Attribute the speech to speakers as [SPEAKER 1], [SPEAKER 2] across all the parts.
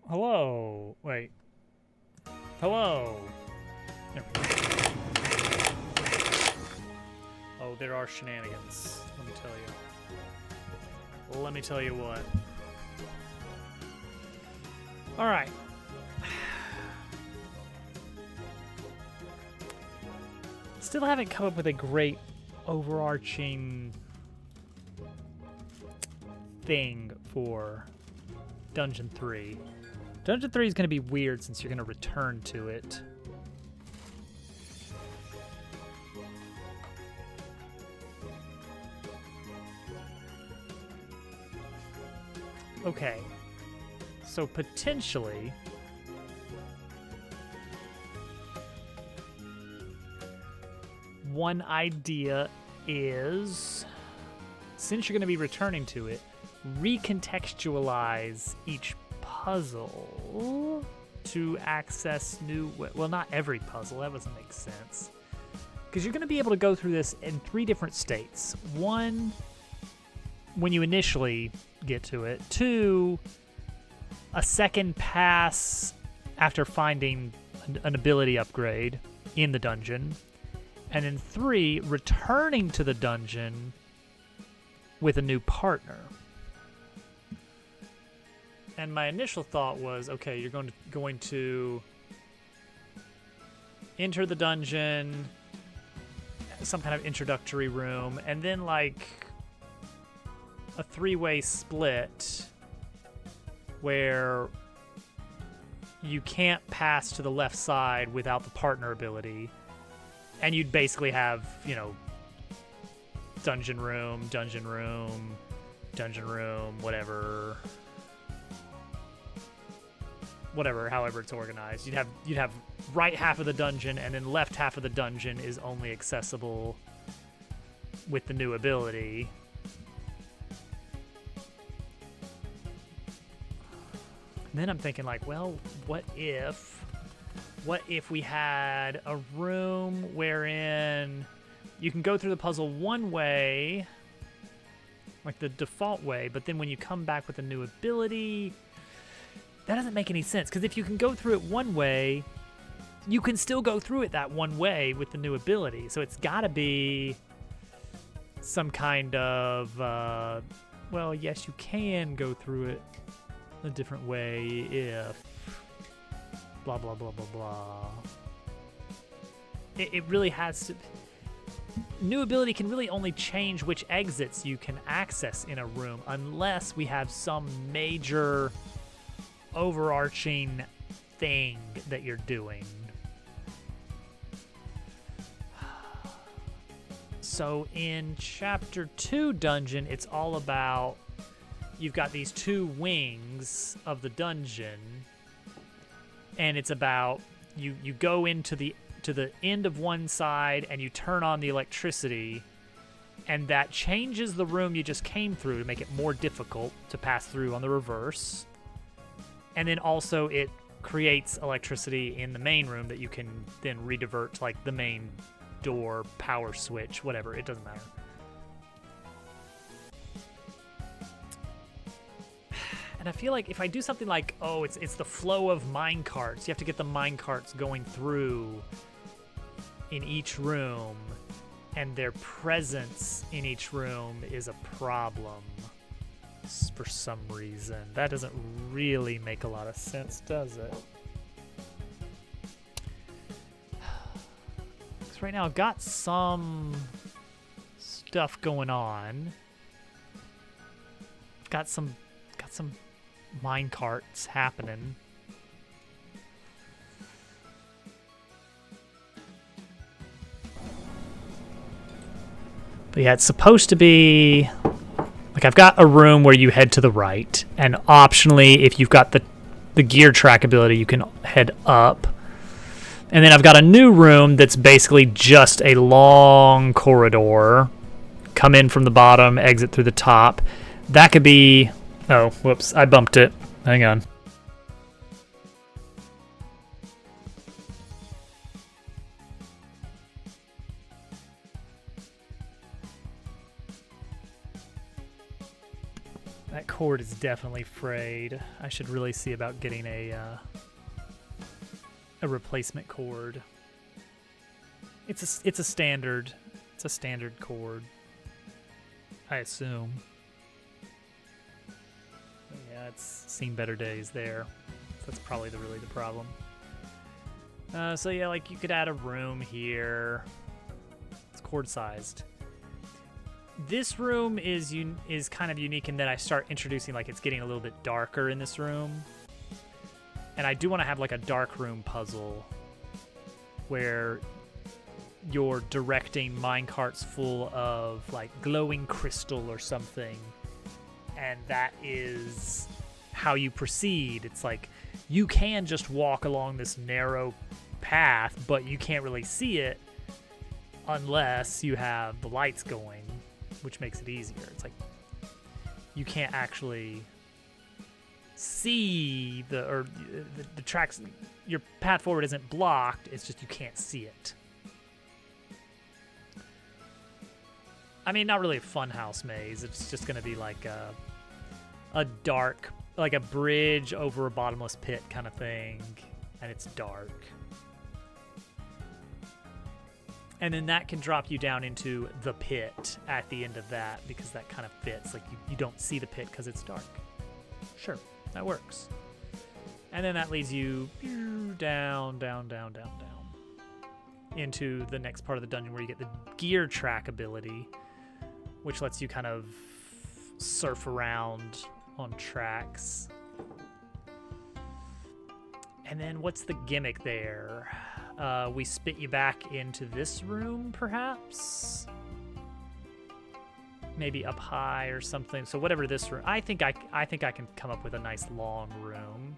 [SPEAKER 1] Hello. Wait. Hello. There we go. Oh, there are shenanigans. Let me tell you. Let me tell you what. All right. Still haven't come up with a great overarching thing for Dungeon 3. Dungeon 3 is going to be weird since you're going to return to it. Okay. So potentially one idea is, since you're going to be returning to it, recontextualize each puzzle to access new, well, not every puzzle, that doesn't make sense. Because you're going to be able to go through this in 3 different states. 1, when you initially get to it. 2, a second pass after finding an ability upgrade in the dungeon. And then 3, returning to the dungeon with a new partner. And my initial thought was, okay, you're going to enter the dungeon, some kind of introductory room, and then like a 3-way split where you can't pass to the left side without the partner ability. And you'd basically have, you know, dungeon room, whatever, however it's organized. You'd have right half of the dungeon, and then left half of the dungeon is only accessible with the new ability. And then I'm thinking like, well, what if we had a room wherein you can go through the puzzle one way, like the default way, but then when you come back with a new ability, that doesn't make any sense. Because if you can go through it one way, you can still go through it that one way with the new ability. So it's got to be some kind of, well, yes, you can go through it a different way if blah, blah, blah, blah, blah. It really has to... New ability can really only change which exits you can access in a room unless we have some major overarching thing that you're doing. So in Chapter 2 dungeon, it's all about... You've got these 2 wings of the dungeon, and it's about you go into the end of one side and you turn on the electricity, and that changes the room you just came through to make it more difficult to pass through on the reverse. And then also it creates electricity in the main room that you can then redivert to like the main door, power switch, whatever, it doesn't matter. And I feel like if I do something like, oh, it's the flow of mine carts, you have to get the mine carts going through in each room, and their presence in each room is a problem for some reason. That doesn't really make a lot of sense, does it? Because right now I've got some stuff going on. I've got some mine carts happening. But yeah, it's supposed to be like I've got a room where you head to the right, and optionally if you've got the gear track ability you can head up. And then I've got a new room that's basically just a long corridor. Come in from the bottom, exit through the top. That could be... Oh, whoops, I bumped it. Hang on. That cord is definitely frayed. I should really see about getting a replacement cord. It's a standard cord, I assume. Yeah, it's seen better days there. That's probably really the problem. So yeah, like you could add a room here. It's cord sized. This room is kind of unique in that I start introducing, like, it's getting a little bit darker in this room. And I do want to have like a dark room puzzle where you're directing minecarts full of like glowing crystal or something. And that is how you proceed. It's like you can just walk along this narrow path, but you can't really see it unless you have the lights going, which makes it easier. It's like you can't actually see the tracks. Your path forward isn't blocked. It's just you can't see it. I mean, not really a funhouse maze. It's just going to be like a dark, like a bridge over a bottomless pit kind of thing, and it's dark. And then that can drop you down into the pit at the end of that, because that kind of fits. Like you don't see the pit because it's dark. Sure, that works. And then that leads you down into the next part of the dungeon where you get the gear track ability, which lets you kind of surf around on tracks. And then what's the gimmick there? We spit you back into this room, perhaps? Maybe up high or something. So whatever this room, I think I can come up with a nice long room.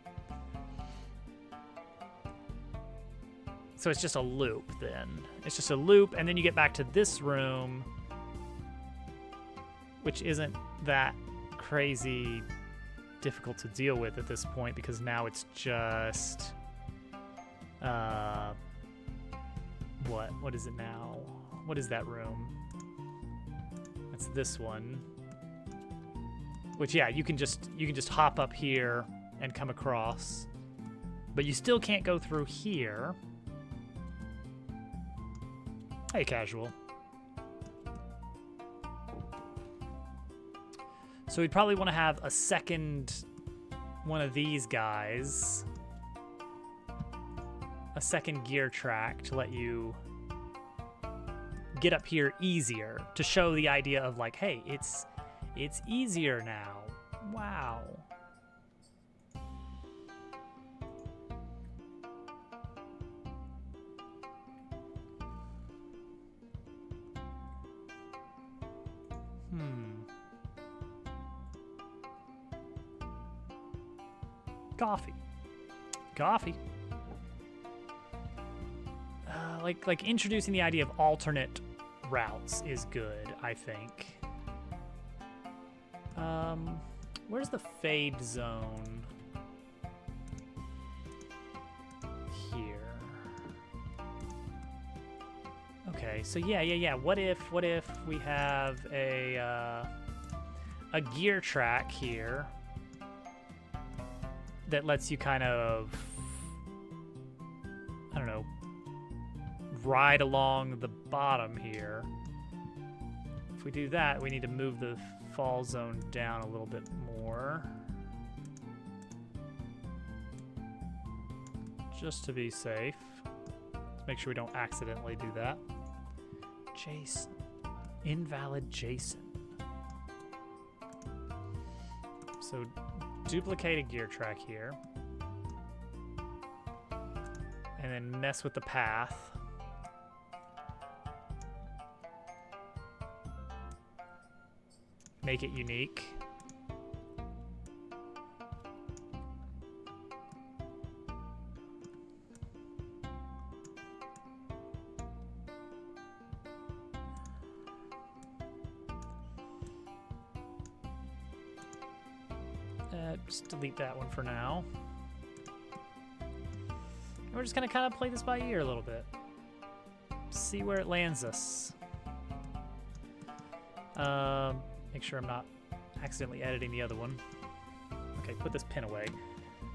[SPEAKER 1] So it's just a loop then. It's just a loop, and then you get back to this room, which isn't that crazy difficult to deal with at this point, because now it's just what is it now? What is that room? That's this one. Which, yeah, you can just hop up here and come across, but you still can't go through here. Hey, casual. So we'd probably want to have a second one of these guys, a second gear track to let you get up here easier, to show the idea of like, hey, it's easier now. Wow. Coffee. Like introducing the idea of alternate routes is good, I think. Where's the fade zone? Here. Okay, so yeah. What if we have a gear track here that lets you kind of, I don't know, ride along the bottom here. If we do that, we need to move the fall zone down a little bit more, just to be safe. Let's make sure we don't accidentally do that. Jason. Invalid Jason. So duplicate a gear track here, and then mess with the path. Make it unique. Just delete that one for now. And we're just gonna kind of play this by ear a little bit. See where it lands us. Make sure I'm not accidentally editing the other one. Okay, put this pin away.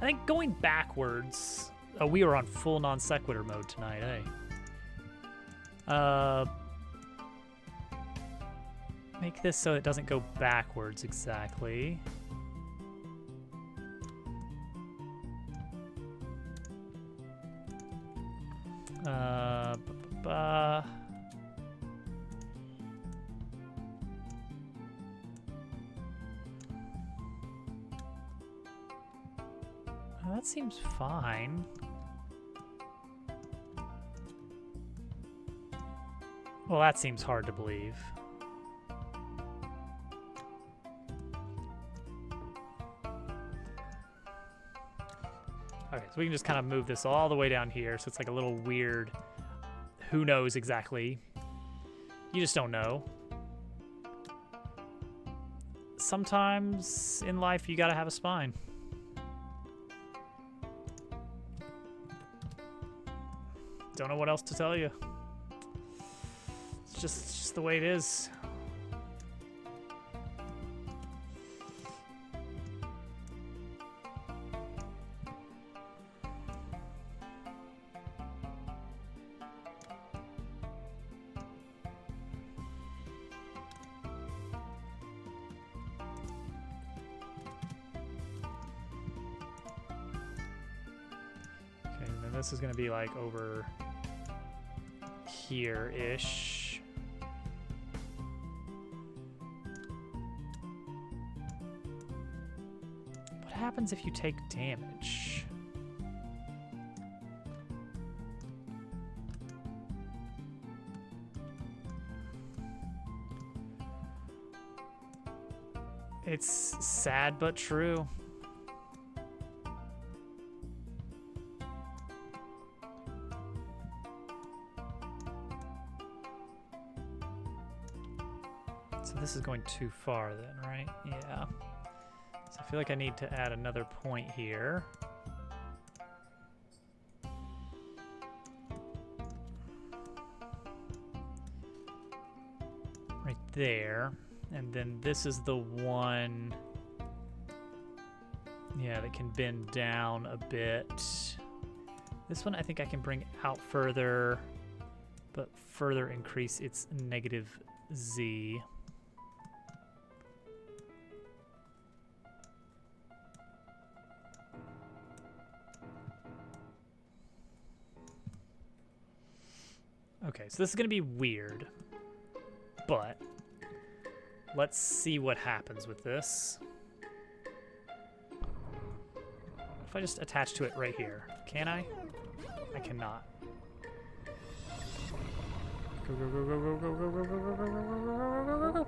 [SPEAKER 1] I think going backwards... Oh, we are on full non sequitur mode tonight, eh? Make this so it doesn't go backwards exactly. That seems fine. Well, that seems hard to believe. Okay, so we can just kind of move this all the way down here, so it's like a little weird, who knows exactly. You just don't know. Sometimes in life you gotta have a spine. Don't know what else to tell you. It's just the way it is. Okay, and then this is gonna be like over here-ish. What happens if you take damage? It's sad but true. So this is going too far then, right? Yeah. So I feel like I need to add another point here. Right there. And then this is the one, yeah, that can bend down a bit. This one I think I can bring out further, but further increase its negative Z. Okay, so this is gonna be weird, but let's see what happens with this. If I just attach to it right here, can I? I cannot. Go, go, go, go, go, go, go, go, go, go, go, go, go, go.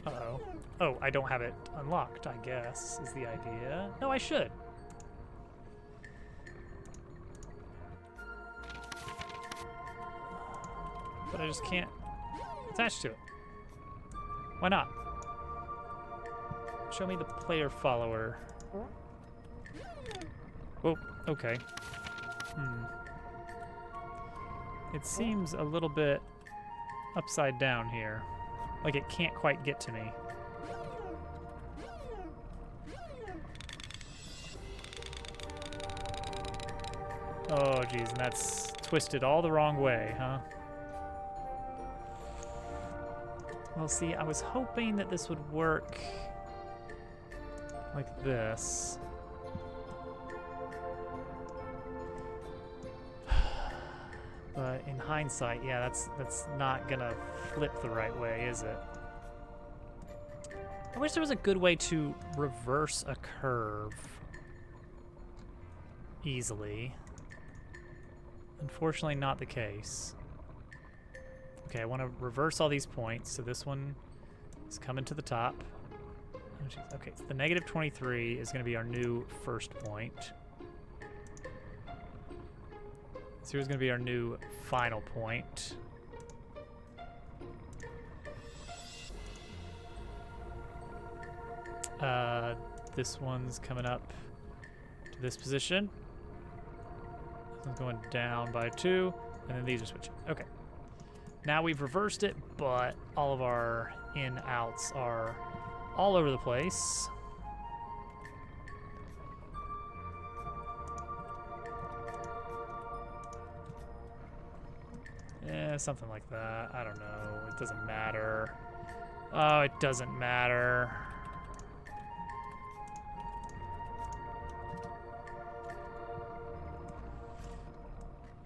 [SPEAKER 1] Uh-oh. Oh, I don't have it unlocked, I guess, is the idea. No, I should. But I just can't attach to it. Why not? Show me the player follower. Oh, okay. It seems a little bit upside down here. Like it can't quite get to me. Oh, geez, and that's twisted all the wrong way, huh? Well, see, I was hoping that this would work like this. But in hindsight, yeah, that's not gonna flip the right way, is it? I wish there was a good way to reverse a curve easily. Unfortunately, not the case. Okay, I want to reverse all these points. So this one is coming to the top. Okay, so the negative 23 is going to be our new first point. So here's going to be our new final point. This one's coming up to this position. This one's going down by 2, and then these are switching. Okay. Now we've reversed it, but all of our in-outs are all over the place. Something like that. I don't know. It doesn't matter. Oh, it doesn't matter.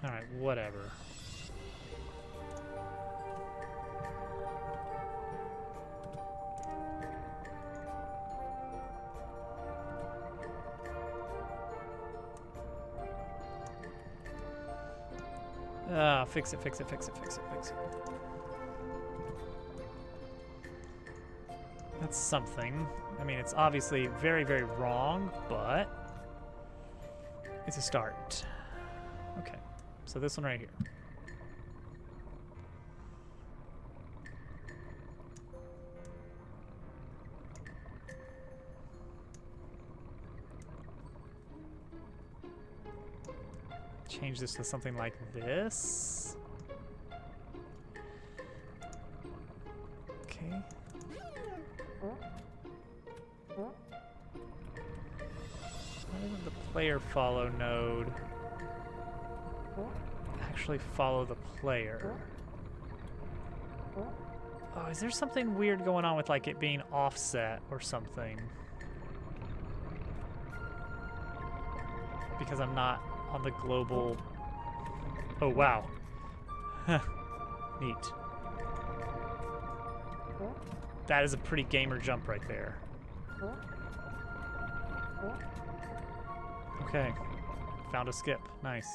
[SPEAKER 1] All right, whatever. Fix it, fix it, fix it, fix it, fix it. That's something. I mean, it's obviously very, very wrong, but it's a start. Okay, so this one right here. Change this to something like this. Okay. Why doesn't the player follow node actually follow the player? Oh, is there something weird going on with like it being offset or something? Because I'm not on the global. Oh, wow. Neat. That is a pretty gamer jump right there. Okay. Found a skip. Nice.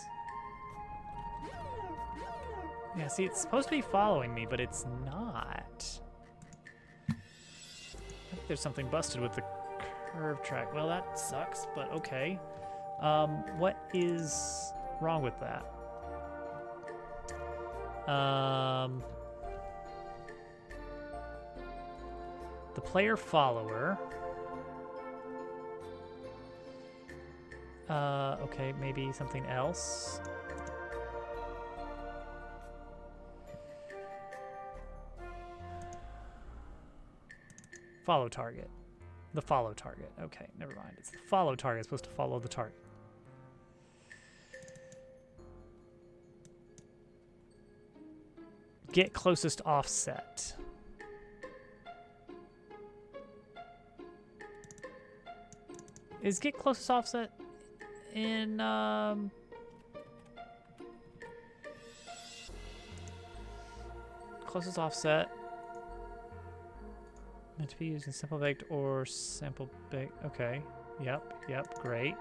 [SPEAKER 1] Yeah, see, it's supposed to be following me, but it's not. I think there's something busted with the curve track. Well, that sucks, but okay. What is wrong with that? The player follower. Okay, maybe something else. Follow target. The follow target. Okay, never mind. It's the follow target. It's supposed to follow the target. Get closest offset. Is get closest offset in closest offset meant to be used in simple baked or sample baked? Okay. Yep, great.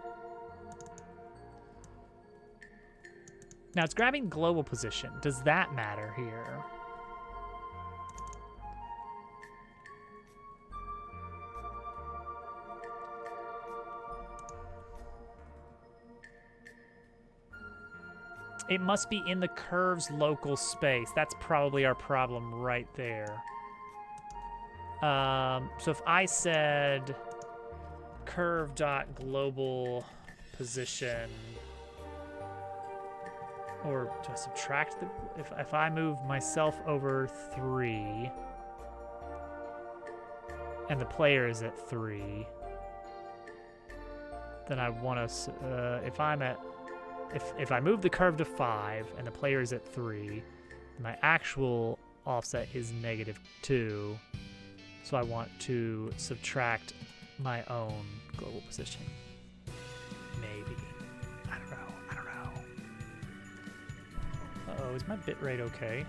[SPEAKER 1] Now it's grabbing global position. Does that matter here? It must be in the curve's local space. That's probably our problem right there. So if I said curve.global position, or do I subtract the, if I move myself over 3 and the player is at 3, then I want to, if I move the curve to 5 and the player is at 3, my actual offset is -2. So I want to subtract my own global position. Maybe. I don't know. Uh-oh, is my bitrate okay?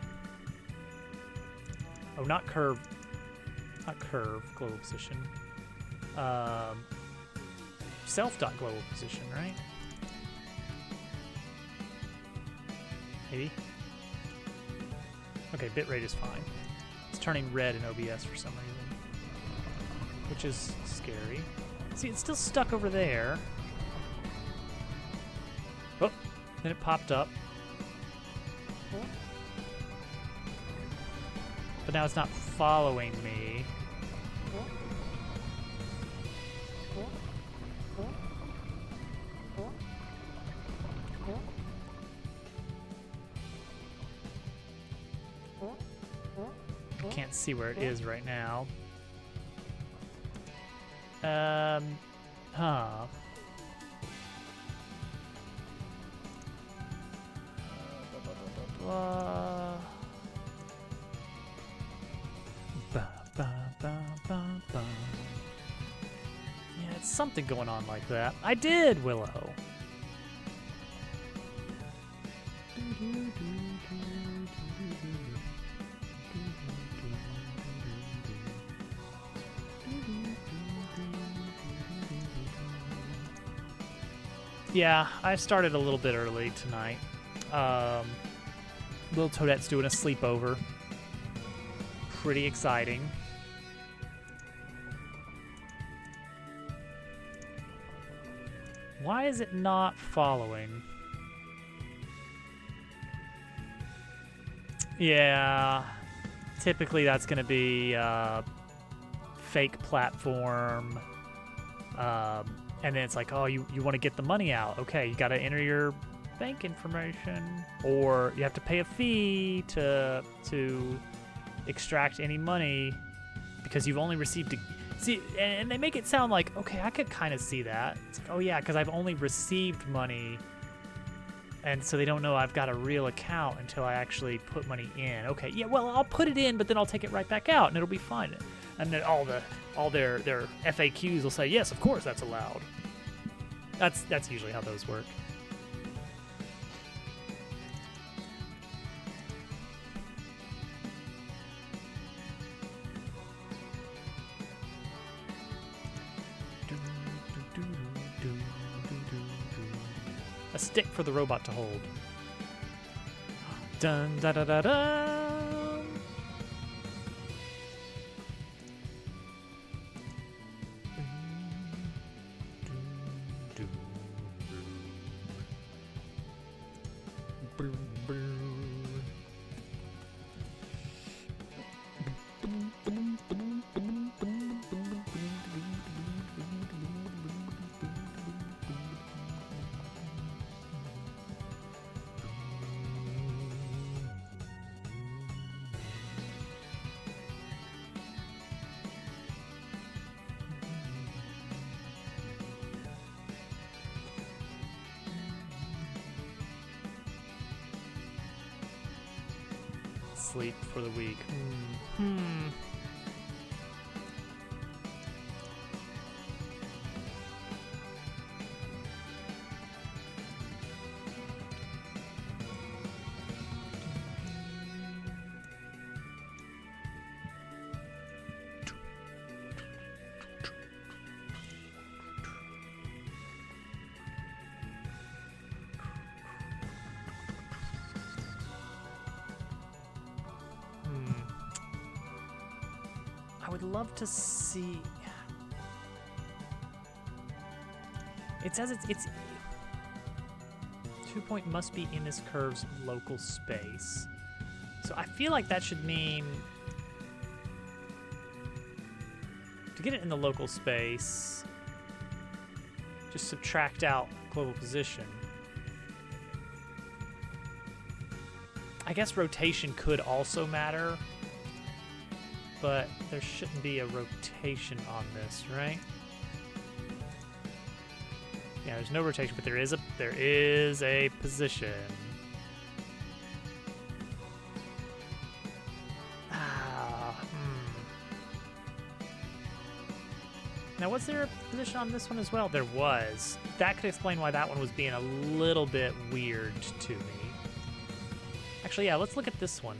[SPEAKER 1] Oh, not curve global position. Self.global position, right? Maybe. Okay, bitrate is fine. It's turning red in OBS for some reason, which is scary. See, it's still stuck over there. Oh, then it popped up. But now it's not following me. I can't see where it is right now. Huh. Blah. Ba, ba, ba, ba, ba. Yeah, it's something going on like that. I did, Willow. Yeah, I started a little bit early tonight. Little Toadette's doing a sleepover. Pretty exciting. Why is it not following? Yeah, typically that's going to be fake platform. And then it's like, oh, you want to get the money out. Okay, you got to enter your bank information, or you have to pay a fee to extract any money because you've only received see, and they make it sound like, okay, I could kind of see that. It's like, oh yeah, because I've only received money, and so they don't know I've got a real account until I actually put money in. Okay, yeah, well, I'll put it in, but then I'll take it right back out, and it'll be fine. And then all their FAQs will say, yes, of course, that's allowed. That's usually how those work. A stick for the robot to hold. Dun da da da da. Sleep for the week. I would love to see. It says it's 2 point must be in this curve's local space. So I feel like that should mean to get it in the local space, just subtract out global position. I guess rotation could also matter, but there shouldn't be a rotation on this, right? Yeah, there's no rotation, but there is a position. Now, was there a position on this one as well? There was. That could explain why that one was being a little bit weird to me. Actually, yeah, let's look at this one.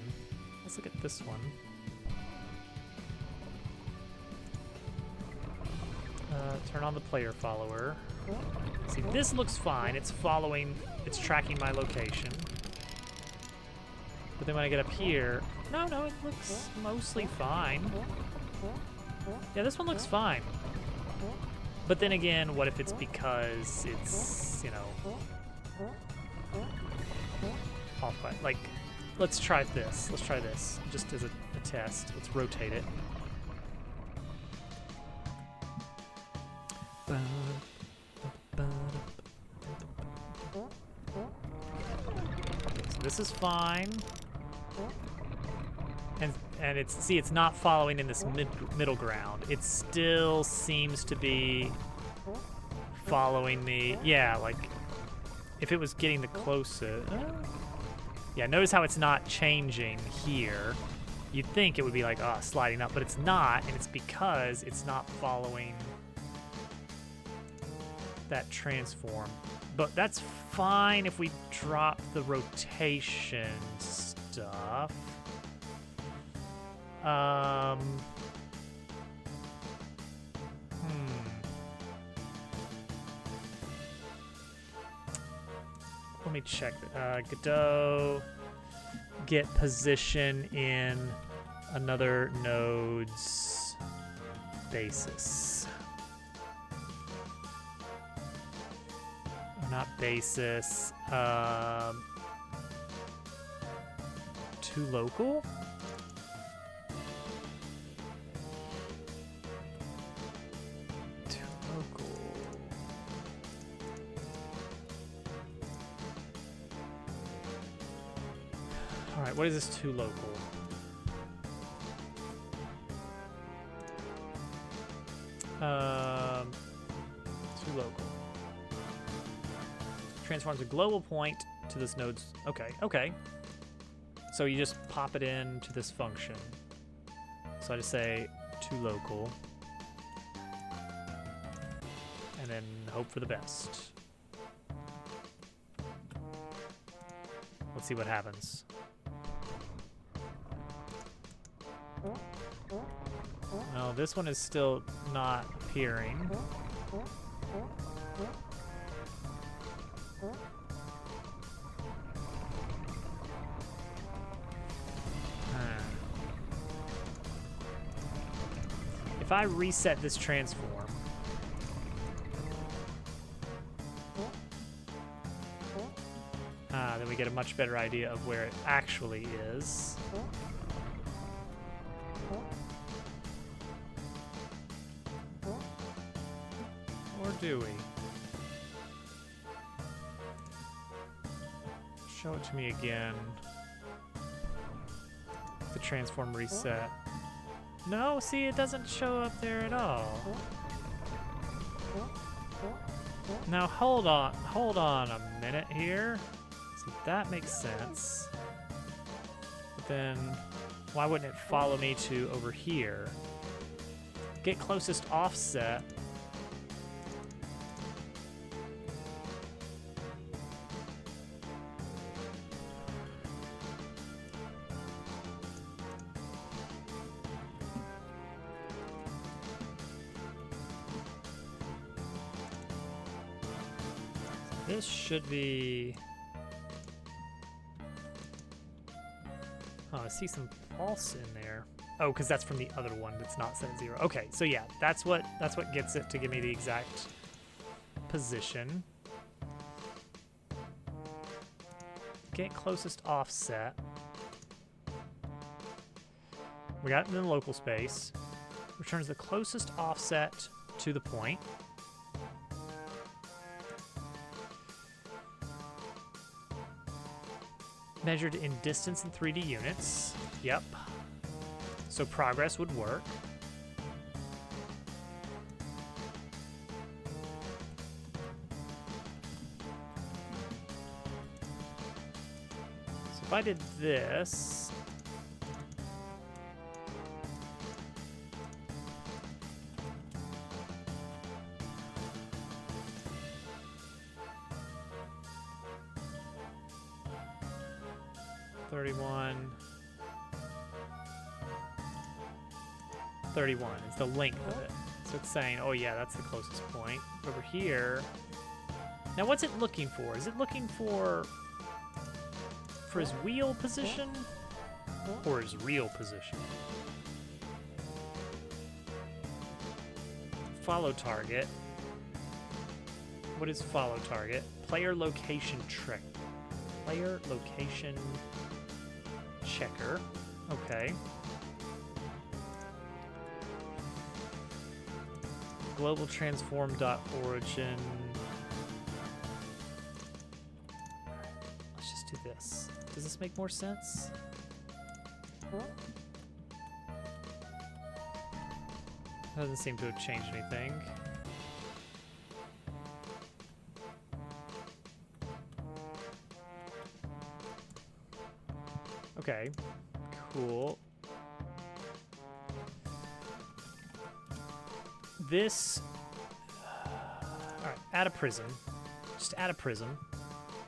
[SPEAKER 1] Let's look at this one. Turn on the player follower. See, this looks fine. It's tracking my location. But then when I get up here, no, it looks mostly fine. Yeah, this one looks fine. But then again, what if it's because it's, off by, like, let's try this. Let's try this just as a test. Let's rotate it. So this is fine. And it's not following in this middle ground. It still seems to be following me. Yeah, like if it was getting the closest. Yeah, notice how it's not changing here. You'd think it would be like, sliding up, but it's not, and it's because it's not following that transform. But that's fine if we drop the rotation stuff. Let me check. Godot, get position in another node's basis. Not basis. To local? To local. Alright, what is this to local? To local. Transforms a global point to this node's... Okay. So you just pop it into this function. So I just say to local. And then hope for the best. Let's see what happens. Well, this one is still not appearing. If I reset this transform, then we get a much better idea of where it actually is. Or do we? Show it to me again. The transform reset. No, see, it doesn't show up there at all. Now hold on a minute here. See, that makes sense. But then why wouldn't it follow me to over here? Get closest offset. This should be... Oh, I see some pulse in there. Oh, because that's from the other one that's not set at 0. Okay, so yeah, that's what gets it to give me the exact position. Get closest offset. We got it in the local space. Returns the closest offset to the point. Measured in distance in 3D units. Yep. So progress would work. So if I did this... $31 is the length of it. So it's saying, oh yeah, that's the closest point. Over here. Now what's it looking for? Is it looking for his wheel position or his real position? Follow target. What is follow target? Player location trick. Player location checker. Okay. Global transform.origin. Let's just do this. Does this make more sense? Doesn't seem to have changed anything. Okay, cool. This, all right, add a prism. Just add a prism,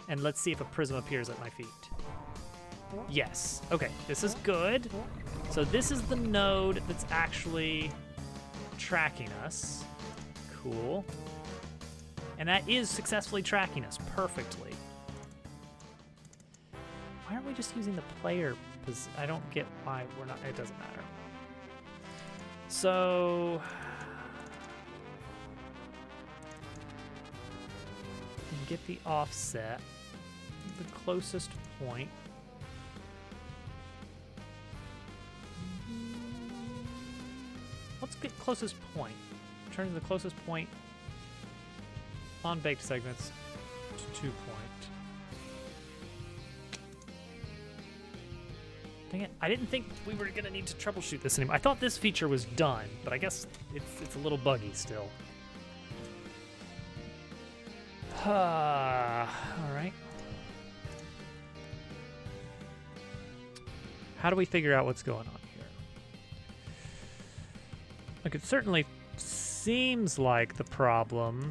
[SPEAKER 1] and let's see if a prism appears at my feet. Yes, okay, this is good. So this is the node that's actually tracking us. Cool. And that is successfully tracking us perfectly. Why aren't we just using the player? I don't get why we're not, it doesn't matter. So, get the offset, the closest point. Let's get closest point. Turn to the closest point on baked segments to 2 point. Dang it, I didn't think we were gonna need to troubleshoot this anymore. I thought this feature was done, but I guess it's a little buggy still. All right. How do we figure out what's going on here? Like, it certainly seems like the problem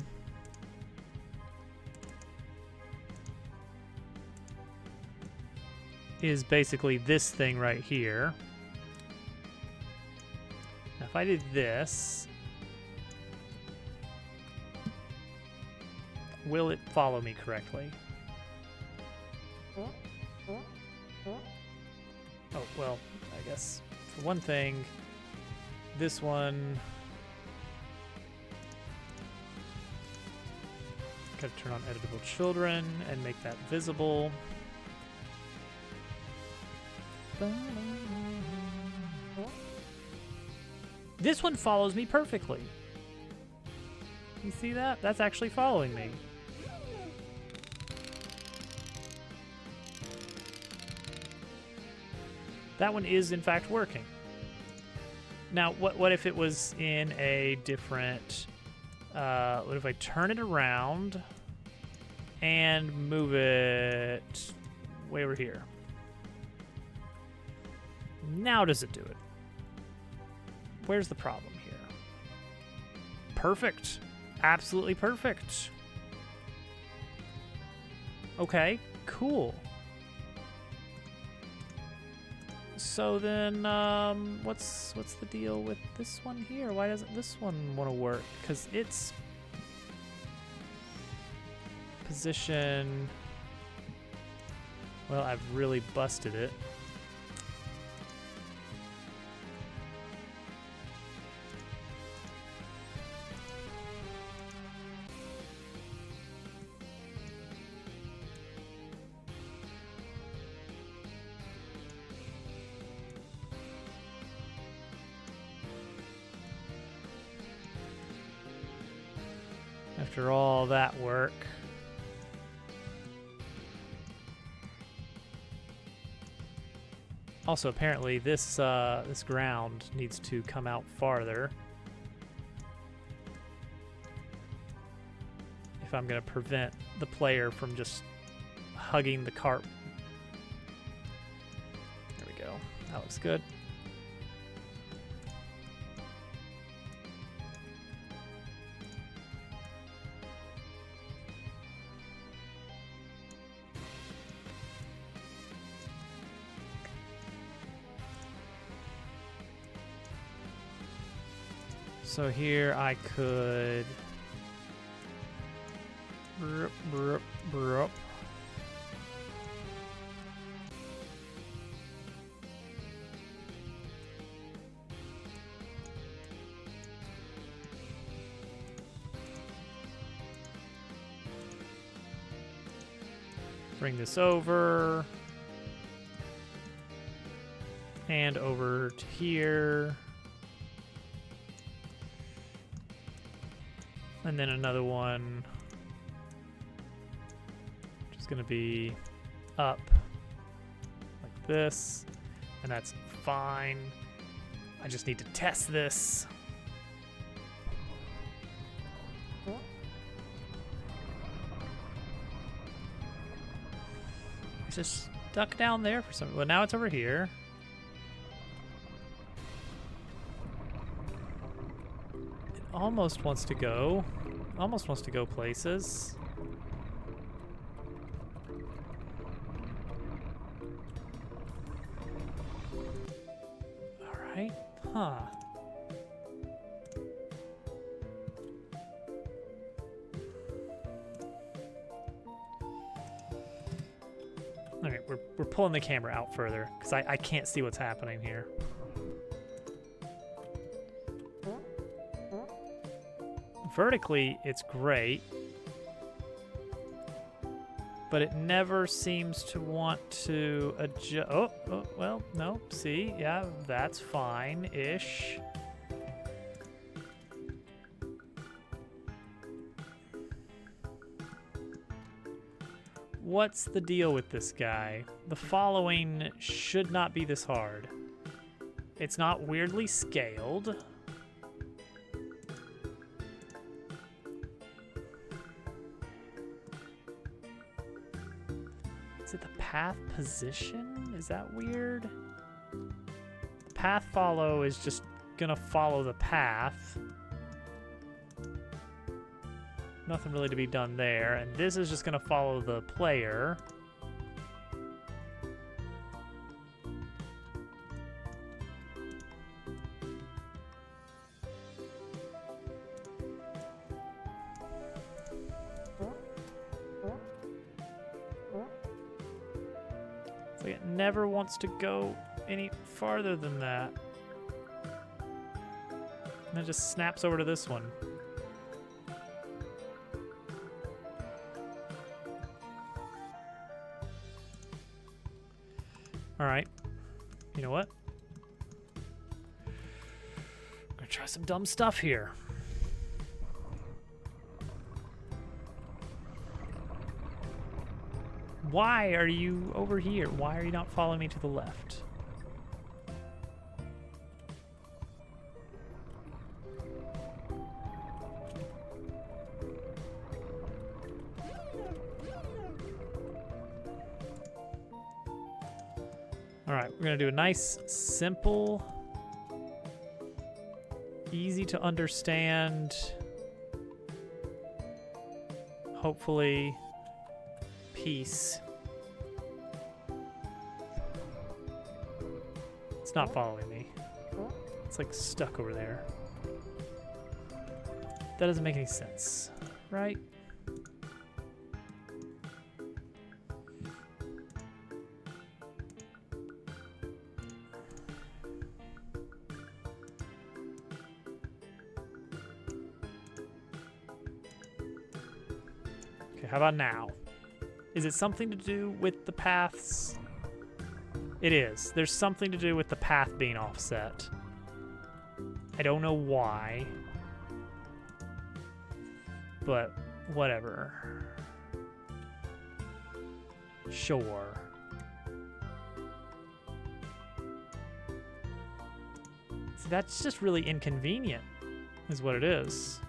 [SPEAKER 1] is basically this thing right here. Now, if I did this, will it follow me correctly? Oh, well, I guess for one thing, this one, gotta turn on editable children and make that visible. This one follows me perfectly. You see that? That's actually following me. That one is in fact working. Now, what if it was in a different, what if I turn it around and move it way over here? Now does it do it? Where's the problem here? Perfect. Absolutely perfect. Okay, cool. So then, what's the deal with this one here? Why doesn't this one want to work? Because it's position. Well, I've really busted it. After all that work. Also, apparently, this this ground needs to come out farther if I'm going to prevent the player from just hugging the cart. There we go. That looks good. So here I could bring this over and over to here. And then another one, which is going to be up like this, and that's fine. I just need to test this. just stuck down there for some. Well, now it's over here. It almost wants to go. Almost wants to go places. All right. Huh. All right, we're pulling the camera out further because I can't see what's happening here. Vertically, it's great, but it never seems to want to adjust. Oh, well, no, see, yeah, that's fine-ish. What's the deal with this guy? The following should not be this hard. It's not weirdly scaled. Is it the path position? Is that weird? The path follow is just gonna follow the path. Nothing really to be done there, and this is just gonna follow the player. It's like it never wants to go any farther than that. And it just snaps over to this one. All right, you know what? I'm gonna try some dumb stuff here. Why are you over here? Why are you not following me to the left? All right, we're gonna do a nice, simple, easy to understand, hopefully, piece. It's not following me. It's like stuck over there. That doesn't make any sense, right? How about now? Is it something to do with the paths? It is. There's something to do with the path being offset. I don't know why. But whatever. Sure. See, that's just really inconvenient, is what it is.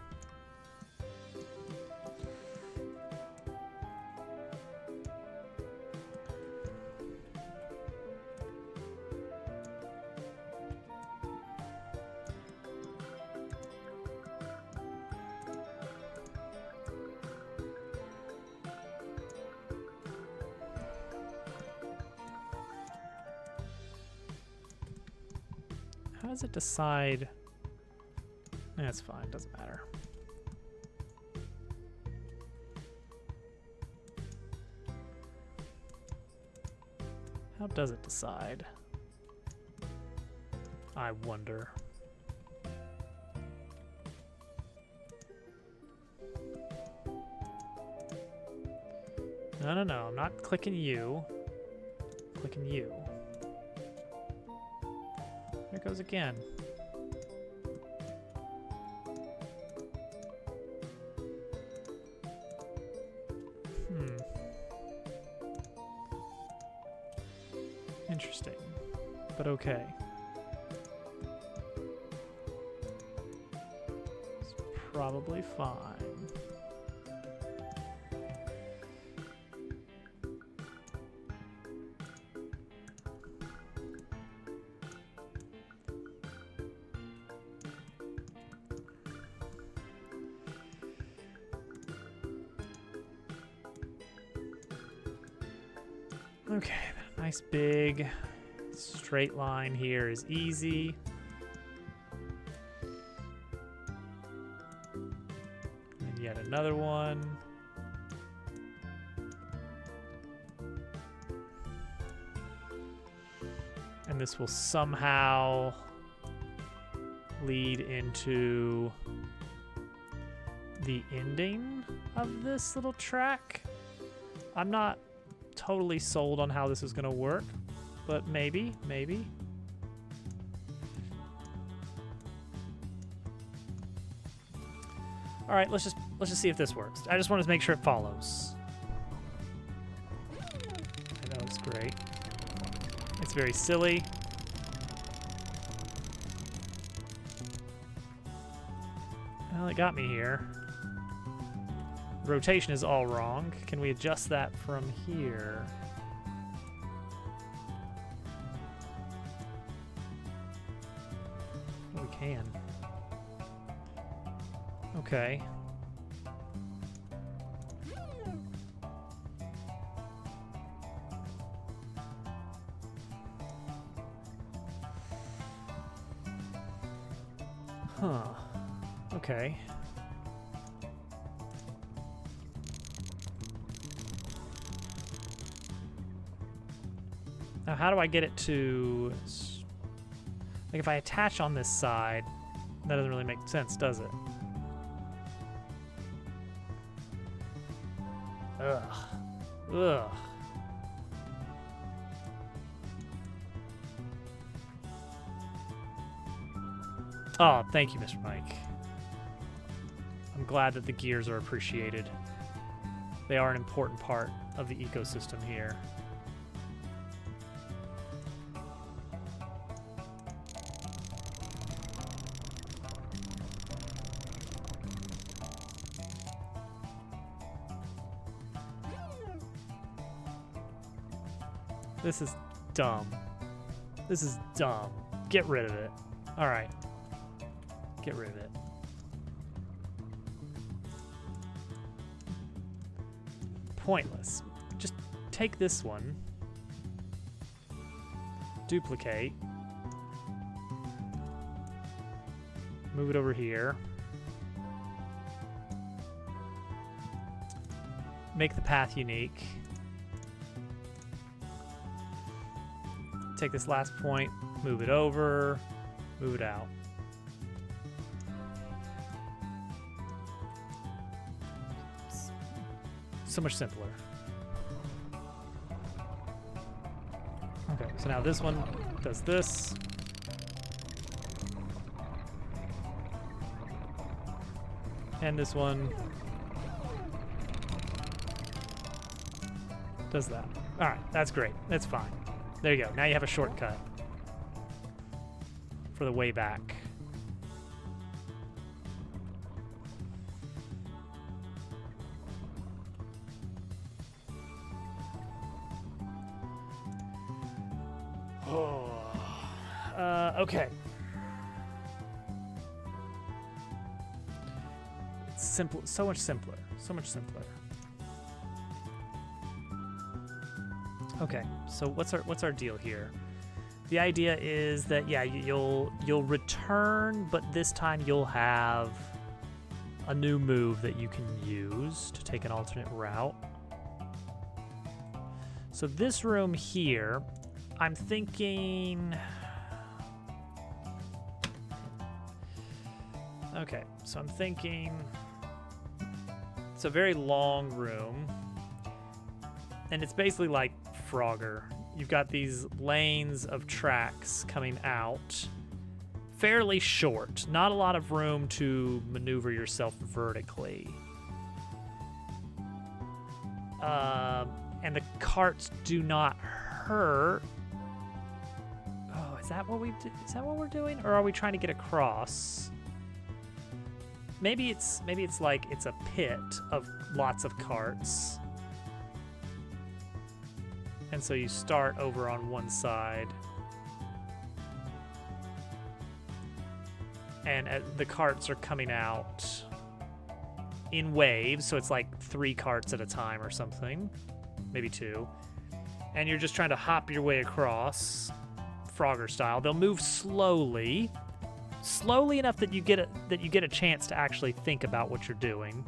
[SPEAKER 1] How does it decide? That's fine, doesn't matter. How does it decide? I wonder. No, I'm not clicking you. I'm clicking you. There it goes again. Interesting, but okay. It's probably fine. Okay, nice big straight line here is easy. And yet another one. And this will somehow lead into the ending of this little track. I'm not totally sold on how this is going to work, but maybe. All right, let's just see if this works. I just wanted to make sure it follows. I know it's great. It's very silly. Well, it got me here. Rotation is all wrong. Can we adjust that from here? We can. Okay. Huh. Okay. Now, how do I get it to... Like, if I attach on this side, that doesn't really make sense, does it? Ugh. Ugh. Oh, thank you, Mr. Mike. I'm glad that the gears are appreciated. They are an important part of the ecosystem here. This is dumb. This is dumb. Get rid of it. All right. Get rid of it. Pointless. Just take this one. Duplicate. Move it over here. Make the path unique. Take this last point, move it over, move it out. So much simpler. Okay, so now this one does this. And this one does that. All right, that's great. That's fine. There you go. Now you have a shortcut for the way back. Oh. Okay. Simple. So much simpler. So much simpler. Okay, so what's our deal here? The idea is that yeah, you'll return, but this time you'll have a new move that you can use to take an alternate route. So this room here, I'm thinking. Okay, so I'm thinking it's a very long room, and it's basically like Frogger. You've got these lanes of tracks coming out, fairly short, not a lot of room to maneuver yourself vertically. And the carts do not hurt. Oh, is that what we do? Is that what we're doing, or are we trying to get across? Maybe it's like it's a pit of lots of carts. And so you start over on one side. And the carts are coming out in waves, so it's like 3 carts at a time or something. Maybe 2. and you're just trying to hop your way across, Frogger style. They'll move slowly enough that you get a chance to actually think about what you're doing.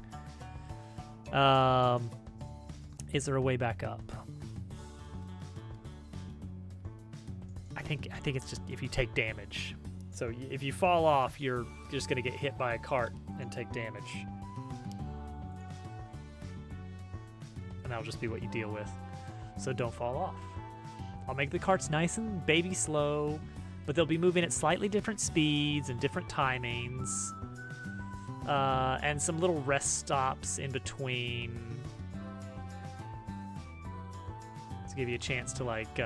[SPEAKER 1] Is there a way back up? I think it's just if you take damage. So if you fall off, you're just gonna get hit by a cart and take damage, and that'll just be what you deal with. So don't fall off. I'll make the carts nice and baby slow, but they'll be moving at slightly different speeds and different timings, and some little rest stops in between to give you a chance to like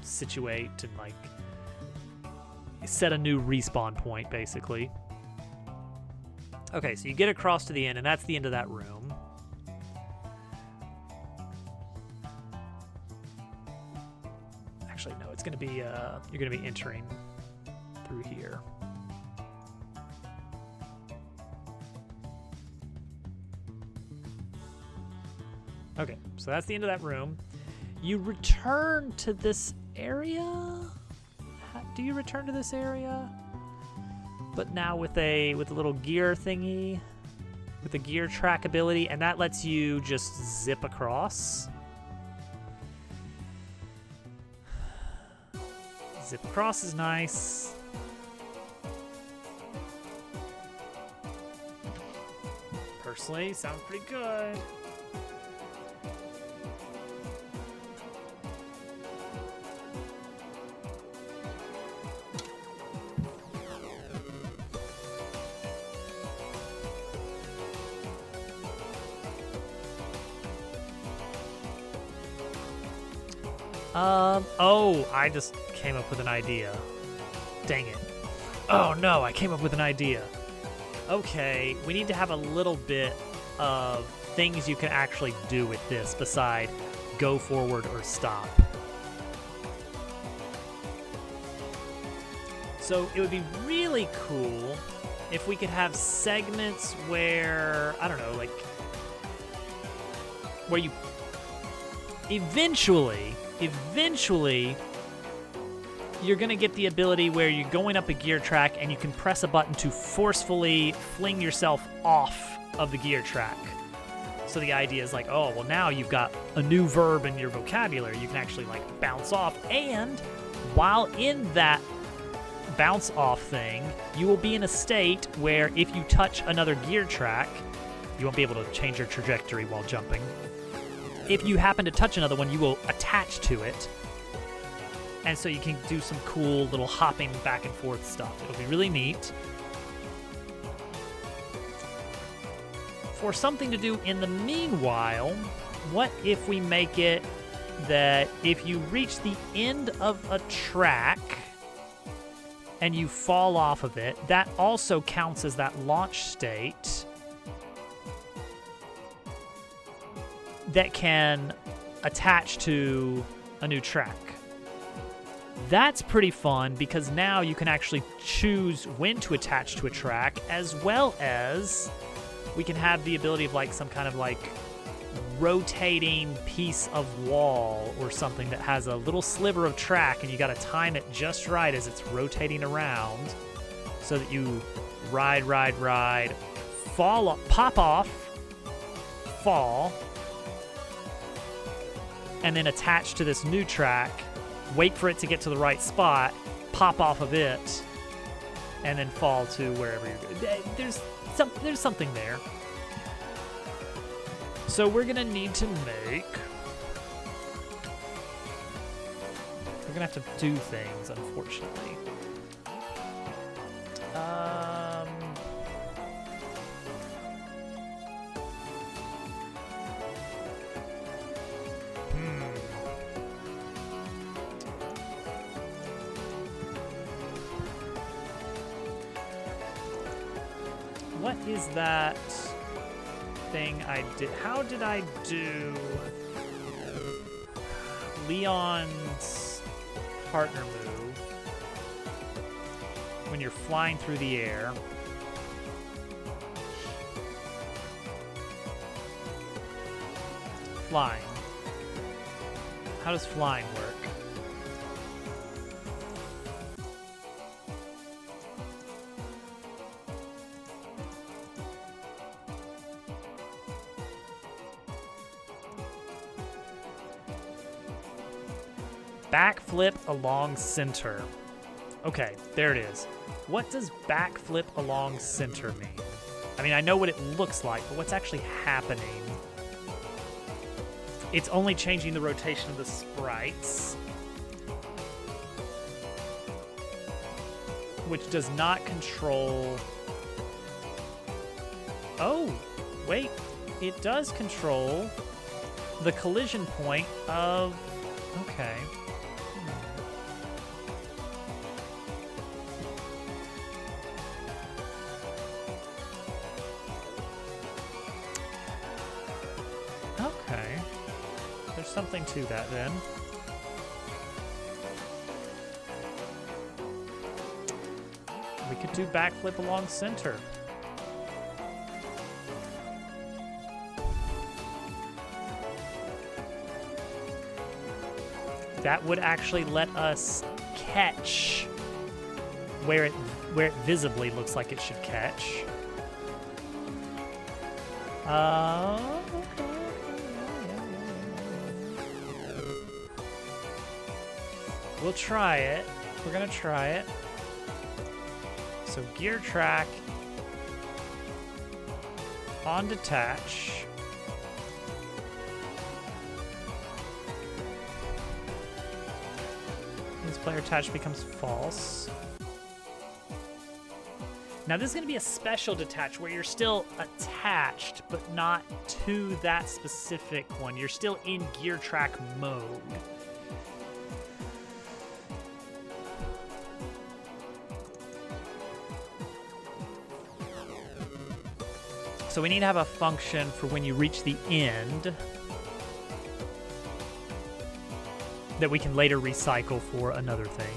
[SPEAKER 1] situate and like set a new respawn point, basically. Okay, so you get across to the end, and that's the end of that room. Actually, no, it's gonna be you're gonna be entering through here. Okay, so that's the end of that room. You return to this area. Do you return to this area? But now with a little gear thingy, with the gear track ability, and that lets you just zip across. Zip across is nice. Personally, sounds pretty good. Oh, I just came up with an idea. Dang it. Oh no, I came up with an idea. Okay, we need to have a little bit of things you can actually do with this beside go forward or stop. So it would be really cool if we could have segments where, I don't know, like, where you eventually you're gonna get the ability where you're going up a gear track and you can press a button to forcefully fling yourself off of the gear track. So the idea is like, oh, well, now you've got a new verb in your vocabulary. You can actually like bounce off, and while in that bounce off thing, you will be in a state where if you touch another gear track, you won't be able to change your trajectory while jumping. If you happen to touch another one, you will attach to it. And so you can do some cool little hopping back and forth stuff. It'll be really neat. For something to do in the meanwhile, what if we make it that if you reach the end of a track and you fall off of it, that also counts as that launch state that can attach to a new track. That's pretty fun because now you can actually choose when to attach to a track, as well as we can have the ability of like some kind of like rotating piece of wall or something that has a little sliver of track, and you got to time it just right as it's rotating around so that you ride, fall up, pop off, fall, and then attach to this new track, wait for it to get to the right spot, pop off of it, and then fall to wherever you're going. There's something there. So we're gonna need to make... We're gonna have to do things, unfortunately. What is that thing I did? How did I do Leon's partner move when you're flying through the air? Flying. How does flying work? Backflip along center. Okay, there it is. What does backflip along center mean? I mean, I know what it looks like, but what's actually happening? It's only changing the rotation of the sprites, which does not control... Oh, wait. It does control the collision point of... Okay. Okay. There's something to that then. We could do backflip along center. That would actually let us catch where it visibly looks like it should catch. We'll try it. We're gonna try it. So gear track on detach. This player attach becomes false. Now this is going to be a special detach where you're still attached, but not to that specific one. You're still in gear track mode. So we need to have a function for when you reach the end that we can later recycle for another thing.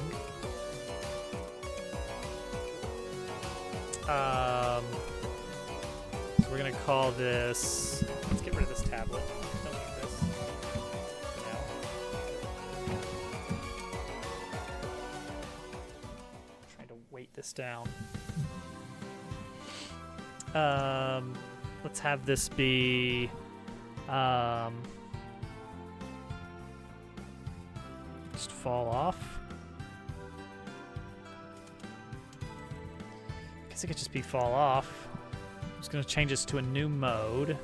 [SPEAKER 1] So we're gonna call this, let's get rid of this tablet. Don't need this for now. Trying to weight this down. Let's have this be, just fall off. I guess it could just be fall off. I'm just gonna change this to a new mode.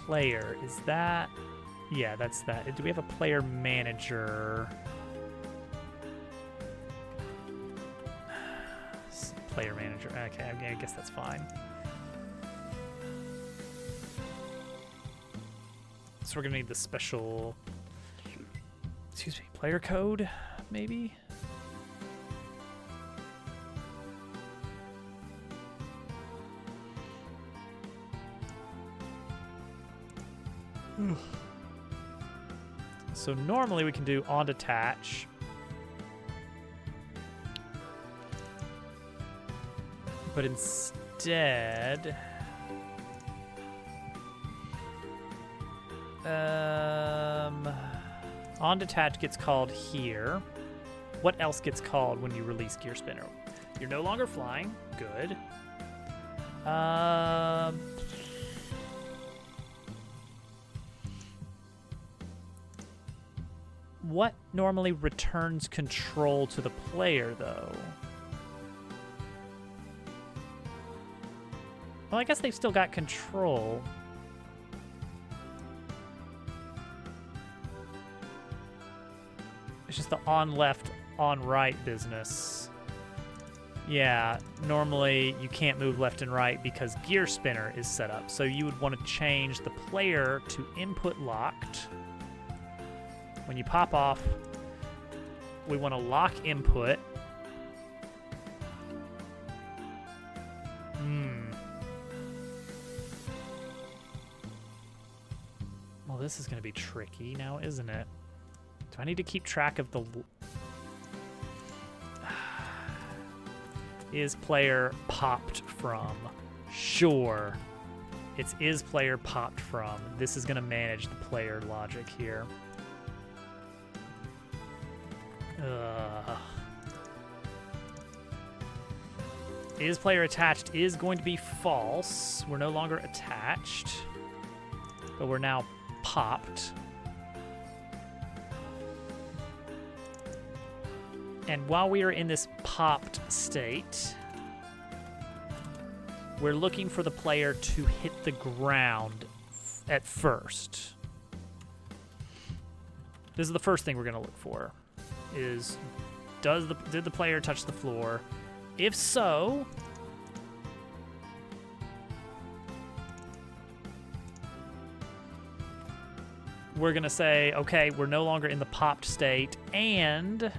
[SPEAKER 1] Player, is that? Yeah, that's that. Do we have a player manager? Player manager. Okay, I guess that's fine. So we're gonna need the special, excuse me, player code, maybe? So normally we can do on detach. But instead, on detach gets called here. What else gets called when you release Gear Spinner? You're no longer flying. Good. What normally returns control to the player, though? Well, I guess they've still got control. It's just the on left, on right business. Yeah, normally you can't move left and right because Gear Spinner is set up. So you would want to change the player to input locked. When you pop off, we want to lock input. Well, this is going to be tricky now, isn't it? Do I need to keep track of the... Is player popped from? Sure. It's is player popped from. This is going to manage the player logic here. Is player attached is going to be false. We're no longer attached, but we're now popped. And while we are in this popped state, we're looking for the player to hit the ground at first. This is the first thing we're going to look for, is did the player touch the floor? If so, we're going to say, okay, we're no longer in the popped state, and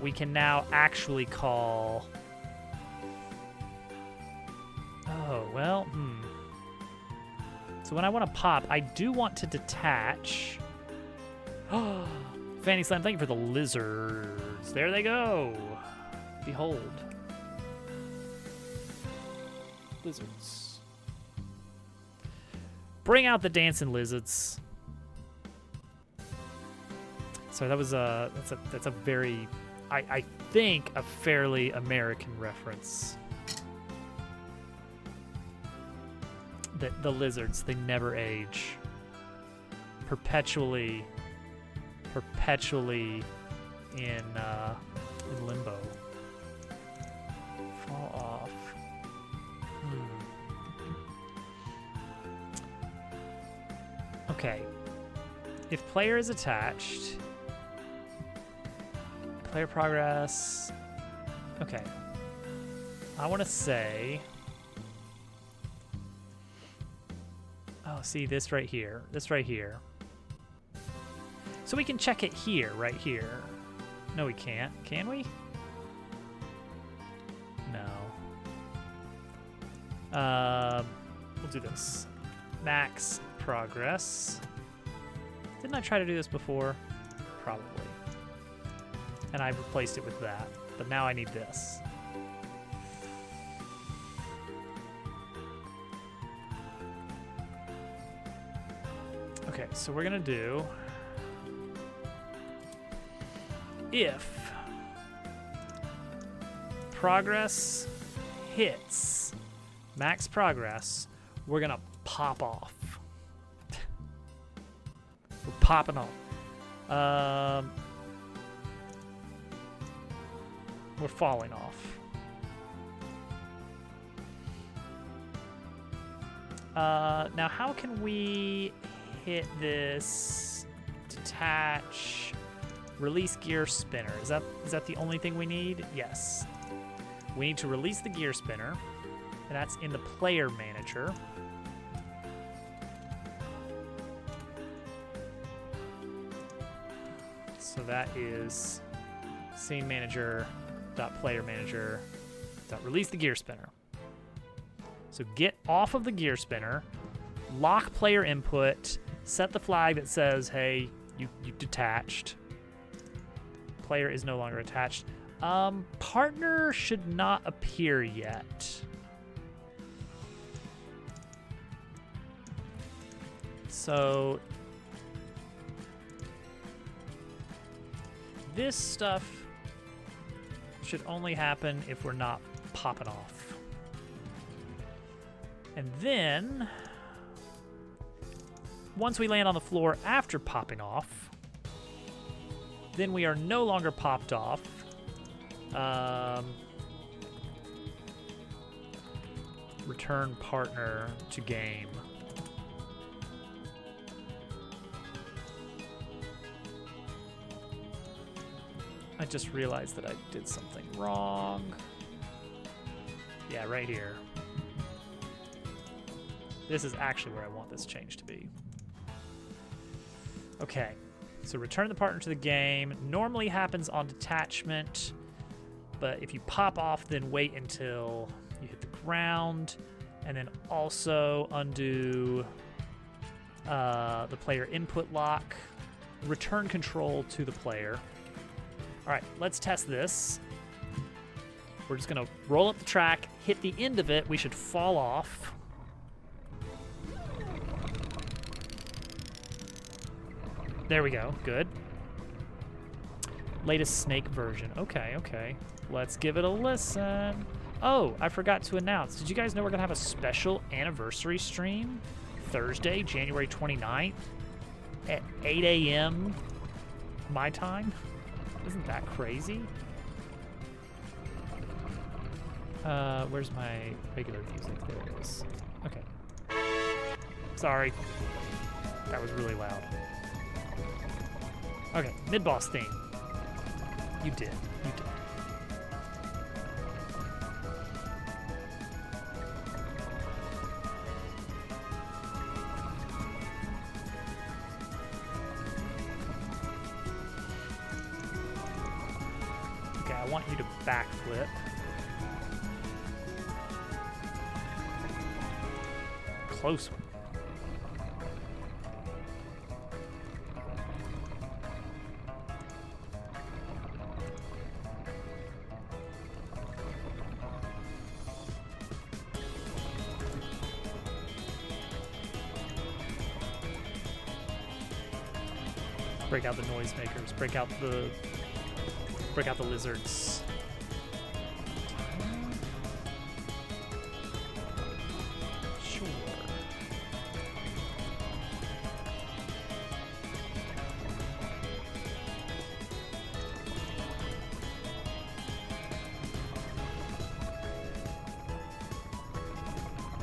[SPEAKER 1] we can now actually call... Oh, well, So when I want to pop, I do want to detach. Fanny Slam, thank you for the lizards. There they go. Behold. Lizards. Bring out the dancing lizards. So that was that's a very, I think, a fairly American reference. The lizards, they never age. Perpetually in limbo. Fall off. Okay. If player is attached, player progress. Okay. I want to say. Oh, see this right here. This right here. So we can check it here, right here. No, we can't. Can we? No. We'll do this. Max progress. Didn't I try to do this before? Probably. And I replaced it with that. But now I need this. Okay, so we're gonna do if progress hits max progress, we're gonna pop off. We're popping off. We're falling off. Now how can we hit this? Detach, release gear spinner. Is that the only thing we need? Yes. We need to release the gear spinner, and that's in the player manager. So that is scene manager dot player manager dot release the gear spinner. So get off of the gear spinner, lock player input, set the flag that says, hey, you detached. Player is no longer attached. Partner should not appear yet. So this stuff should only happen if we're not popping off. And then once we land on the floor after popping off, then we are no longer popped off. Return partner to game. I just realized that I did something wrong. Yeah, right here. This is actually where I want this change to be. Okay, so return the partner to the game. Normally happens on detachment, but if you pop off, then wait until you hit the ground, and then also undo the player input lock. Return control to the player. All right, let's test this. We're just gonna roll up the track, hit the end of it. We should fall off. There we go. Good. Latest Snake version. Okay, okay. Let's give it a listen. Oh, I forgot to announce. Did you guys know we're going to have a special anniversary stream Thursday, January 29th at 8 a.m. my time? Isn't that crazy? Where's my regular music? There it is. Okay. Sorry. That was really loud. Okay, mid-boss theme. You did. You did. Okay, I want you to backflip. Close one. Break out the noisemakers. Break out the lizards. Sure.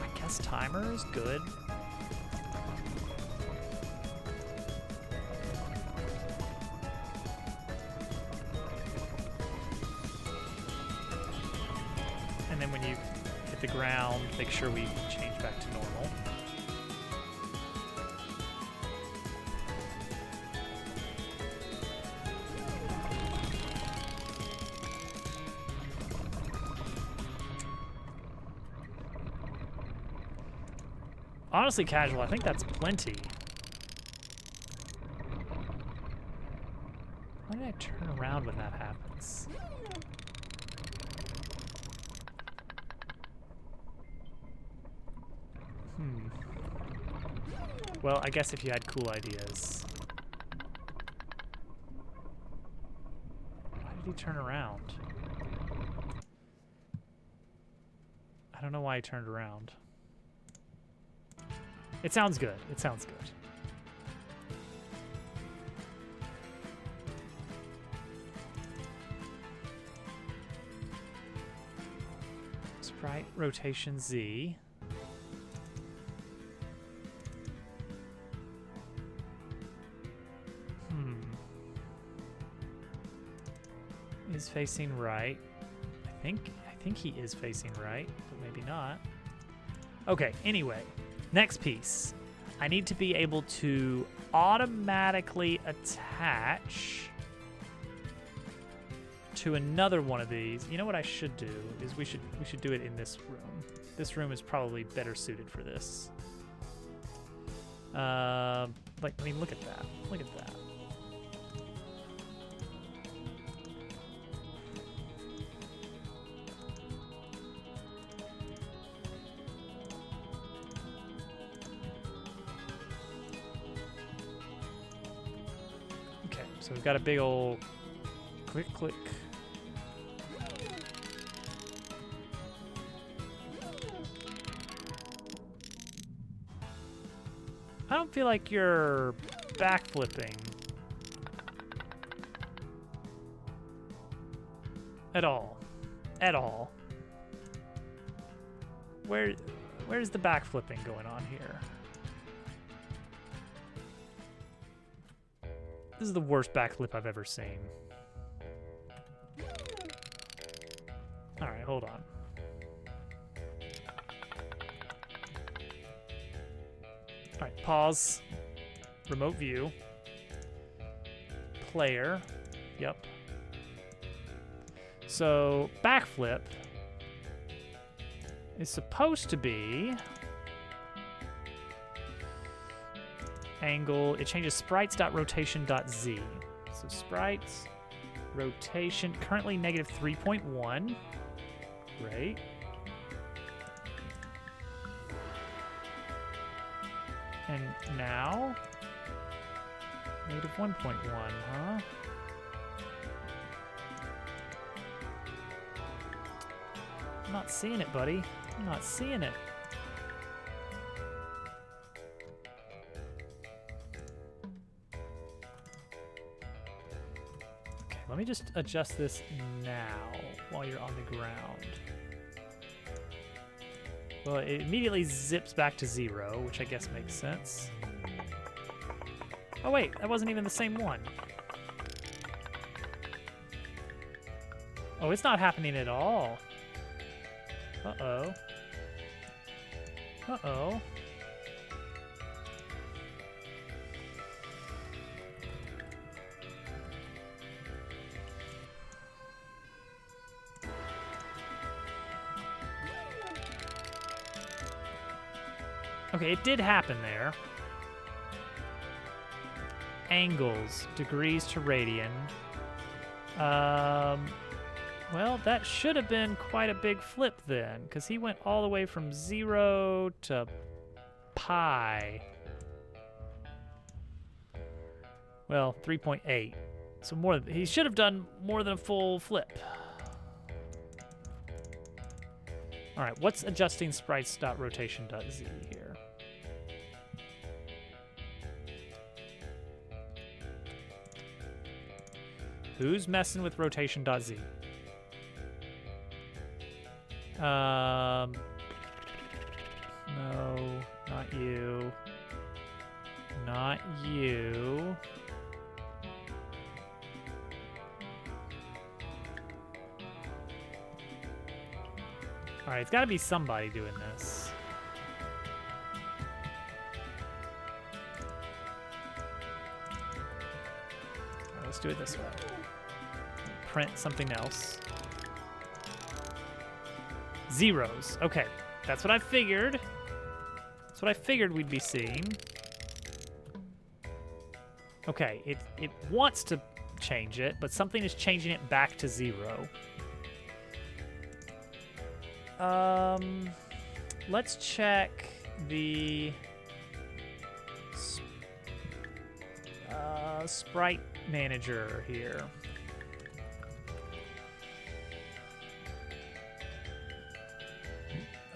[SPEAKER 1] I guess timer is good. And then when you hit the ground, make sure we change back to normal. Honestly, casual, I think that's plenty. Why did I turn around when that happens? Well, I guess if you had cool ideas. Why did he turn around? I don't know why he turned around. It sounds good. It sounds good. Sprite rotation Z. Is facing right. I think he is facing right, but maybe not. Okay, anyway, next piece. I need to be able to automatically attach to another one of these. You know what I should do is we should do it in this room. This room is probably better suited for this. Like, I mean, look at that. Look at that. So we've got a big old click, click. I don't feel like you're backflipping at all. At all. Where's the backflipping going on here? This is the worst backflip I've ever seen. All right, hold on. All right, pause. Remote view. Player. Yep. So, backflip is supposed to be angle. It changes sprites.rotation.z. So sprites rotation currently -3.1. Great. And now, negative 1.1, huh? I'm not seeing it, buddy. I'm not seeing it. Okay, let me just adjust this now while you're on the ground. Well, it immediately zips back to 0, which I guess makes sense. Oh wait, that wasn't even the same one. Oh, it's not happening at all. Uh-oh. Uh-oh. Okay, it did happen there. Angles, degrees to radian. Well, that should have been quite a big flip then, because he went all the way from 0 to pi. Well, 3.8. So more. He should have done more than a full flip. All right, what's adjusting sprites.rotation.z here? Who's messing with rotation.z? No, not you. Not you. All right, it's got to be somebody doing this. All right, let's do it this way. Print something else. Zeros. Okay, that's what I figured. That's what I figured we'd be seeing. Okay, it wants to change it, but something is changing it back to 0. Let's check the sprite manager here.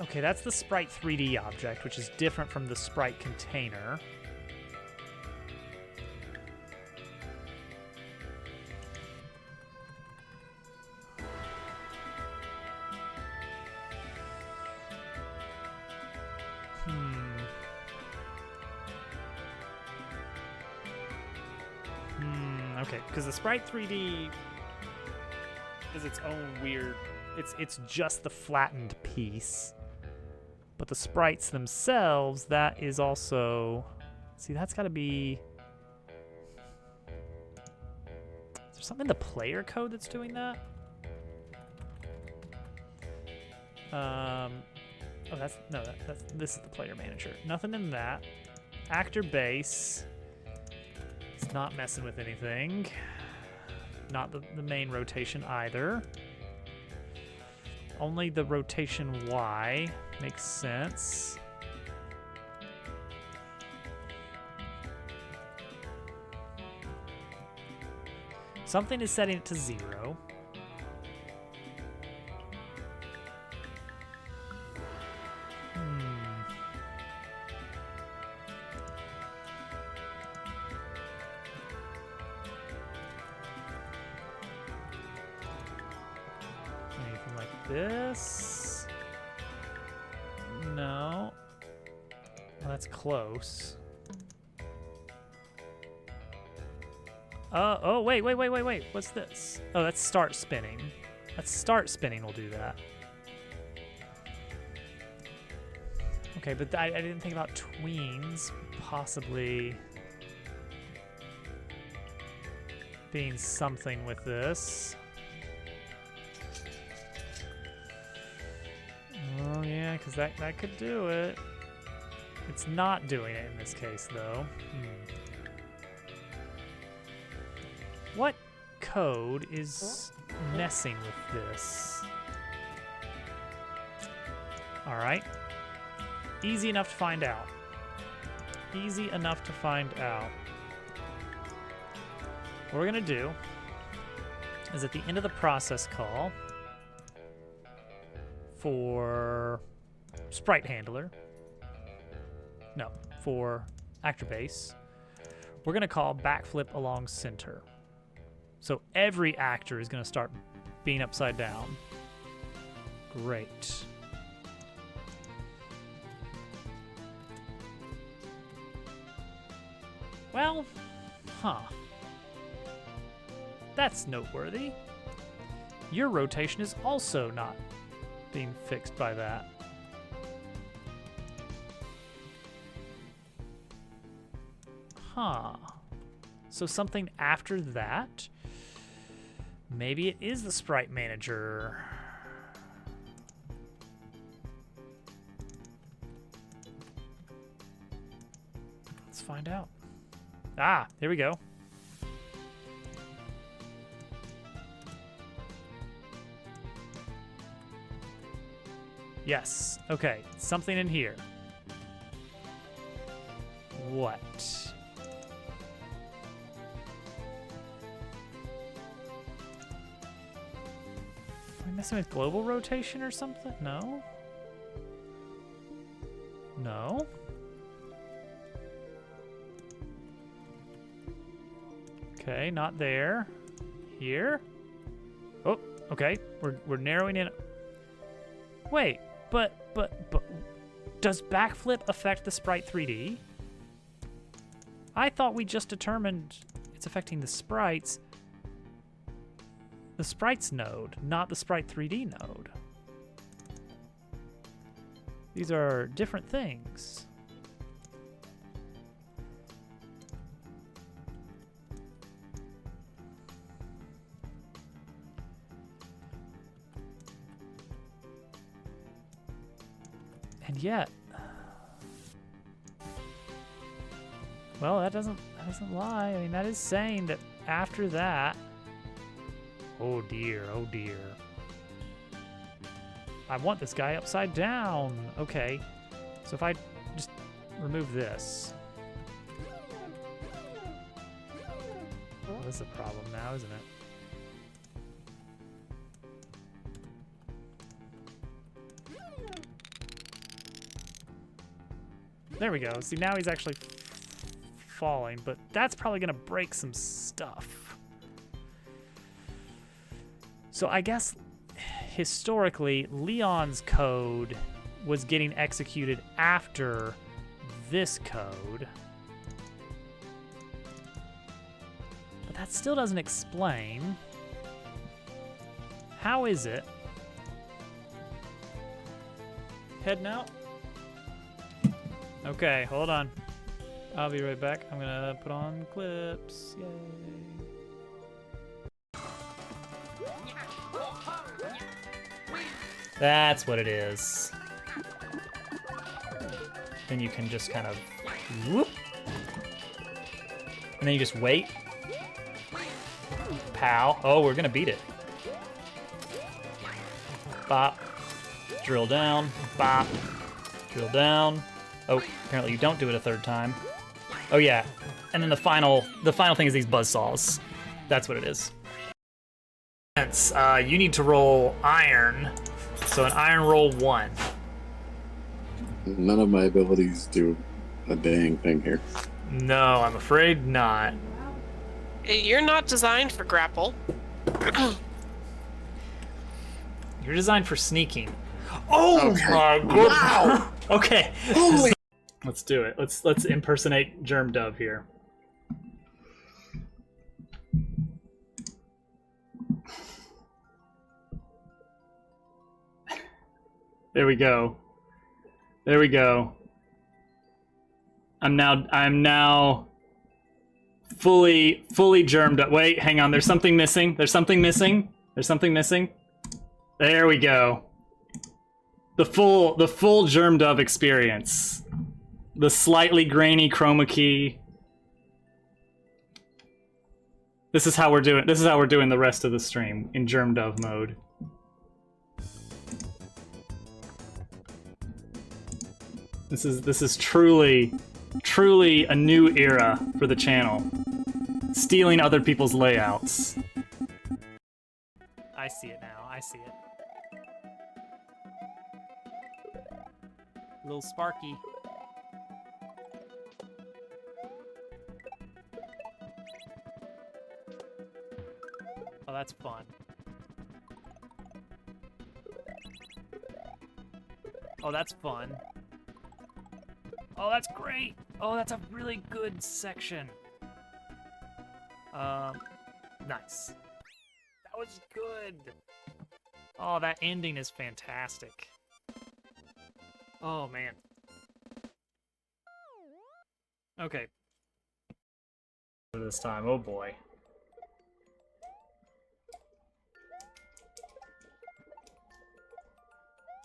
[SPEAKER 1] Okay, that's the sprite 3D object, which is different from the sprite container. Okay, because the sprite 3D is its own weird. It's just the flattened piece. But the sprites themselves, that is also... See, that's got to be... Is there something in the player code that's doing that? Oh, that's... No, this is the player manager. Nothing in that. Actor base. It's not messing with anything. Not the main rotation either. Only the rotation Y makes sense. Something is setting it to 0. Anything like this? No. Well, that's close. Oh, wait. What's this? Oh, that's start spinning. That's start spinning will do that. Okay, but I didn't think about tweens possibly being something with this. Oh, yeah, because that could do it. It's not doing it in this case, though. What code is messing with this? All right. Easy enough to find out. Easy enough to find out. What we're gonna do is at the end of the process call for sprite handler, no, for actor base, we're gonna call backflip along center. So every actor is gonna start being upside down. Great. Well, huh. That's noteworthy. Your rotation is also not being fixed by that. Huh. So something after that? Maybe it is the sprite manager. Let's find out. Ah, here we go. Yes. Okay. Something in here. What? Am I messing with global rotation or something? No. No. Okay, not there. Here. Oh, okay. We're narrowing in. Wait. But, does backflip affect the sprite 3D? I thought we just determined it's affecting the sprites node, not the sprite 3D node. These are different things. And yet, well, that doesn't lie. I mean, that is saying that after that, oh dear, oh dear. I want this guy upside down. Okay, so if I just remove this, well, this is a problem now, isn't it? There we go. See, now he's actually falling, but that's probably gonna break some stuff. So I guess historically, Leon's code was getting executed after this code. But that still doesn't explain. How is it? Heading out? Okay, hold on. I'll be right back. I'm gonna put on clips. Yay. That's what it is. Then you can just kind of whoop. And then you just wait. Pow. Oh, we're gonna beat it. Bop. Drill down. Bop. Drill down. Oh, apparently you don't do it a third time. Oh yeah, and then the final thing is these buzzsaws. That's what it is. You need to roll iron, so an iron roll 1.
[SPEAKER 2] None of my abilities do a dang thing here.
[SPEAKER 1] No, I'm afraid not.
[SPEAKER 3] You're not designed for grapple.
[SPEAKER 1] You're designed for sneaking. Oh
[SPEAKER 2] Okay.
[SPEAKER 1] my goodness!
[SPEAKER 2] Wow.
[SPEAKER 1] Okay.
[SPEAKER 2] Holy!
[SPEAKER 1] Let's do it. Let's impersonate Germ Dove here. There we go. There we go. I'm now fully germed up. Wait, hang on. There's something missing. There's something missing. There we go. The full Germ Dove experience. The slightly grainy chroma key. This is how we're doing the rest of the stream in Germ Dove mode.
[SPEAKER 4] This is truly a new era for the channel. Stealing other people's layouts.
[SPEAKER 1] I see it now. I see it. Little Sparky. Oh, that's fun. Oh, that's fun. Oh, that's great. Oh, that's a really good section. Nice. That was good. Oh, that ending is fantastic. Oh, man. Okay.
[SPEAKER 4] This time, oh boy.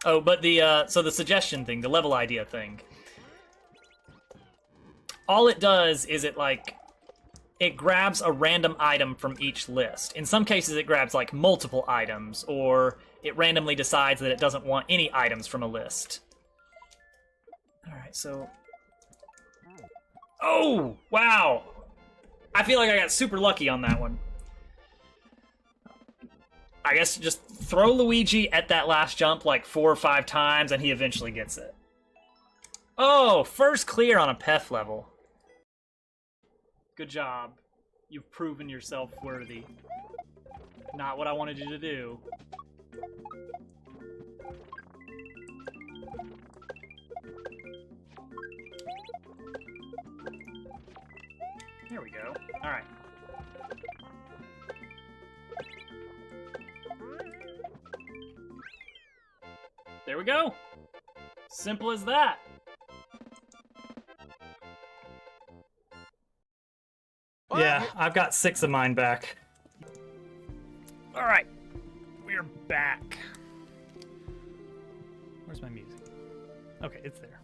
[SPEAKER 4] Oh, but so the suggestion thing, the level idea thing. All it does is it grabs a random item from each list. In some cases, it grabs like multiple items, or it randomly decides that it doesn't want any items from a list. All right, so. Oh, wow. I feel like I got super lucky on that one. I guess just throw Luigi at that last jump like 4 or 5 times and he eventually gets it. Oh, first clear on a Peth level. Good job. You've proven yourself worthy. Not what I wanted you to do. Here we go. All right. There we go. Simple as that. Yeah, I've got 6 of mine back.
[SPEAKER 1] All right. We're back. Where's my music? Okay, it's there.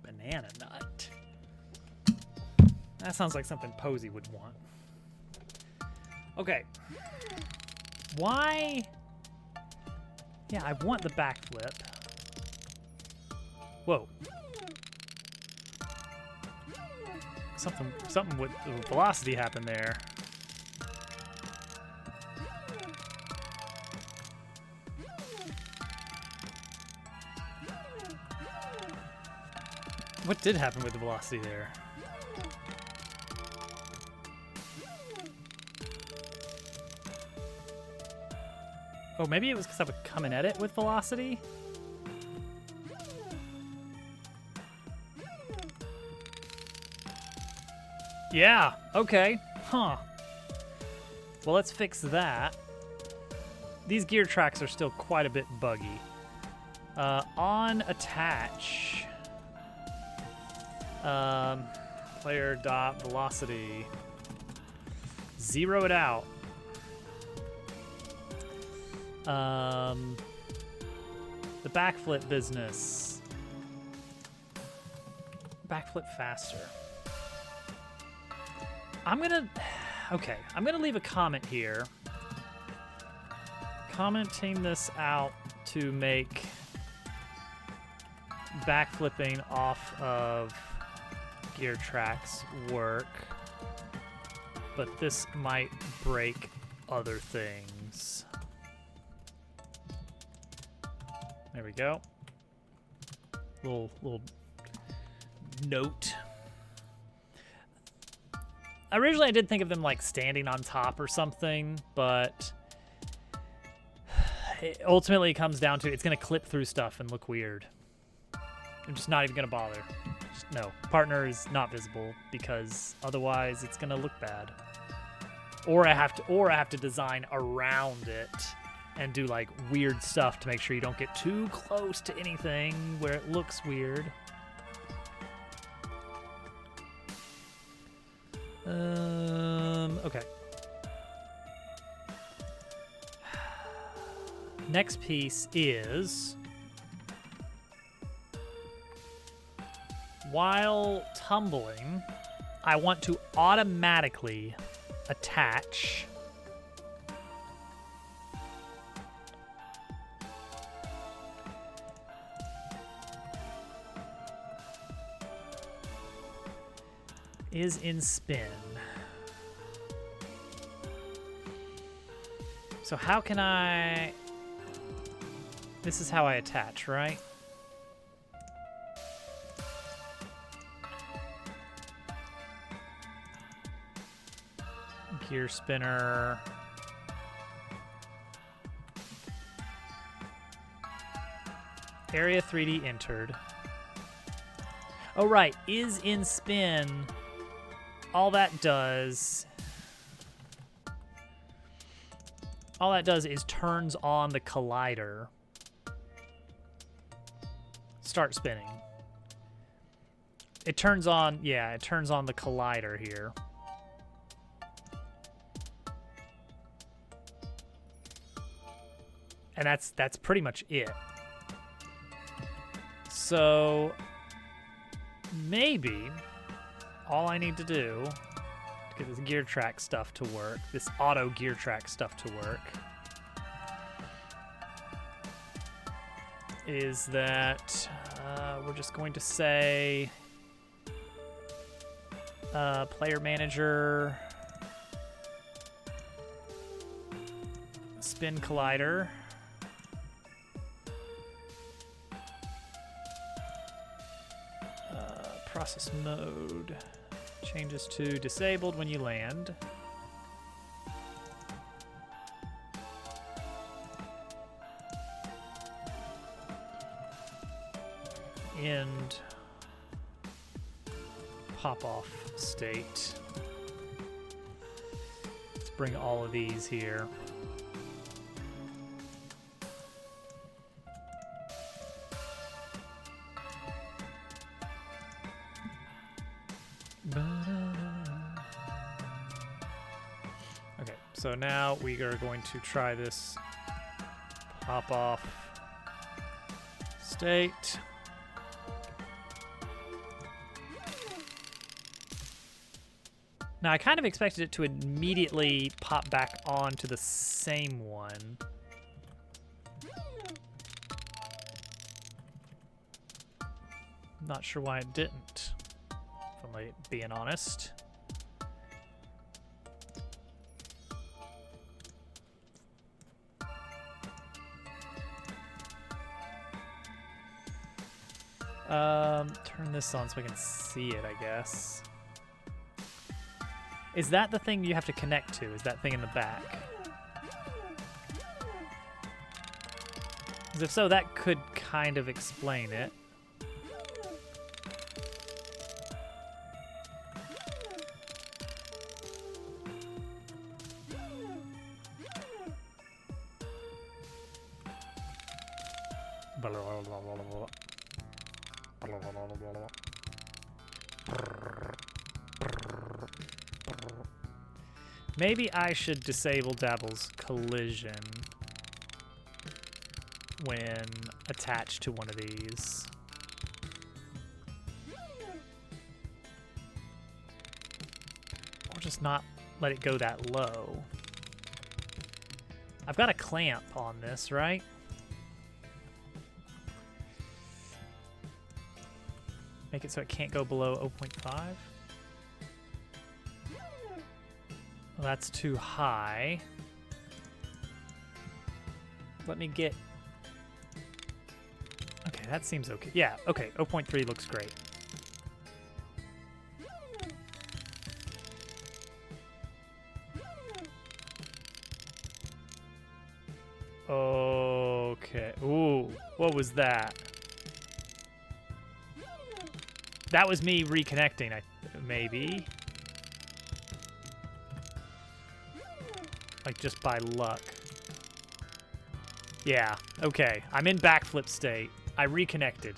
[SPEAKER 1] Banana nut. That sounds like something Posey would want. Okay. Why? Yeah, I want the backflip. Whoa. Something with velocity happened there. What did happen with the velocity there? Oh, maybe it was because I would come in at it with velocity? Yeah, okay. Huh. Well, let's fix that. These gear tracks are still quite a bit buggy. On attach. Player dot velocity. Zero it out. The backflip business. Backflip faster. I'm gonna leave a comment here. Commenting this out to make backflipping off of gear tracks work, but this might break other things. There we go. Little note. Originally, I did think of them like standing on top or something, but ultimately it comes down to it's going to clip through stuff and look weird. I'm just not even going to bother. No, partner is not visible because otherwise it's going to look bad. Or I have to design around it and do like weird stuff to make sure you don't get too close to anything where it looks weird. Okay. Next piece is while tumbling, I want to automatically attach is in spin. So how can I... This is how I attach, right? Gear spinner. Area 3D entered. Oh, right. Is in spin. All that does... All that does is turns on the collider. Start spinning. It turns on, yeah, it turns on the collider here. And that's pretty much it. So maybe all I need to do to get this gear track stuff to work, this auto gear track stuff to work, is that we're just going to say player manager spin collider. Process mode changes to disabled when you land. End pop off state. Let's bring all of these here. Okay, so now we are going to try this pop off state. Now I kind of expected it to immediately pop back onto the same one. Not sure why it didn't, if I'm being honest. Turn this on so I can see it, I guess. Is that the thing you have to connect to? Is that thing in the back? 'Cause if so, that could kind of explain it. Maybe I should disable Dabble's collision when attached to one of these. Or just not let it go that low. I've got a clamp on this, right? Make it so it can't go below 0.5. Well, that's too high. Let me get... Okay, that seems okay. Yeah, okay, 0.3 looks great. Okay. Ooh, what was that? That was me reconnecting, maybe. Like, just by luck. Yeah, okay. I'm in backflip state. I reconnected.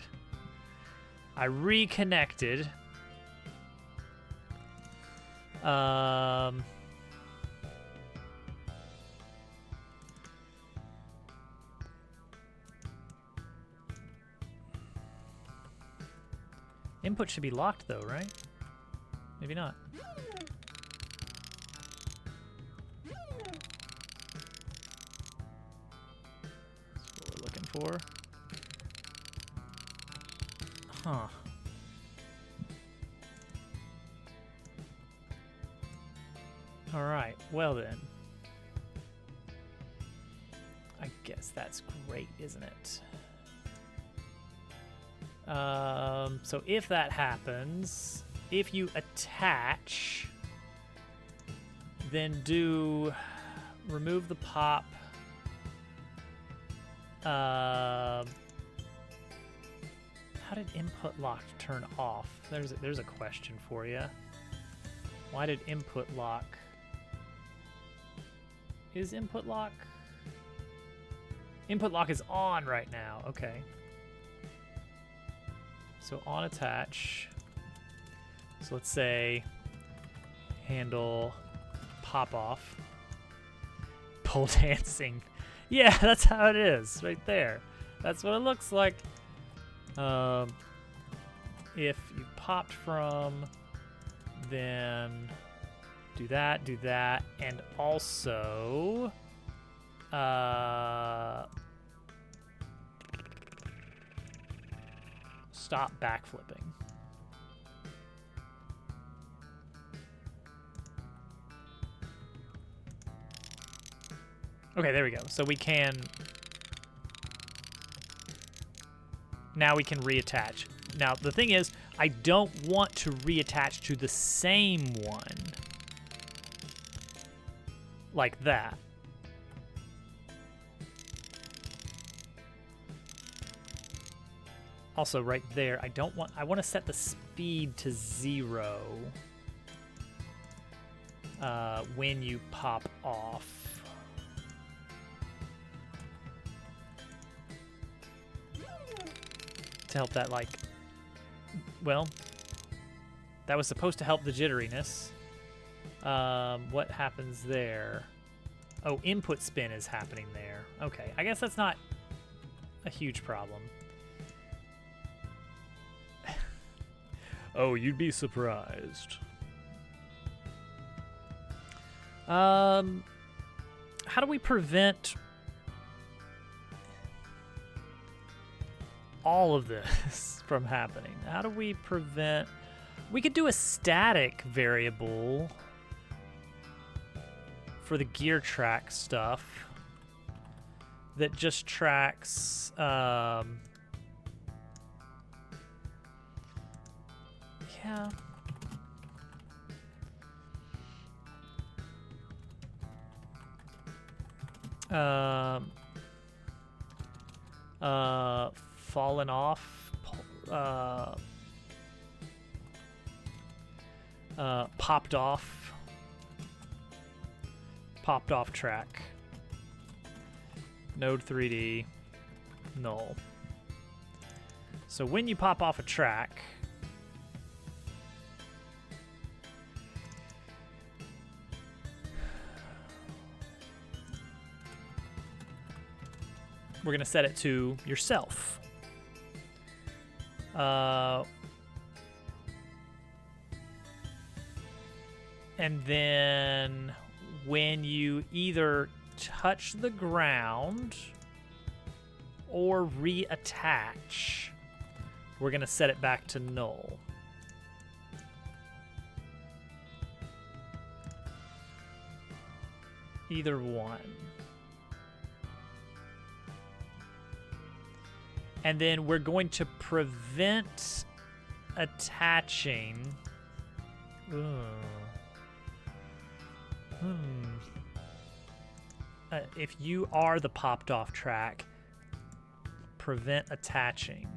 [SPEAKER 1] Input should be locked though, right? Maybe not. That's what we're looking for. Huh. All right. Well then. I guess that's great, isn't it? So if that happens, if you attach, then remove the pop. How did input lock turn off? There's a question for you. Why did input lock? Is input lock? Input lock is on right now. Okay. So on attach. So let's say handle pop off. Pole dancing. Yeah, that's how it is right there. That's what it looks like. If you popped from, then do that, and also stop backflipping. Okay, there we go. So we can now we can reattach. Now the thing is, I don't want to reattach to the same one like that. Also, right there, I want to set the speed to 0 when you pop off. To help that, like, well, that was supposed to help the jitteriness. What happens there? Oh, input spin is happening there. Okay, I guess that's not a huge problem. Oh, you'd be surprised. How do we prevent all of this from happening? How do we prevent... We could do a static variable for the gear track stuff that just tracks... yeah. Fallen off, popped off track, node 3D, null. So when you pop off a track, we're going to set it to yourself. And then when you either touch the ground or reattach, we're going to set it back to null. Either one. And then we're going to prevent attaching. If you are the popped off track, prevent attaching.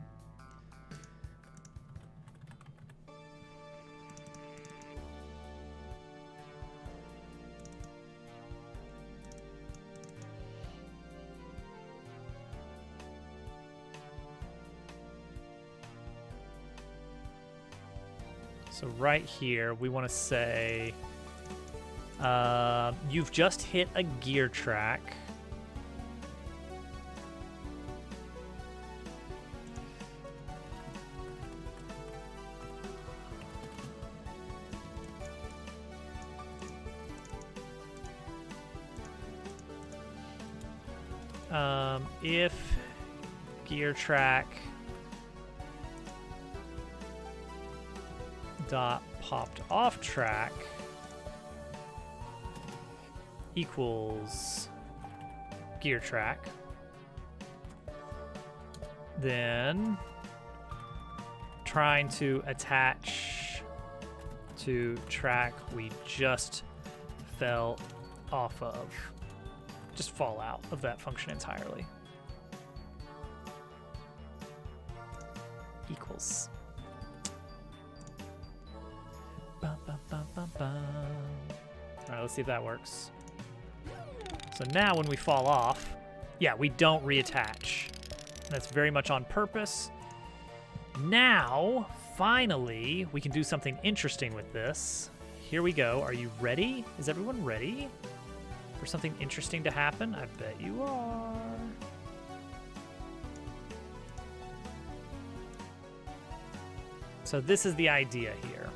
[SPEAKER 1] So right here, we want to say, you've just hit a gear track. If gear track dot popped off track equals gear track. Then trying to attach to track we just fell off of. Just fall out of that function entirely. Equals. Bum, bum, bum, bum, bum. All right, let's see if that works. So now when we fall off, yeah, we don't reattach. That's very much on purpose. Now, finally, we can do something interesting with this. Here we go. Are you ready? Is everyone ready for something interesting to happen? I bet you are. So this is the idea here,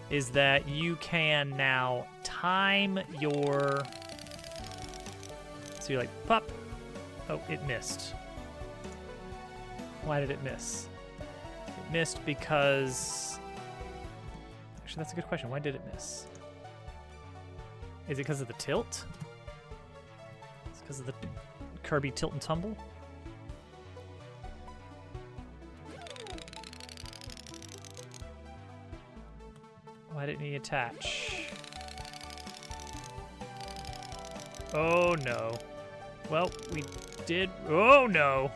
[SPEAKER 1] is that you can now time your, so you're like, pop. Oh, it missed. Why did it miss? It missed because, actually that's a good question. Why did it miss? Is it because of the tilt? It's because of the Kirby tilt and tumble? Why didn't he attach? Oh no. Well, we did. Oh no.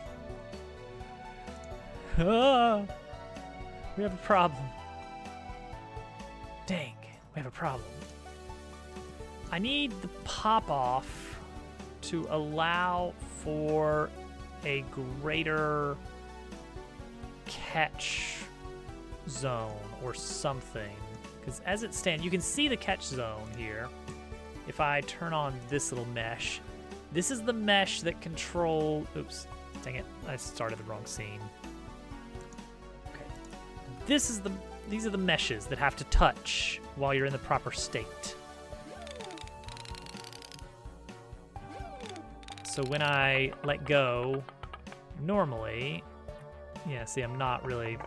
[SPEAKER 1] Ah, we have a problem. Dang, we have a problem. I need the pop off to allow for a greater catch zone or something. Because as it stands, you can see the catch zone here. If I turn on this little mesh, this is the mesh that control. Oops, dang it! I started the wrong scene. Okay, these are the meshes that have to touch while you're in the proper state. So when I let go, normally, yeah, see, I'm not really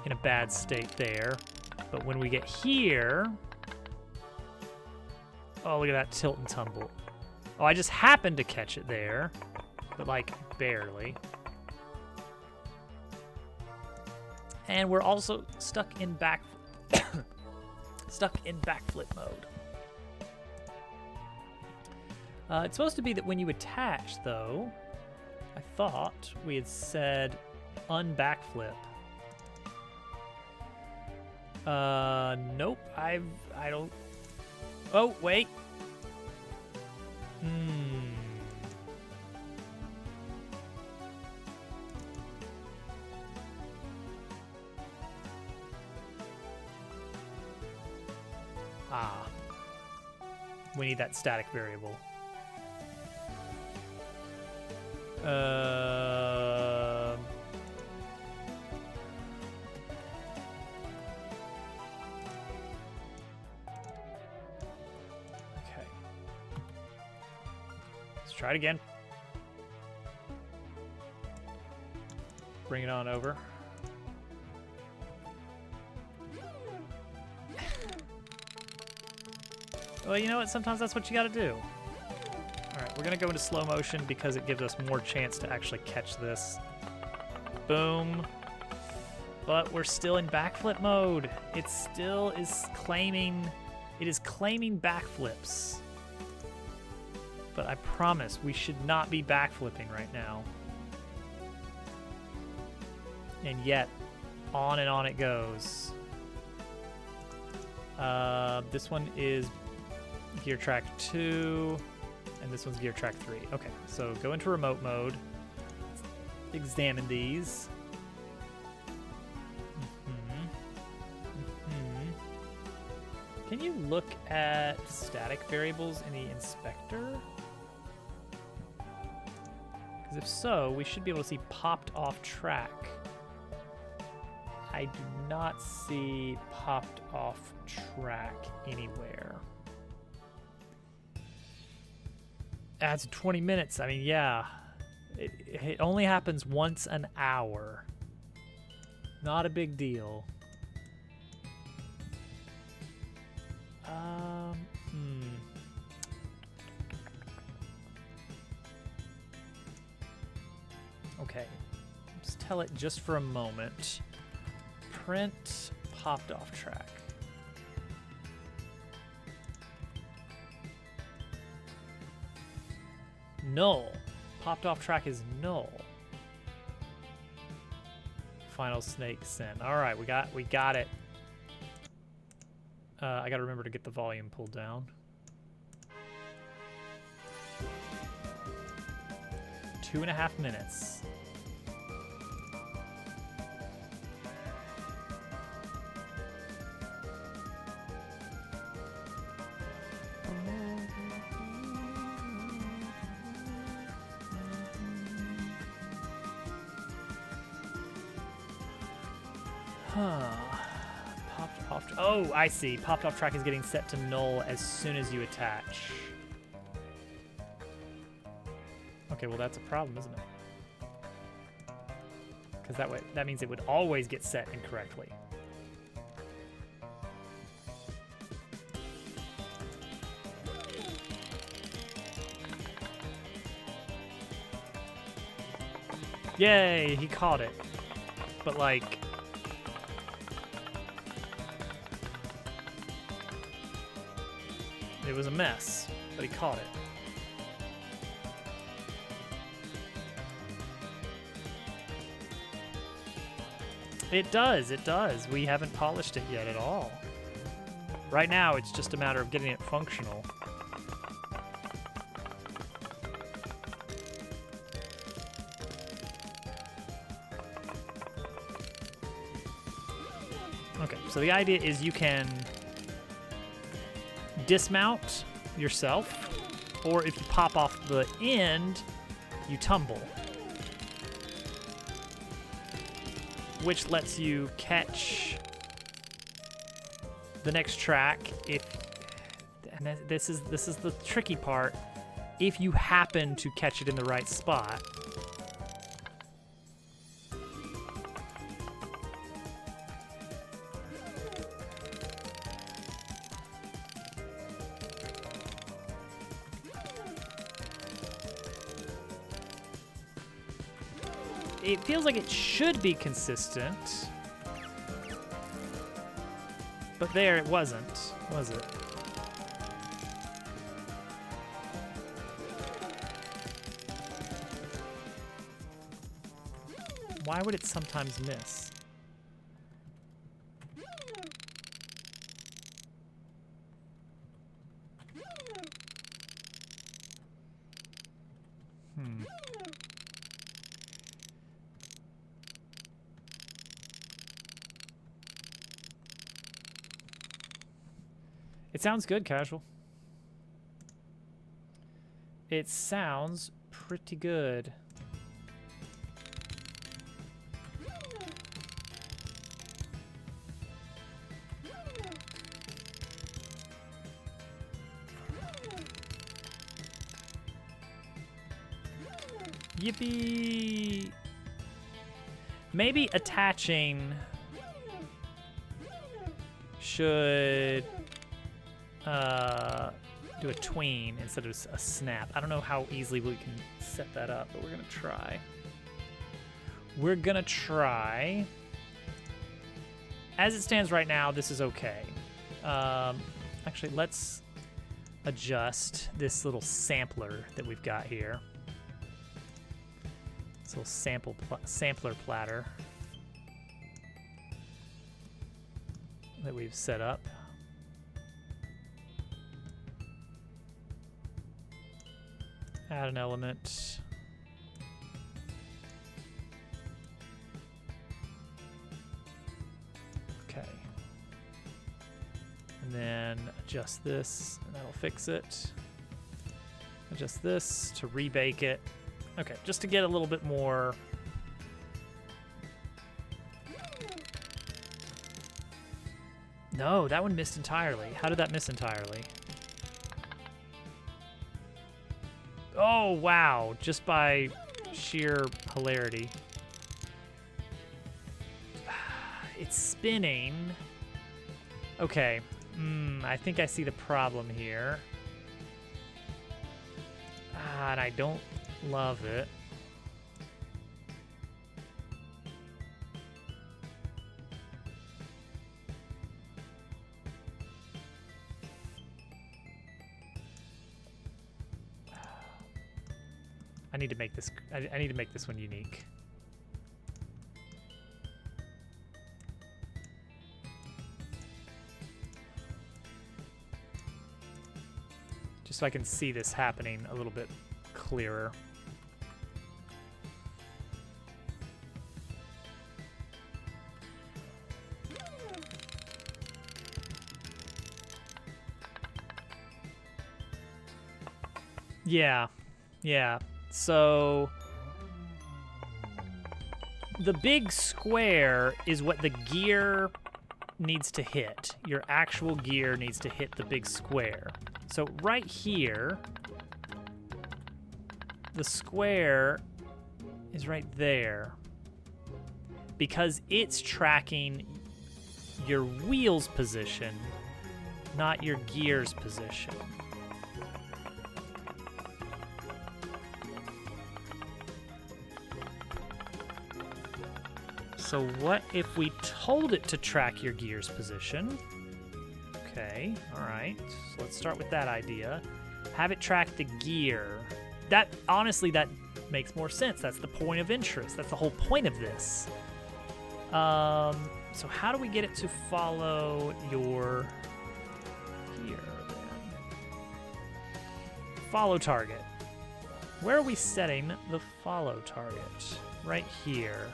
[SPEAKER 1] in a bad state there. But when we get here, oh, look at that tilt and tumble. Oh, I just happened to catch it there, but like barely. And we're also stuck in backflip mode. It's supposed to be that when you attach, though, I thought we had said unbackflip. Nope. I don't. Oh, wait. Ah. We need that static variable. Try it again. Bring it on over. Well, you know what? Sometimes that's what you gotta do. Alright, we're gonna go into slow motion because it gives us more chance to actually catch this. Boom. But we're still in backflip mode. It still is claiming... It is claiming backflips. But I promise we should not be backflipping right now. And yet, on and on it goes. This one is Gear Track 2, and this one's Gear Track 3. Okay, so go into remote mode. Let's examine these. Can you look at static variables in the inspector? Because if so, we should be able to see popped off track. I do not see popped off track anywhere. Adds 20 minutes. I mean, yeah. It only happens once an hour. Not a big deal. Okay. Let's tell it just for a moment. Print popped off track. Null. Popped off track is null. Final snake sent. All right, we got it. I gotta remember to get the volume pulled down. 2.5 minutes. Popped off. Oh, I see. Popped off track is getting set to null as soon as you attach. Okay, well that's a problem, isn't it? Because that means it would always get set incorrectly. Yay, he caught it. But like, it was a mess, but he caught it. It does, it does. We haven't polished it yet at all. Right now, it's just a matter of getting it functional. Okay, so the idea is you can dismount yourself, or if you pop off the end, you tumble, which lets you catch the next track and this is the tricky part, if you happen to catch it in the right spot. It feels like it should be consistent, but there it wasn't, was it? Why would it sometimes miss? It sounds good, Casual. It sounds pretty good. Yippee! Maybe attaching should do a tween instead of a snap. I don't know how easily we can set that up, but we're gonna try. We're gonna try. As it stands right now, this is okay. Actually, let's adjust this little sampler that we've got here. This little sampler platter that we've set up. Add an element. Okay. And then adjust this, and that'll fix it. Adjust this to rebake it. Okay, just to get a little bit more. No, that one missed entirely. How did that miss entirely? Oh, wow. Just by sheer hilarity. It's spinning. Okay. I think I see the problem here. And I don't love it. I need to make this. I need to make this one unique. Just so I can see this happening a little bit clearer. Yeah. So the big square is what the gear needs to hit. Your actual gear needs to hit the big square. So right here, the square is right there because it's tracking your wheel's position, not your gear's position. So what if we told it to track your gear's position? Okay, all right. So let's start with that idea. Have it track the gear. That, honestly, that makes more sense. That's the point of interest. That's the whole point of this. So how do we get it to follow your gear then? Follow target. Where are we setting the follow target? Right here.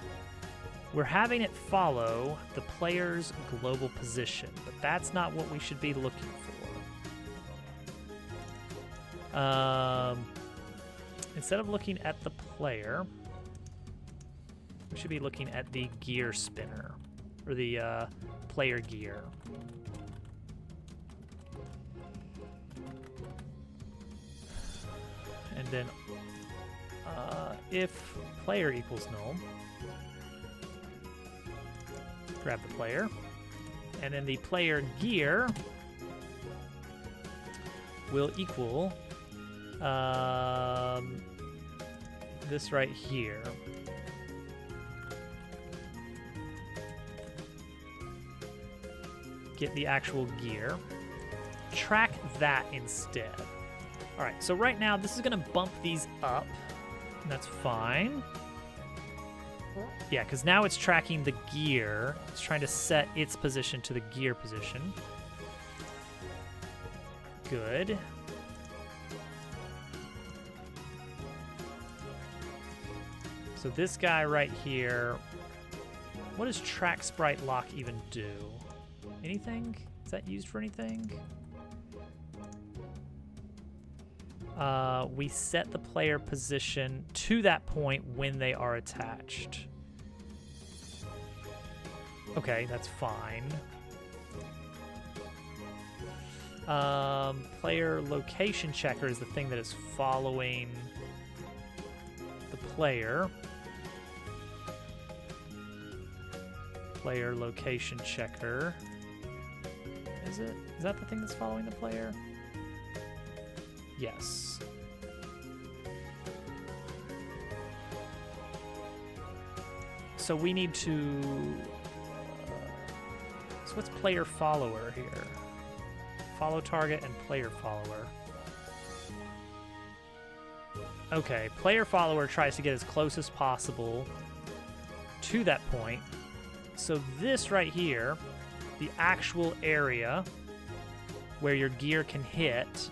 [SPEAKER 1] We're having it follow the player's global position, but that's not what we should be looking for. Instead of looking at the player, we should be looking at the gear spinner, or the player gear. And then if player equals null, grab the player, and then the player gear will equal this right here. Get the actual gear. Track that instead. All right, so right now this is gonna bump these up, and that's fine. Yeah, because now it's tracking the gear. It's trying to set its position to the gear position. Good. So this guy right here, what does track sprite lock even do? Anything? Is that used for anything? We set the player position to that point when they are attached. Okay, that's fine. Player location checker is the thing that is following the player. Player location checker. Is it? Is that the thing that's following the player? Yes. So we need to... so what's player follower here? Follow target and player follower. Okay, player follower tries to get as close as possible to that point. So this right here, the actual area where your gear can hit,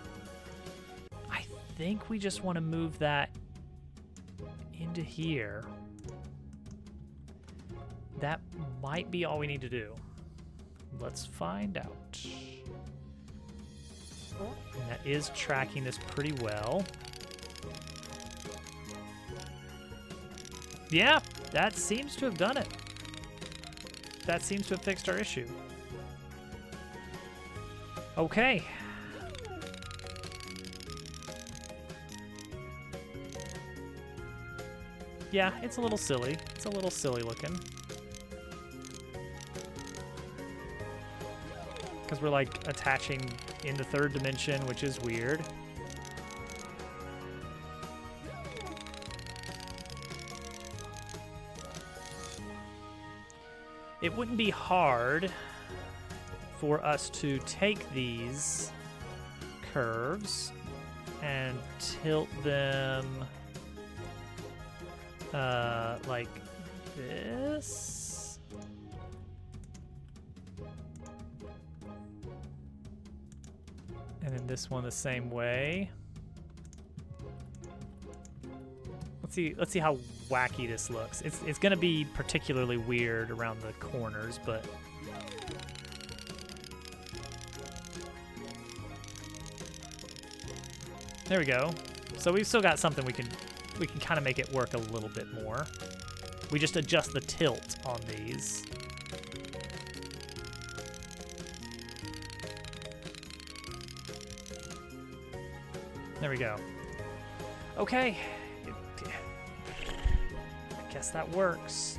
[SPEAKER 1] I think we just want to move that into here. That might be all we need to do. Let's find out. And that is tracking this pretty well. Yeah, that seems to have done it. That seems to have fixed our issue. Okay. Yeah, it's a little silly. It's a little silly looking. Because we're like attaching in the third dimension, which is weird. It wouldn't be hard for us to take these curves and tilt them like this. And then this one the same way. Let's see how wacky this looks. It's gonna be particularly weird around the corners, but there we go. So we've still got something we can kind of make it work a little bit more. We just adjust the tilt on these. There we go. Okay. I guess that works.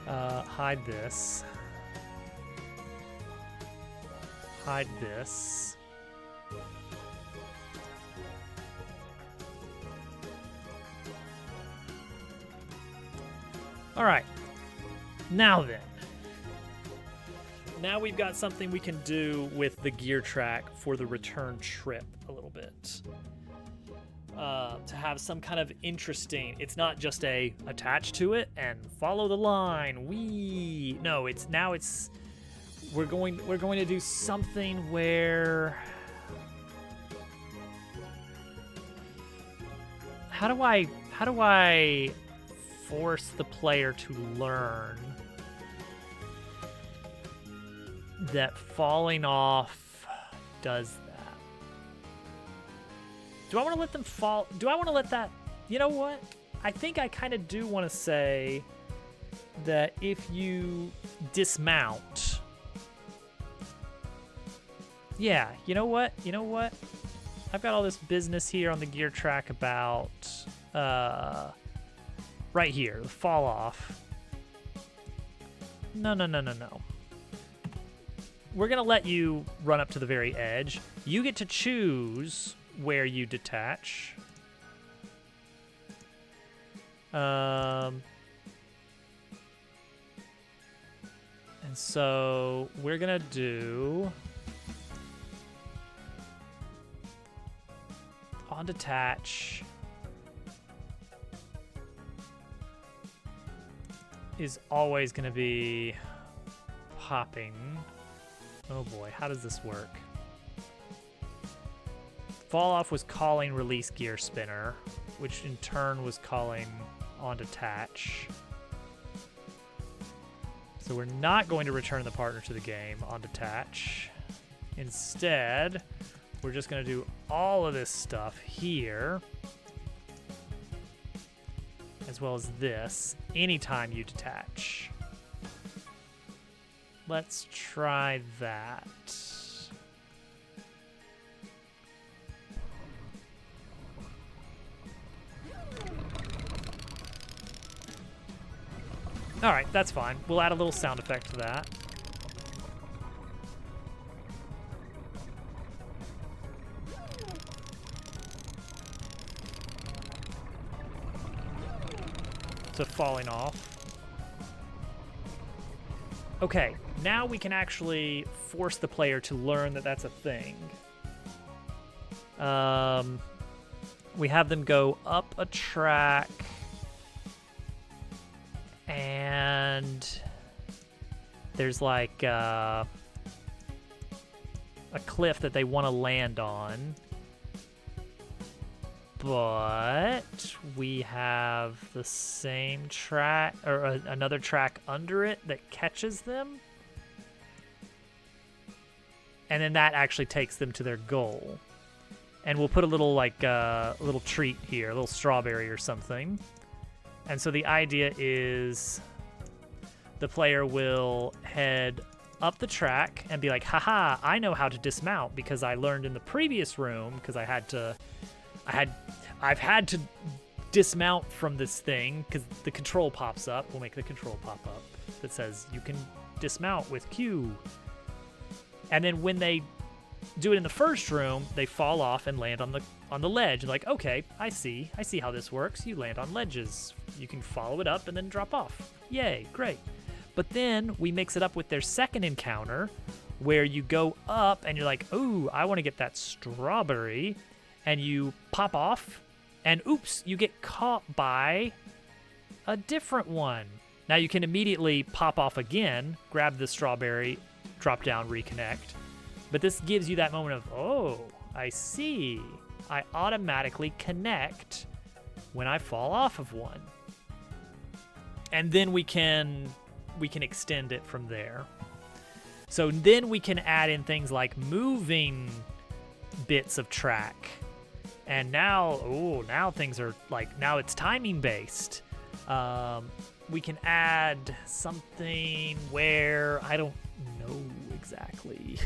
[SPEAKER 1] Hide this. Hide this. All right. Now then. Now we've got something we can do with the gear track for the return trip a little bit. To have some kind of interesting, it's not just a attach to it and follow the line. No, we're going to do something where, how do I force the player to learn that falling off does that? Do I want to let them fall? Do I want to let that? You know what? I think I kind of do want to say that if you dismount. Yeah, you know what? You know what? I've got all this business here on the gear track about right here, the fall off. No. We're going to let you run up to the very edge. You get to choose where you detach. And so we're gonna do on detach is always gonna be popping. Oh boy, how does this work? Fall off was calling release gear spinner, which in turn was calling on detach. So we're not going to return the partner to the game on detach. Instead, we're just going to do all of this stuff here, as well as this, anytime you detach. Let's try that. All right, that's fine. We'll add a little sound effect to that. So falling off. Okay, now we can actually force the player to learn that that's a thing. We have them go up a track. And there's like a cliff that they want to land on. But we have the same track, or another track under it that catches them. And then that actually takes them to their goal. And we'll put a little little treat here, a little strawberry or something. And so the idea is the player will head up the track and be like, haha, I know how to dismount because I learned in the previous room, because I've had to dismount from this thing because the control pops up. We'll make the control pop up that says you can dismount with Q. And then when they do it in the first room, they fall off and land on the ledge. Like, okay, I see how this works. You land on ledges. You can follow it up and then drop off. Yay, great. But then we mix it up with their second encounter where you go up and you're like, ooh, I want to get that strawberry. And you pop off And oops, you get caught by a different one. Now you can immediately pop off again, grab the strawberry, drop down, reconnect. But this gives you that moment of, oh, I see. I automatically connect when I fall off of one. And then we can extend it from there. So then we can add in things like moving bits of track. And now things are like, now it's timing based. We can add something where, I don't know exactly,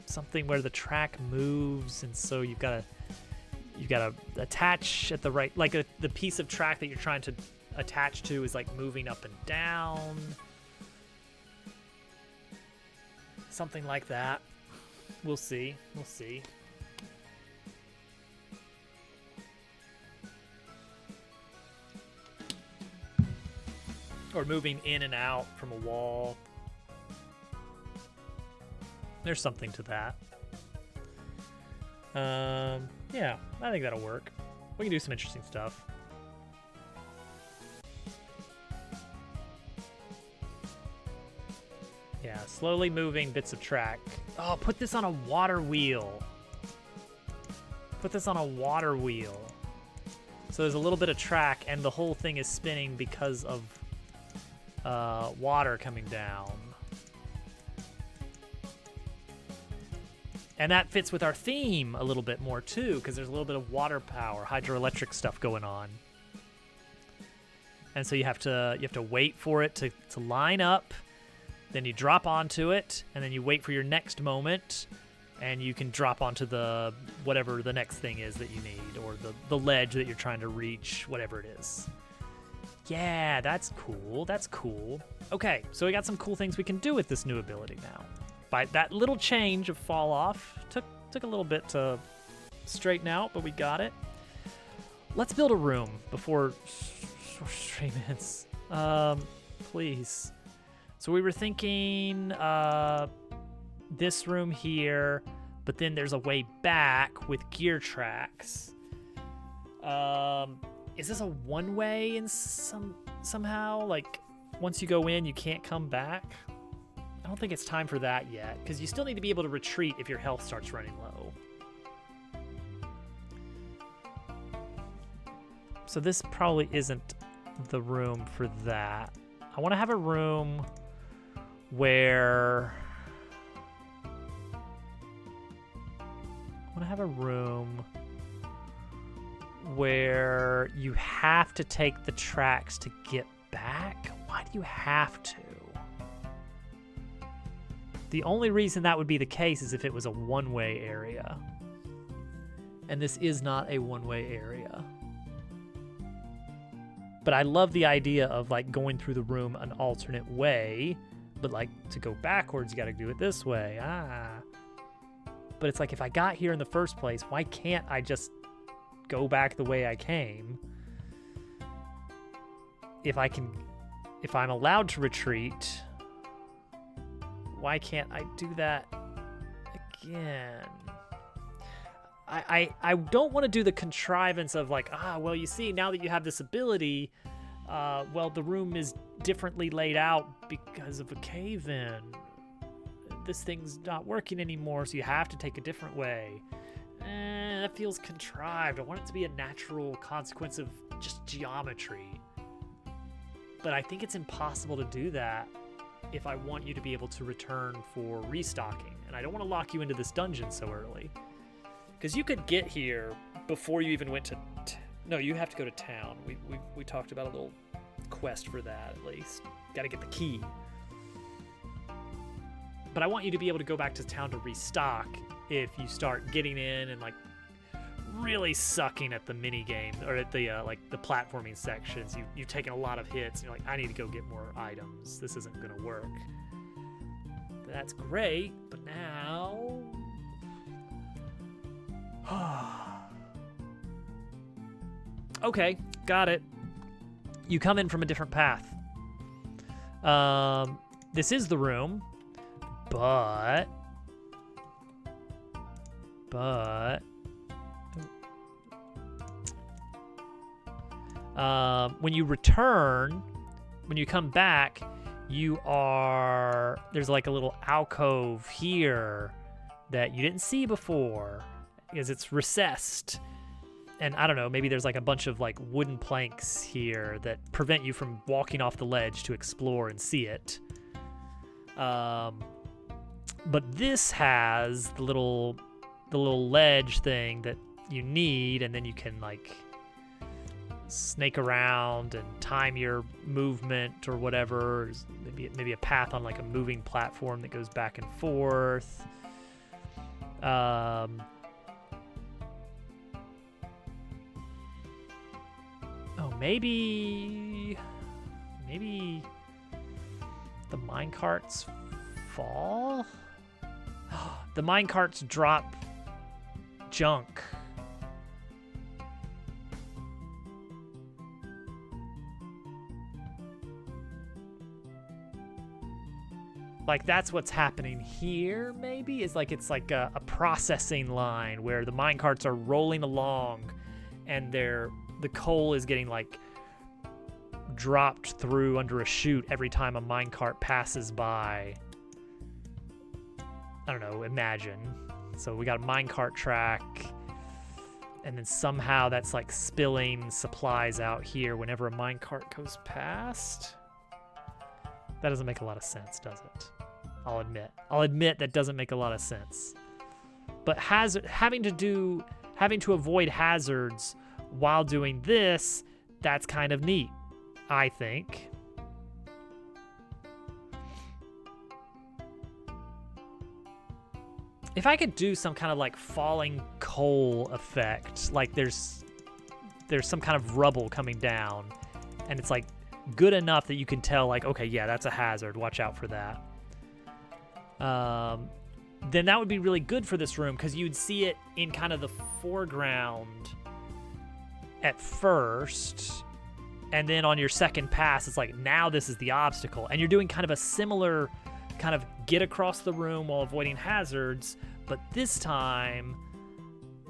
[SPEAKER 1] something where the track moves, and so you've got to attach at the right, like the piece of track that you're trying to attach to is like moving up and down. Something like that. We'll see. Or moving in and out from a wall. There's something to that. Yeah, I think that'll work. We can do some interesting stuff. Yeah, slowly moving bits of track. Oh, put this on a water wheel. Put this on a water wheel. So there's a little bit of track, and the whole thing is spinning because of water coming down. And that fits with our theme a little bit more too, because there's a little bit of water power, hydroelectric stuff going on. And so you have to wait for it to line up, then you drop onto it, and then you wait for your next moment, and you can drop onto the whatever the next thing is that you need, or the ledge that you're trying to reach, whatever it is. Yeah, that's cool. That's cool. Okay, so we got some cool things we can do with this new ability now. By that little change of fall off, took a little bit to straighten out, but we got it. Let's build a room before stream ends. Please. So we were thinking this room here, but then there's a way back with gear tracks. Is this a one-way in somehow? Like, once you go in, you can't come back? I don't think it's time for that yet, because you still need to be able to retreat if your health starts running low. So this probably isn't the room for that. I want to have a room where... where you have to take the tracks to get back? Why do you have to? The only reason that would be the case is if it was a one-way area. And this is not a one-way area. But I love the idea of like going through the room an alternate way, but like to go backwards, you got to do it this way. But it's like, if I got here in the first place, why can't I just go back the way I came? If I'm allowed to retreat, why can't I do that again? I don't want to do the contrivance of like, well, you see, now that you have this ability, well, the room is differently laid out because of a cave-in. This thing's not working anymore, so you have to take a different way. That feels contrived. I want it to be a natural consequence of just geometry. But I think it's impossible to do that if I want you to be able to return for restocking. And I don't want to lock you into this dungeon so early. Because you could get here before you even went to... No, you have to go to town. We talked about a little quest for that, at least. Got to get the key. But I want you to be able to go back to town to restock if you start getting in and like really sucking at the mini game or at the like the platforming sections. You've taken a lot of hits and you're like, I need to go get more items. This isn't gonna work. That's great, but now okay, got it. You come in from a different path. This is the room, but When you return, when you come back, there's like a little alcove here that you didn't see before because it's recessed. And I don't know, maybe there's like a bunch of like wooden planks here that prevent you from walking off the ledge to explore and see it. But this has the little ledge thing that you need, and then you can like snake around and time your movement or whatever. There's maybe a path on like a moving platform that goes back and forth. Maybe the minecarts fall? The minecarts drop junk. Like, that's what's happening here, maybe? It's like a processing line where the minecarts are rolling along and the coal is getting like dropped through under a chute every time a minecart passes by. I don't know, imagine. So we got a minecart track, and then somehow that's like spilling supplies out here whenever a minecart goes past. That doesn't make a lot of sense, does it? I'll admit that doesn't make a lot of sense. But having to avoid hazards while doing this, that's kind of neat, I think. If I could do some kind of like falling coal effect, like there's some kind of rubble coming down, and it's like good enough that you can tell like, okay, yeah, that's a hazard, watch out for that. Then that would be really good for this room, because you'd see it in kind of the foreground at first, and then on your second pass, it's like, now this is the obstacle. And you're doing kind of a similar kind of get across the room while avoiding hazards, but this time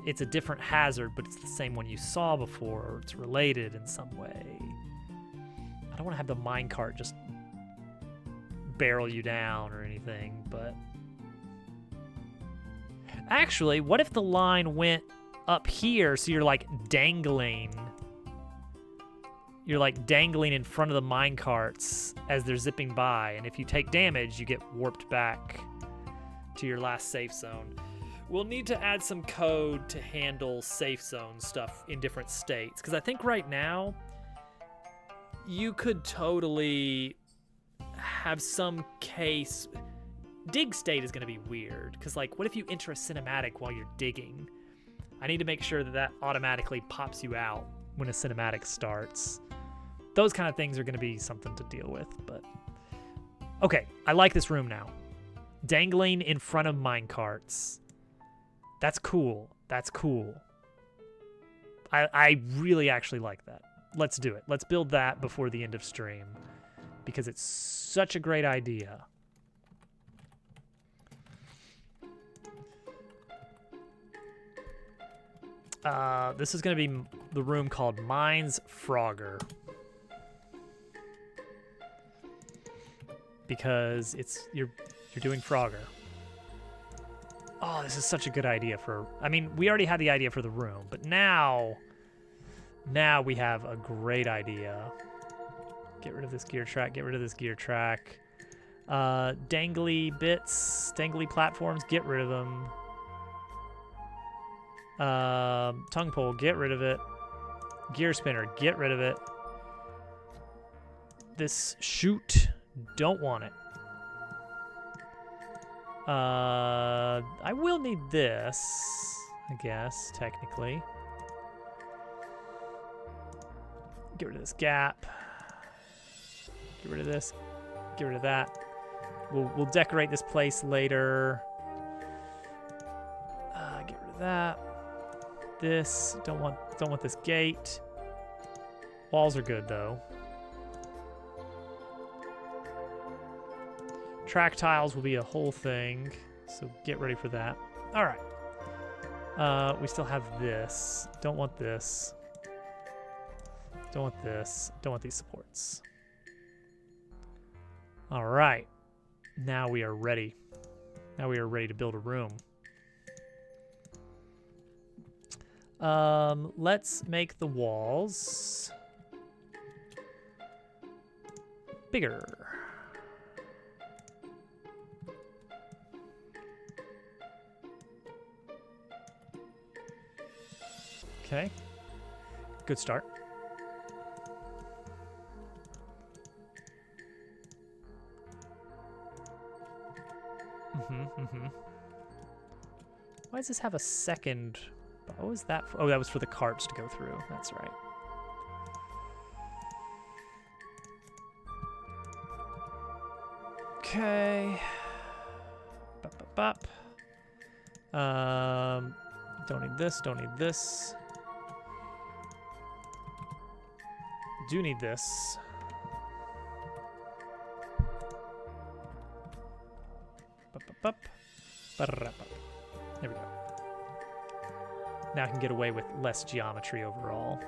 [SPEAKER 1] it's a different hazard, but it's the same one you saw before, or it's related in some way. I don't want to have the minecart just barrel you down or anything, but actually, what if the line went up here, so you're like dangling in front of the minecarts as they're zipping by, and if you take damage, you get warped back to your last safe zone. We'll need to add some code to handle safe zone stuff in different states, because I think right now you could totally have some case. Dig state is going to be weird, because like, what if you enter a cinematic while you're digging? I need to make sure that automatically pops you out when a cinematic starts. Those kind of things are going to be something to deal with, but okay, I like this room now. Dangling in front of minecarts. That's cool. That's cool. I really actually like that. Let's do it. Let's build that before the end of stream, because it's such a great idea. This is going to be the room called Mines Frogger, because you're doing Frogger. Oh, this is such a good idea we already had the idea for the room, but now we have a great idea. Get rid of this gear track, get rid of this gear track. Dangly bits, dangly platforms, get rid of them. Tongue pole, get rid of it. Gear spinner, get rid of it. This chute, don't want it. I will need this, I guess, technically. Get rid of this gap. Get rid of this. Get rid of that. We'll decorate this place later. Get rid of that. This, don't want this gate. Walls are good though. Track tiles will be a whole thing, so get ready for that. All right. We still have this. Don't want this. Don't want this. Don't want these supports. All right. Now we are ready. Now we are ready to build a room. Let's make the walls bigger. Okay. Good start. Why does this have a second? What was that for? Oh, that was for the carts to go through. That's right. Okay. Bop, bop, bop. Don't need this. Don't need this. Do need this. Bop, bop, bop. Ba-da-da-bop. There we go. Now I can get away with less geometry overall.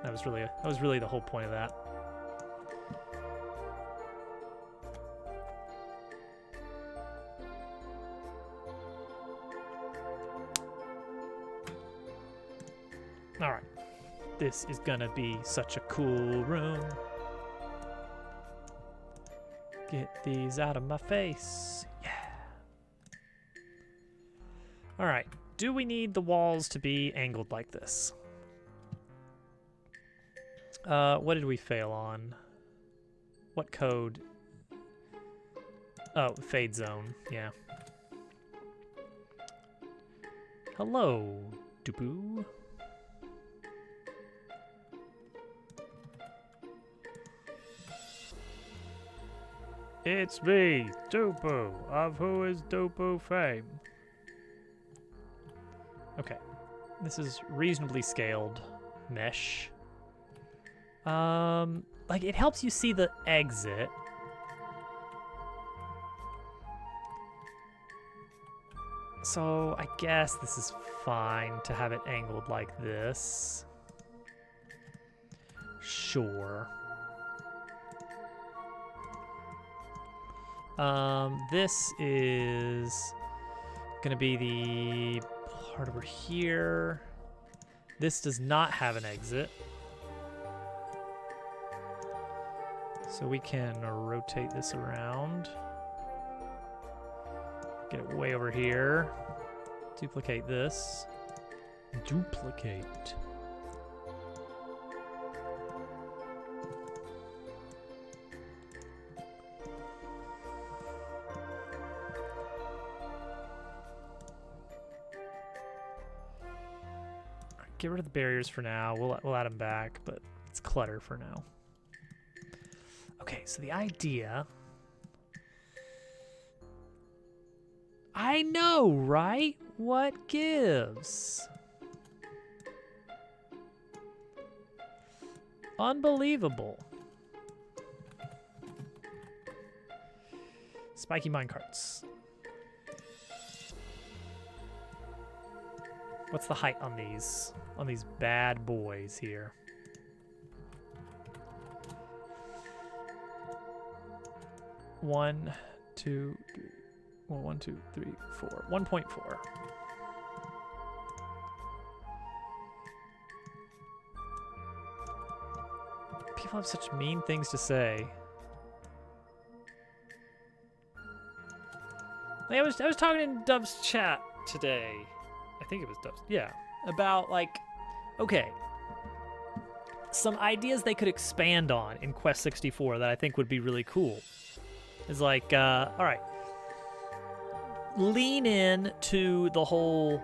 [SPEAKER 1] That was really the whole point of that. All right. This is gonna be such a cool room. Get these out of my face. Yeah. All right. Do we need the walls to be angled like this? What did we fail on? What code? Oh, fade zone. Yeah. Hello, Dupu. It's me, Dupu, of Who is Dupu fame. Okay, this is reasonably scaled mesh. Like it helps you see the exit. So I guess this is fine to have it angled like this. Sure. This is gonna be the part over here. This does not have an exit. So we can rotate this around. Get it way over here. Duplicate this. Duplicate. Get rid of the barriers for now. We'll add them back, but it's clutter for now. Okay, so the idea... I know, right? What gives? Unbelievable. Spiky minecarts. What's the height on these bad boys here? One, two, three. Well, 1, 2, 3, 4. 1.4. People have such mean things to say. I was talking in Dub's chat today. I think it was Dub's. Yeah, about like, okay, some ideas they could expand on in Quest 64 that I think would be really cool. Is like, all right. Lean in to the whole,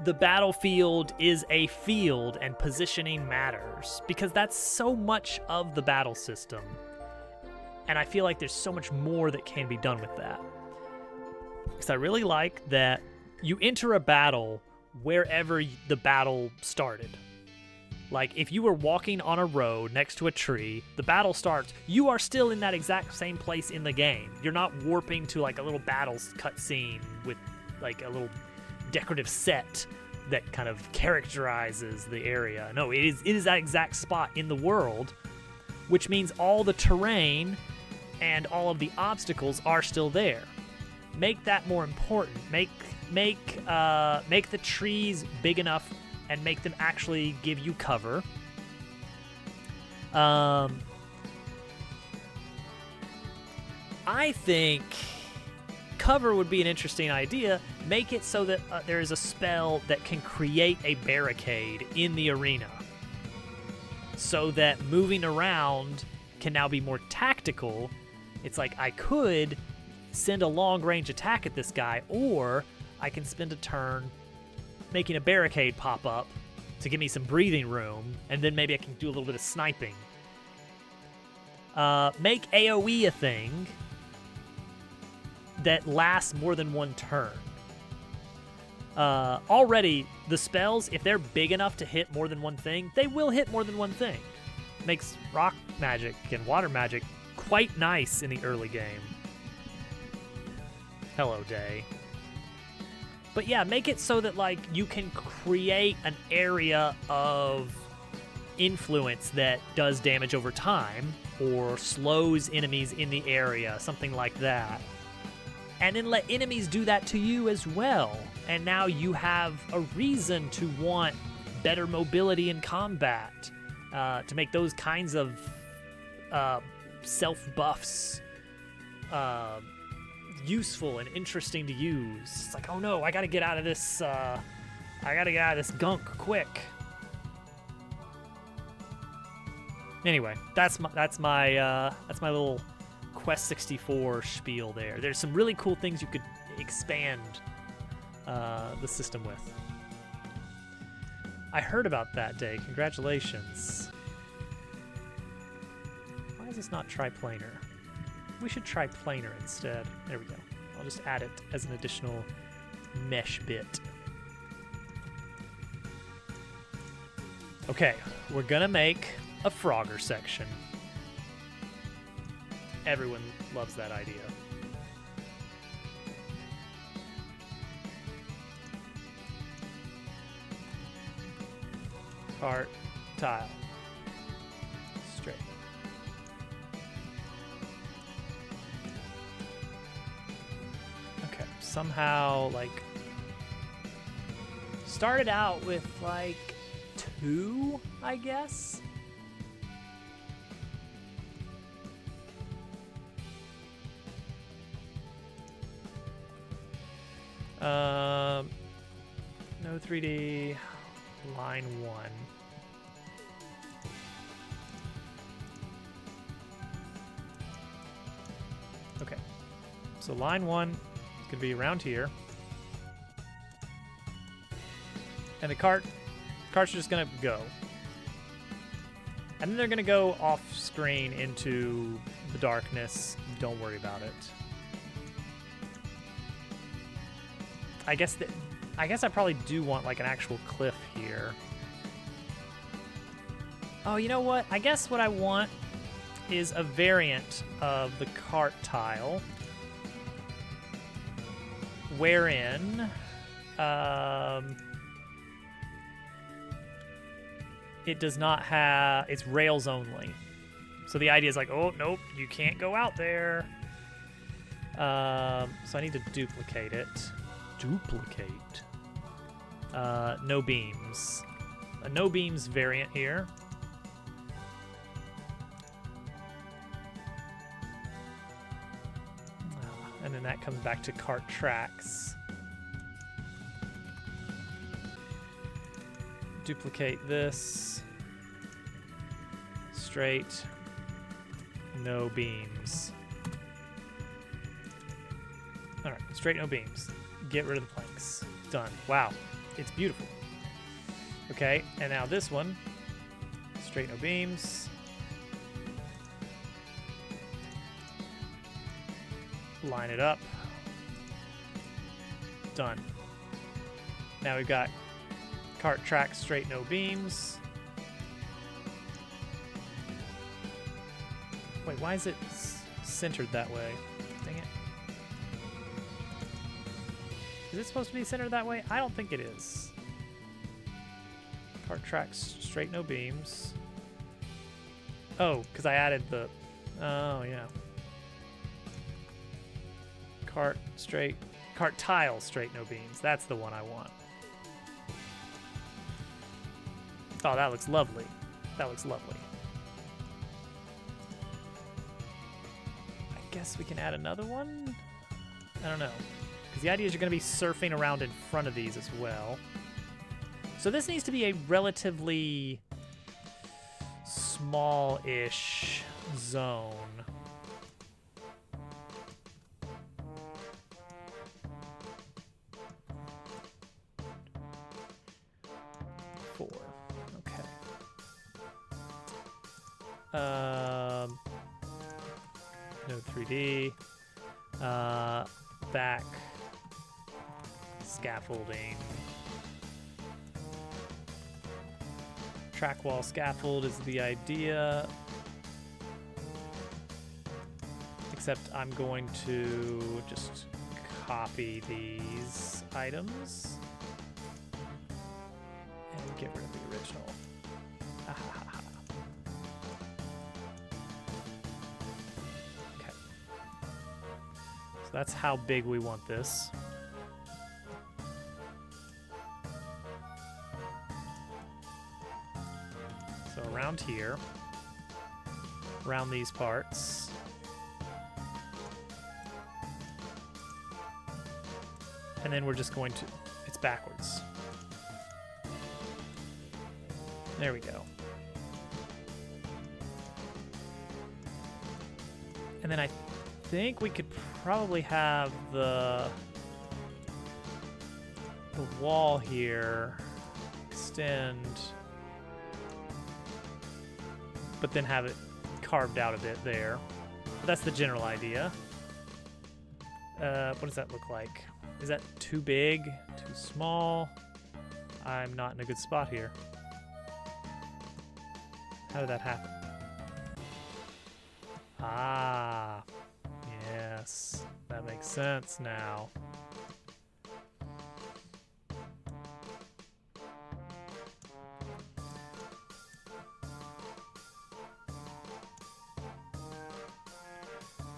[SPEAKER 1] the battlefield is a field and positioning matters, because that's so much of the battle system. And I feel like there's so much more that can be done with that. Because I really like that you enter a battle wherever the battle started. Like, if you were walking on a road next to a tree, the battle starts, you are still in that exact same place in the game. You're not warping to, like, a little battles cutscene with, like, a little decorative set that kind of characterizes the area. No, it is that exact spot in the world, which means all the terrain and all of the obstacles are still there. Make that more important. Make the trees big enough and make them actually give you cover. I think cover would be an interesting idea. Make it so that there is a spell that can create a barricade in the arena, so that moving around can now be more tactical. It's like I could send a long-range attack at this guy, or I can spend a turn making a barricade pop up to give me some breathing room, and then maybe I can do a little bit of sniping. Make AoE a thing that lasts more than one turn. Already, the spells, if they're big enough to hit more than one thing, they will hit more than one thing. Makes rock magic and water magic quite nice in the early game. Hello, Day. But yeah, make it so that like you can create an area of influence that does damage over time or slows enemies in the area, something like that. And then let enemies do that to you as well. And now you have a reason to want better mobility in combat, to make those kinds of self-buffs useful and interesting to use. It's like, oh no, I gotta get out of this gunk quick. Anyway, that's my little Quest 64 spiel there. There's some really cool things you could expand the system with. I heard about that, Day. Congratulations. Why is this not triplanar? We should try planar instead. There we go. I'll just add it as an additional mesh bit. Okay, we're gonna make a Frogger section. Everyone loves that idea. Cart, tile, straight. Okay, somehow, like, started out with, like, 2, I guess? No 3D, line 1. Okay, so line 1 is going to be around here. And the carts are just going to go. And then they're going to go off screen into the darkness. Don't worry about it. I guess I probably do want like an actual cliff here. Oh, you know what? I guess what I want is a variant of the cart tile wherein it does not have, it's rails only. So the idea is like, oh, nope, you can't go out there. So I need to duplicate it. Duplicate. No beams. A no beams variant here. And then that comes back to cart tracks. Duplicate this. Straight. No beams. All right, straight no beams. Get rid of the planks. Done. Wow, it's beautiful. Okay, and now this one. Straight no beams. Line it up. Done. Now we've got cart track, straight no beams. Wait, why is it centered that way? Dang it. Is it supposed to be centered that way? I don't think it is. Cart tracks straight, no beams. Oh, because I added the... Oh, yeah. Cart straight... Cart tile straight, no beams. That's the one I want. Oh, that looks lovely. That looks lovely. I guess we can add another one? I don't know. Because the idea is you're going to be surfing around in front of these as well. So this needs to be a relatively small-ish zone. Okay. Node 3D. Back. Scaffolding. Track wall scaffold is the idea. Except I'm going to just copy these items and get rid of the original. Okay. So that's how big we want this. So around here, around these parts. And then we're just going to, it's backwards. There we go. And then I think we could probably have the wall here extend, but then have it carved out a bit there. But that's the general idea. What does that look like? Is that too big? Too small? I'm not in a good spot here. How did that happen? Ah, yes. That makes sense now.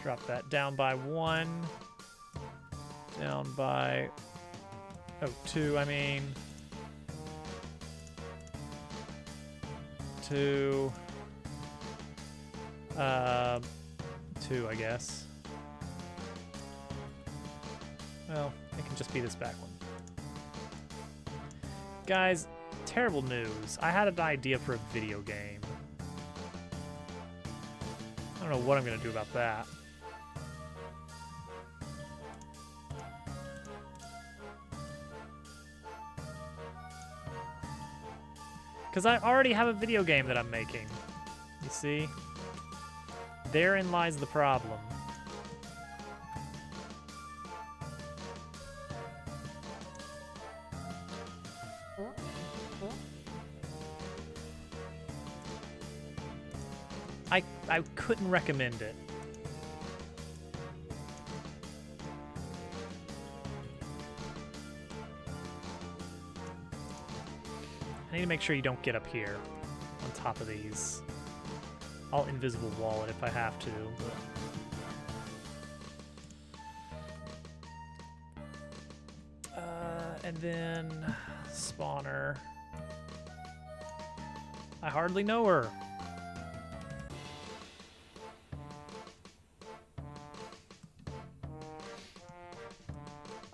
[SPEAKER 1] Drop that down by 1. Down by... Oh, 2, I mean. 2. 2, I guess. Well, it can just be this back one. Guys, terrible news. I had an idea for a video game. I don't know what I'm going to do about that. Because I already have a video game that I'm making. You see? Therein lies the problem. I couldn't recommend it. I need to make sure you don't get up here on top of these. I'll invisible wall it if I have to. And then spawner. I hardly know her.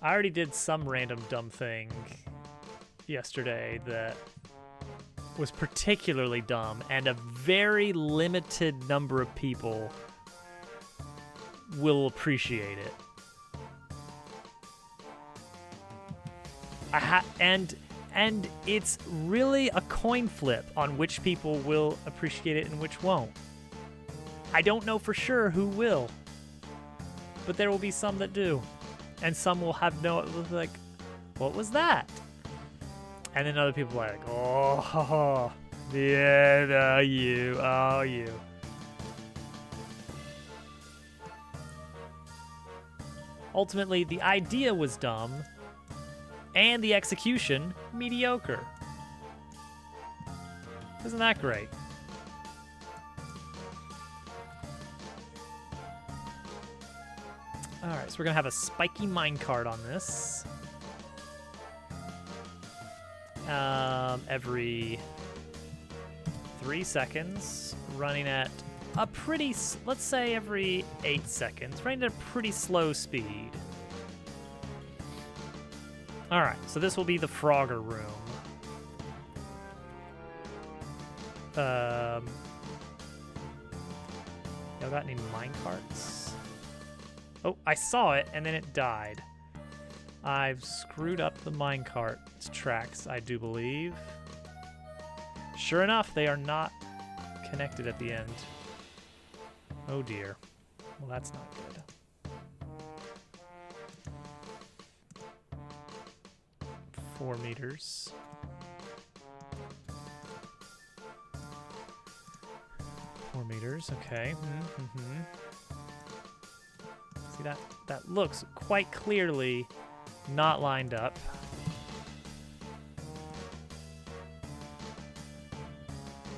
[SPEAKER 1] I already did some random dumb thing yesterday that was particularly dumb, and a very limited number of people will appreciate it. And it's really a coin flip on which people will appreciate it and which won't. I don't know for sure who will, but there will be some that do, and some will have no, like, what was that? And then other people are like, oh, yeah, no, you, oh, you. Ultimately, the idea was dumb, and the execution, mediocre. Isn't that great? Alright, so we're gonna have a spiky minecart on this. Every 3 seconds, running at a pretty, let's say every 8 seconds, running at a pretty slow speed. Alright, so this will be the Frogger room. Y'all got any minecarts? Oh, I saw it and then it died. I've screwed up the minecart tracks, I do believe. Sure enough, they are not connected at the end. Oh dear. Well, that's not good. Four meters. Okay. See, that looks quite clearly not lined up.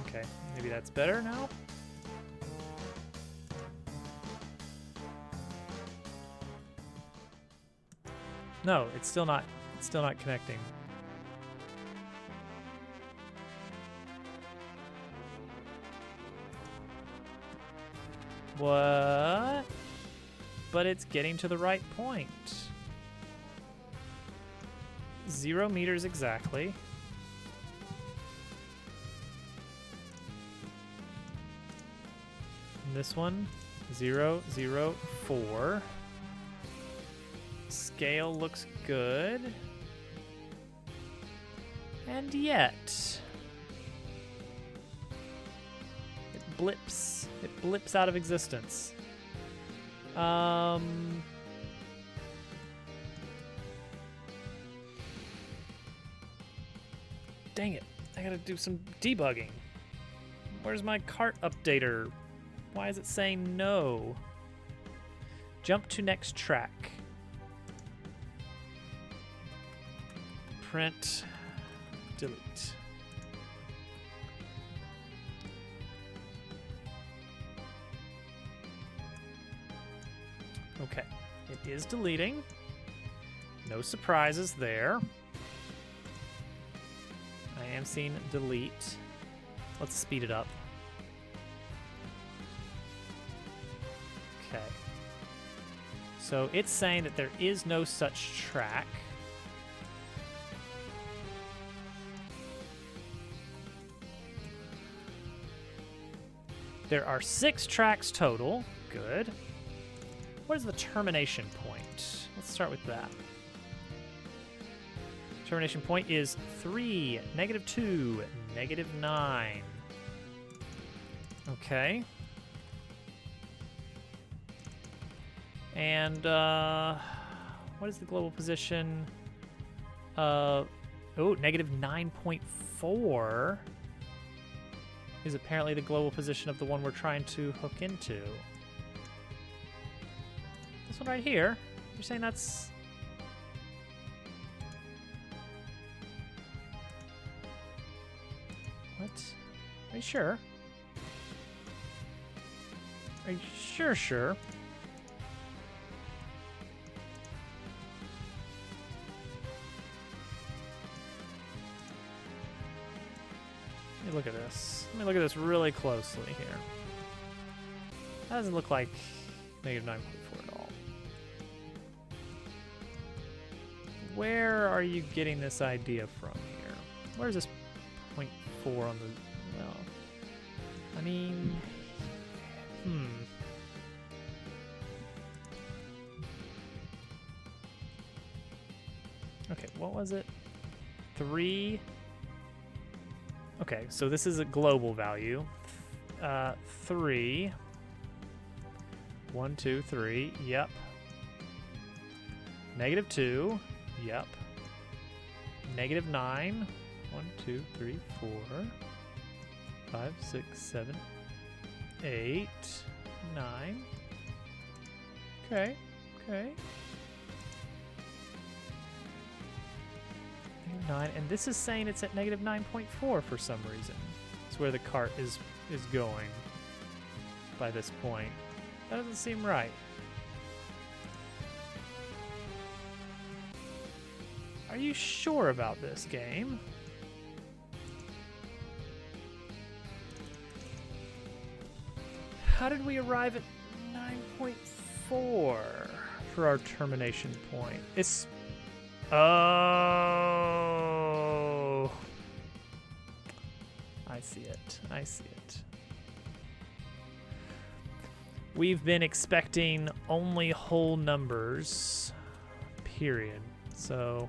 [SPEAKER 1] Okay, maybe that's better now. No, it's still not connecting. What? But it's getting to the right point. 0 meters exactly. And this one, 0, 0, 4. Scale looks good. And yet, it blips. It blips out of existence. Dang it. I gotta do some debugging. Where's my cart updater? Why is it saying no? Jump to next track. Print. Delete. Okay, it is deleting. No surprises there. I am seeing delete. Let's speed it up. Okay. So it's saying that there is no such track. There are 6 tracks total. Good. What is the termination point? Let's start with that. Termination point is 3, -2, -9. Okay. And what is the global position? Oh, -9.4 is apparently the global position of the one we're trying to hook into. This one right here? You're saying that's... What? Are you sure? Are you sure? Let me look at this. Let me look at this really closely here. That doesn't look like -9.4 at all. Where are you getting this idea from here? Where is this 0.4 on the... Well, I mean... Okay, what was it? 3... Okay, so this is a global value. 3... 1, 2, 3, yep. -2, yep. -9, 1, 2, 3, 4, 5, 6, 7, 8, 9. Okay. -9, and this is saying it's at -9.4 for some reason. So where the cart is going by this point. That doesn't seem right. Are you sure about this game? How did we arrive at 9.4 for our termination point? It's... Oh... I see it. I see it. We've been expecting only whole numbers, period. So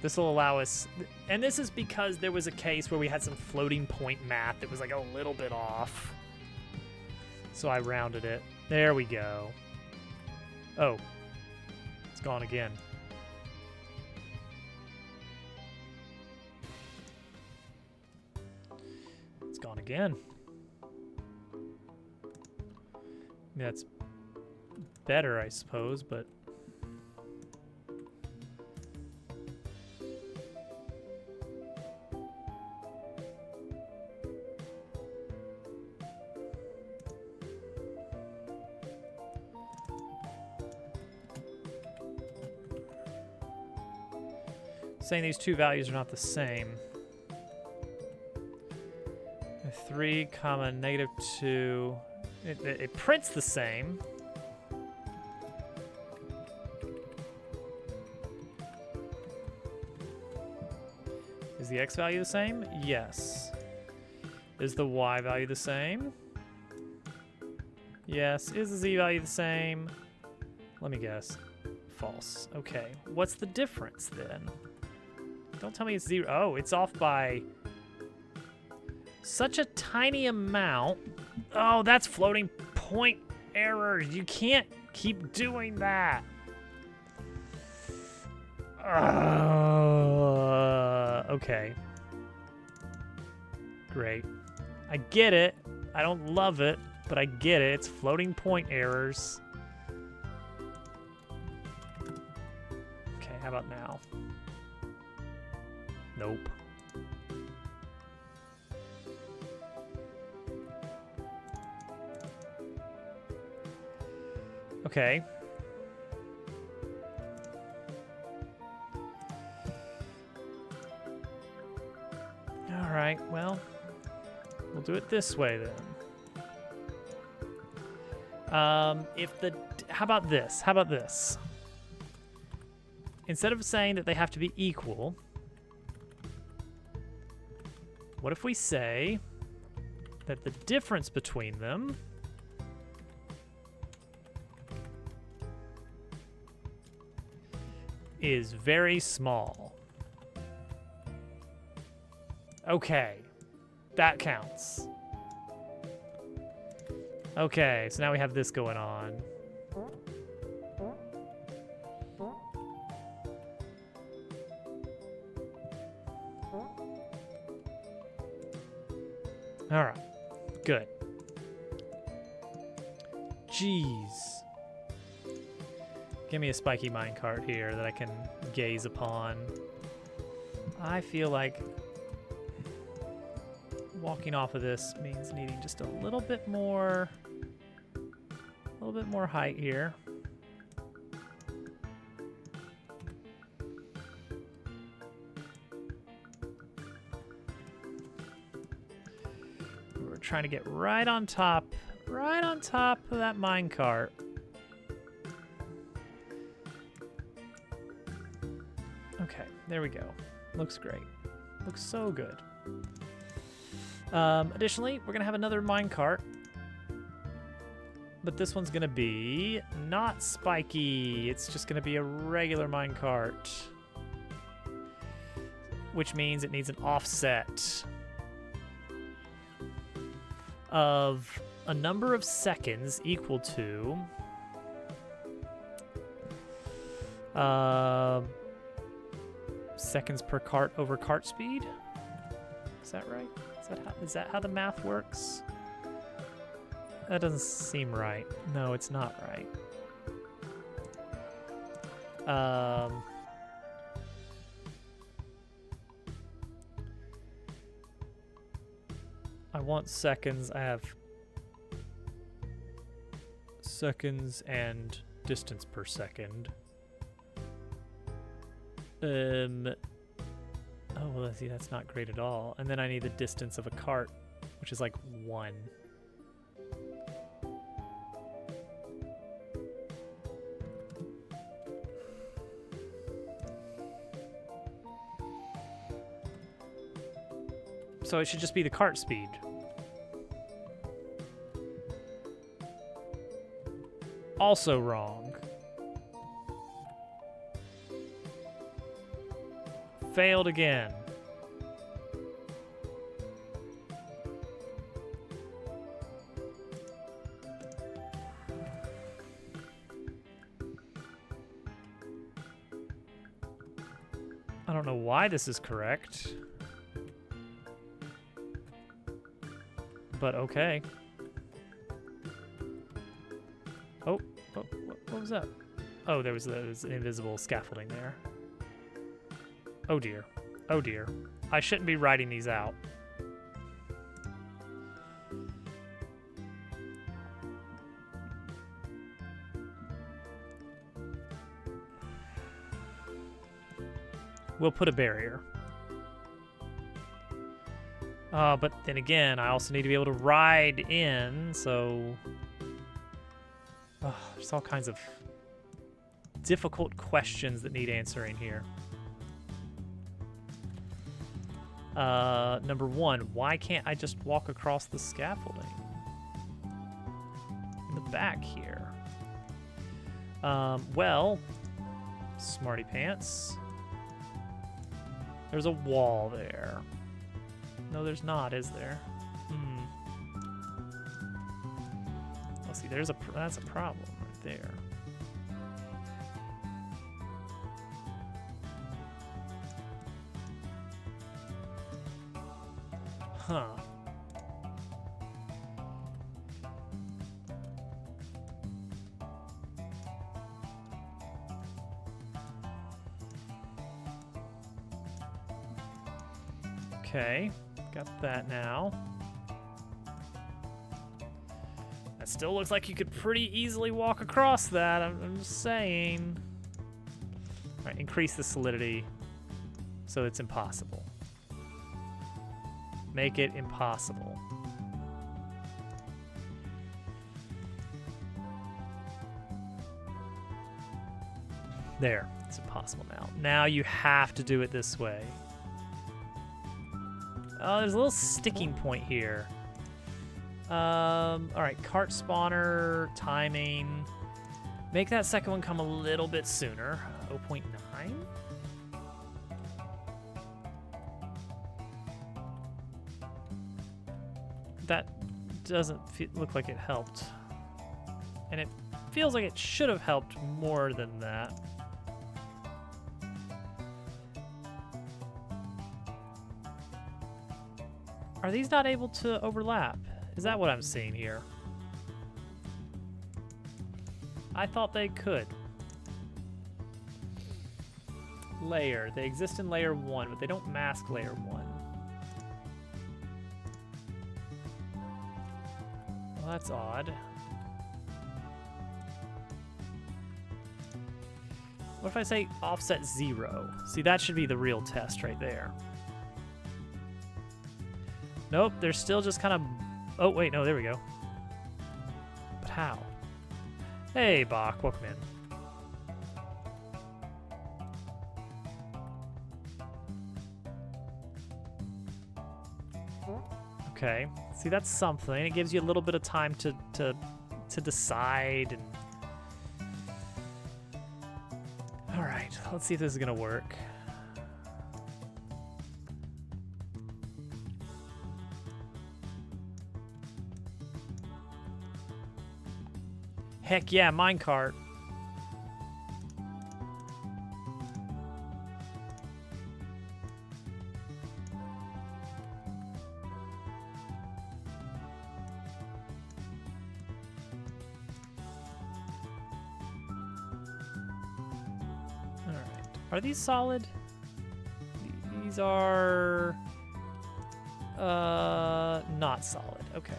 [SPEAKER 1] this will allow us, and this is because there was a case where we had some floating point math that was like a little bit off. So I rounded it. There we go. Oh, it's gone again. It's gone again. That's better, I suppose, but... saying these two values are not the same. 3, comma, -2. It prints the same. Is the x value the same? Yes. Is the y value the same? Yes. Is the z value the same? Let me guess. False. Okay. What's the difference then? Don't tell me it's 0. Oh, it's off by such a tiny amount. Oh, that's floating point errors. You can't keep doing that. Okay. Great. I get it. I don't love it, but I get it. It's floating point errors. Okay, how about now? Nope. Okay. All right, well, we'll do it this way then. How about this? How about this? Instead of saying that they have to be equal, what if we say that the difference between them is very small? Okay, that counts. Okay, so now we have this going on. All right, good. Jeez. Give me a spiky minecart here that I can gaze upon. I feel like walking off of this means needing just a little bit more height here. We're trying to get right on top of that minecart. Okay, there we go. Looks great. Looks so good. Additionally, we're gonna have another minecart, but this one's gonna be not spiky. It's just gonna be a regular minecart, which means it needs an offset of a number of seconds equal to seconds per cart over cart speed. Is that right? Is that how the math works? That doesn't seem right. No, it's not right. I want seconds. I have seconds and distance per second. Oh, well, see, that's not great at all. And then I need the distance of a cart, which is like 1. So it should just be the cart speed. Also wrong. Failed again. I don't know why this is correct. But okay. Oh, what was that? Oh, there was an invisible scaffolding there. Oh dear. Oh dear. I shouldn't be writing these out. We'll put a barrier. But then again, I also need to be able to ride in, so... there's all kinds of difficult questions that need answering here. Number 1, why can't I just walk across the scaffolding? In the back here. Well, smarty pants. There's a wall there. No, there's not, is there? Let's see, that's a problem right there. Huh. Okay, got that now. That still looks like you could pretty easily walk across that, I'm just saying. All right, increase the solidity so it's impossible. Make it impossible. There, it's impossible now. Now you have to do it this way. Oh, there's a little sticking point here. All right, cart spawner, timing. Make that second one come a little bit sooner. 0.9. That doesn't look like it helped. And it feels like it should have helped more than that. Are these not able to overlap? Is that what I'm seeing here? I thought they could. Layer. They exist in layer 1, but they don't mask layer 1. Well, that's odd. What if I say offset 0? See, that should be the real test right there. Nope, they're still just kind of... Oh, wait, no, there we go. But how? Hey, Bach, welcome in. Okay, see, that's something. It gives you a little bit of time to decide. And... All right, let's see if this is going to work. Heck yeah, minecart. Alright. Are these solid? These are... Not solid. Okay.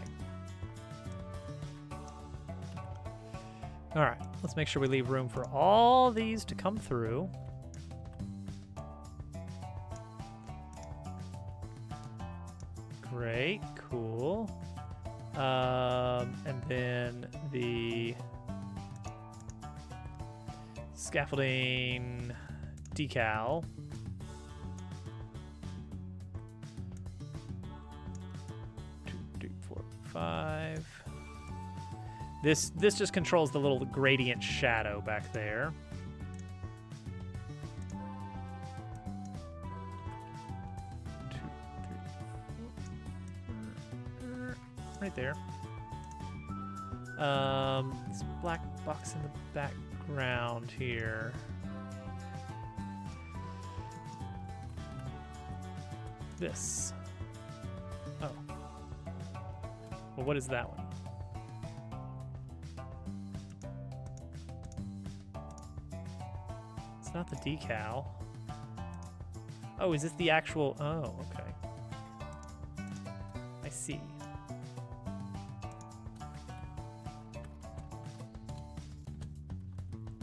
[SPEAKER 1] All right. Let's make sure we leave room for all these to come through. Great. Cool. And then the scaffolding decal. 2, 3, 4, 5. This just controls the little gradient shadow back there. Right there. This black box in the background here. This. Oh. Well, what is that one? It's not the decal. Oh, is this the actual? Oh, okay. I see.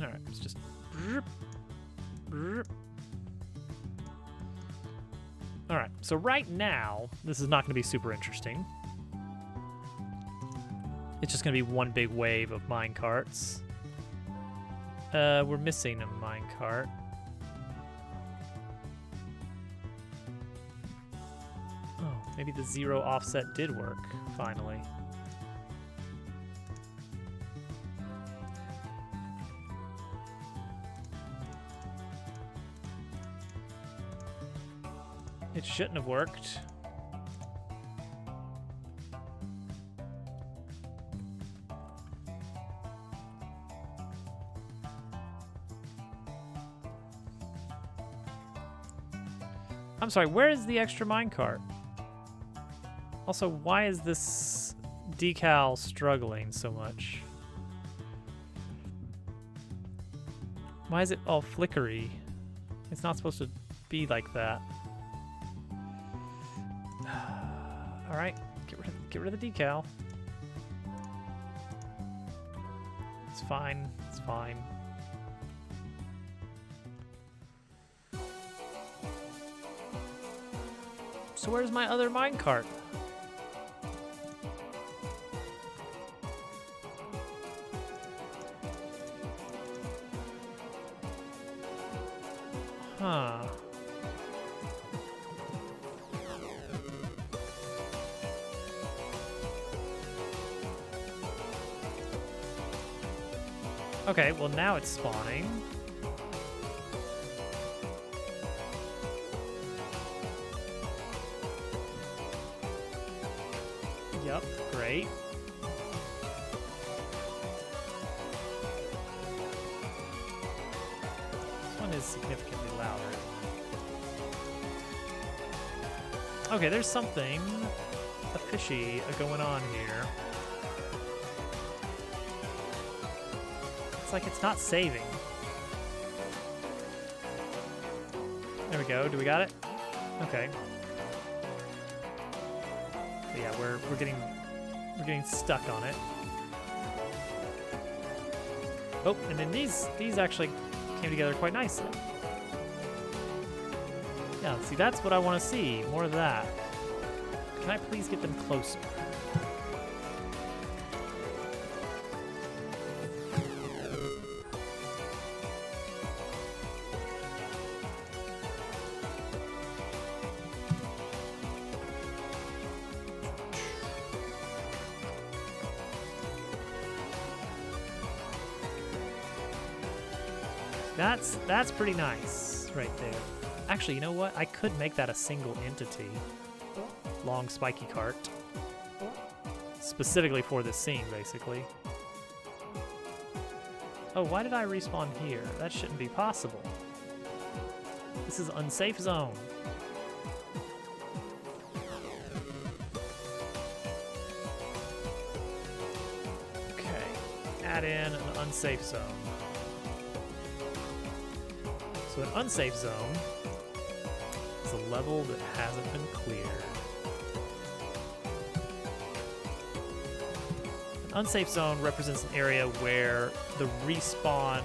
[SPEAKER 1] All right, it's just. All right, so right now, this is not going to be super interesting. It's just going to be one big wave of minecarts. We're missing a minecart. Oh, maybe the 0 offset did work, finally. It shouldn't have worked. I'm sorry, where is the extra minecart? Also, why is this decal struggling so much? Why is it all flickery? It's not supposed to be like that. All right, get rid of the decal. It's fine. It's fine. So where's my other minecart? Huh. Okay, well now it's spawning. Yep, great. This one is significantly louder. Okay, there's something fishy going on here. It's like it's not saving. There we go. Do we got it? Okay. But yeah, we're getting stuck on it. Oh, and then these actually came together quite nicely. Yeah, see, that's what I want to see. More of that. Can I please get them closer? That's pretty nice right there. Actually, you know what? I could make that a single entity. Long spiky cart. Specifically for this scene, basically. Oh, why did I respawn here? That shouldn't be possible. This is unsafe zone. Okay. Add in an unsafe zone. So an unsafe zone is a level that hasn't been cleared. Unsafe zone represents an area where the respawn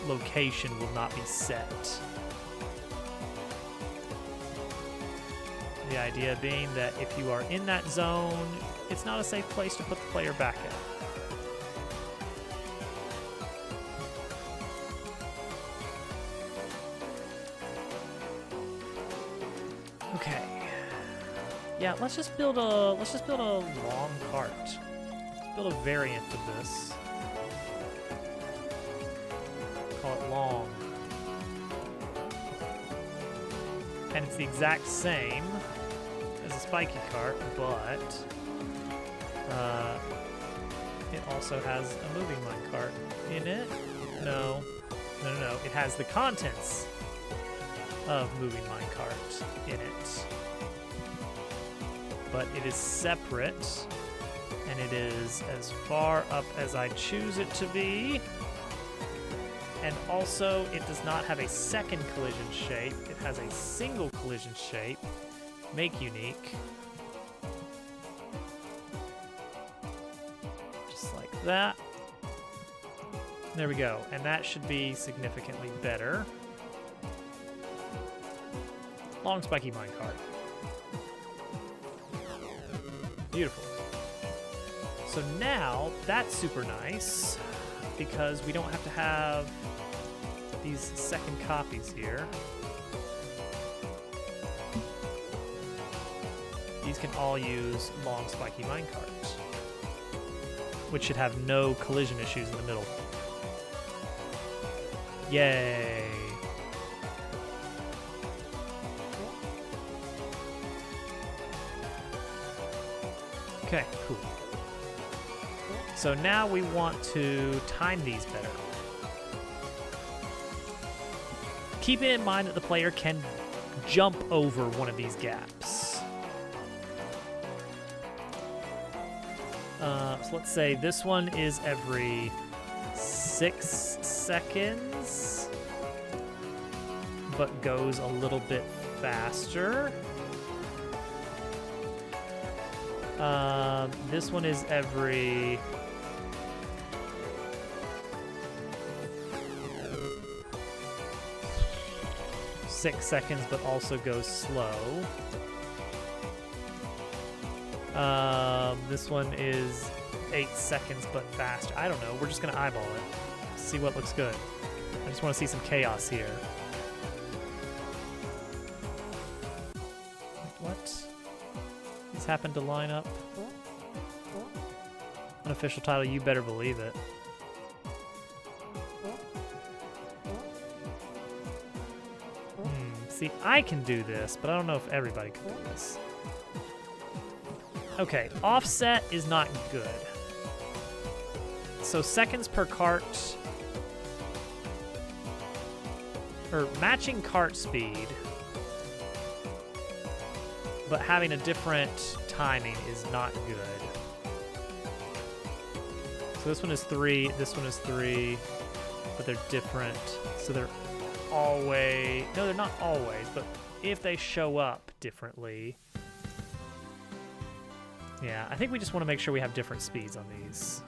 [SPEAKER 1] location will not be set. The idea being that if you are in that zone, it's not a safe place to put the player back in. Okay. Yeah, let's just build a long cart. Let's build a variant of this. Call it long. And it's the exact same as a spiky cart, but it also has a moving minecart in it. No. It has the contents of moving minecart in it. But it is separate, and it is as far up as I choose it to be. And also, it does not have a second collision shape. It has a single collision shape. Make unique. Just like that. There we go. And that should be significantly better. Long spiky minecart. Beautiful. So now, that's super nice, because we don't have to have these second copies here. These can all use long spiky minecarts, which should have no collision issues in the middle. Yay! Okay, cool. So now we want to time these better. Keep in mind that the player can jump over one of these gaps. So let's say this one is every 6 seconds, but goes a little bit faster. This one is every 6 seconds, but also goes slow. This one is 8 seconds, but faster. I don't know. We're just gonna eyeball it. See what looks good. I just want to see some chaos here. What? These happen to line up. Unofficial title, you better believe it. See, I can do this, but I don't know if everybody can do this. Okay, offset is not good. So seconds per cart, or matching cart speed, but having a different timing is not good. So this one is 3, this one is 3, but they're different. So they're always, no, they're not always, but if they show up differently. Yeah, I think we just want to make sure we have different speeds on these.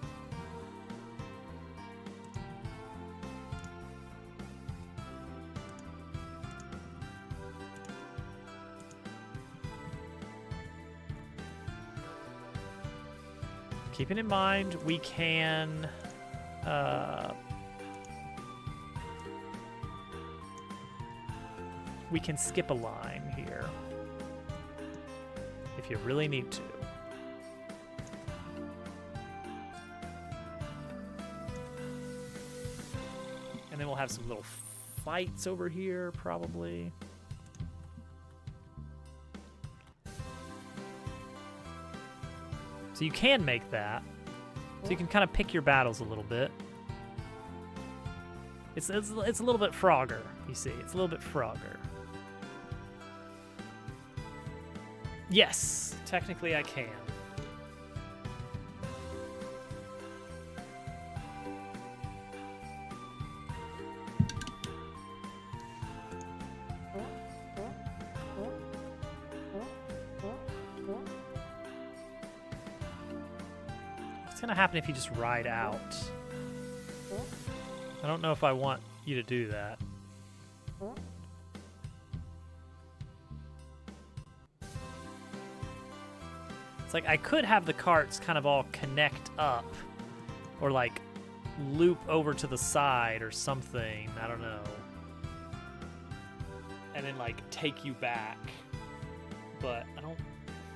[SPEAKER 1] Keeping in mind, we can skip a line here if you really need to. And then we'll have some little fights over here, probably. So you can make that. So you can kind of pick your battles a little bit. It's a little bit Frogger, you see. It's a little bit Frogger. Yes, technically I can. gonna happen if you just ride out? I don't know if I want you to do that. It's like I could have the carts kind of all connect up or like loop over to the side or something. I don't know. And then like take you back. But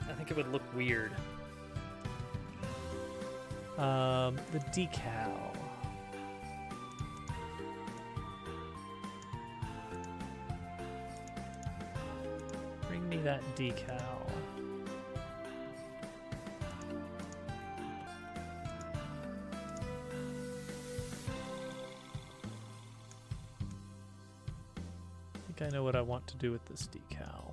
[SPEAKER 1] I think it would look weird. The decal. Bring me that decal. I think I know what I want to do with this decal.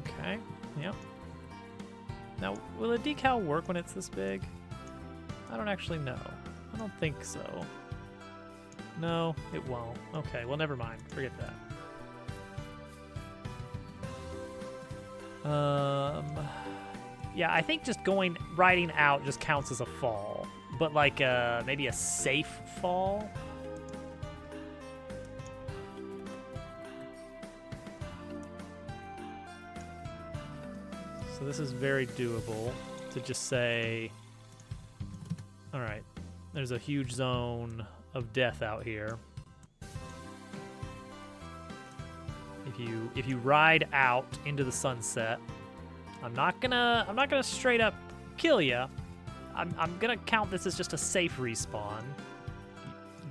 [SPEAKER 1] Okay, yep. Now, will a decal work when it's this big? I don't actually know. I don't think so. No, it won't. Okay, well, never mind. Forget that. Yeah, I think just riding out just counts as a fall. But like maybe a safe fall? So this is very doable to just say, all right, there's a huge zone of death out here. If you ride out into the sunset, I'm not gonna straight up kill you. I'm gonna count this as just a safe respawn.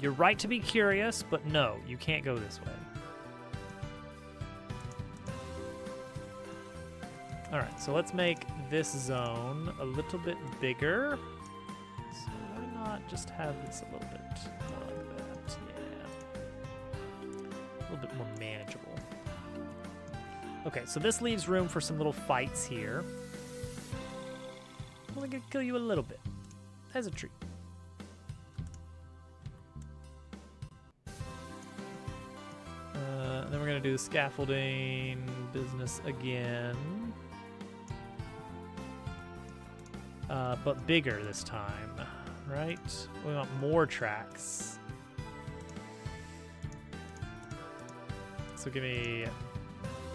[SPEAKER 1] You're right to be curious, but no, you can't go this way. Alright, so let's make this zone a little bit bigger. So why not just have this a little bit more like that? Yeah. A little bit more manageable. Okay, so this leaves room for some little fights here. I'm only gonna kill you a little bit. As a treat. Then we're gonna do the scaffolding business again. But bigger this time, right? We want more tracks. So give me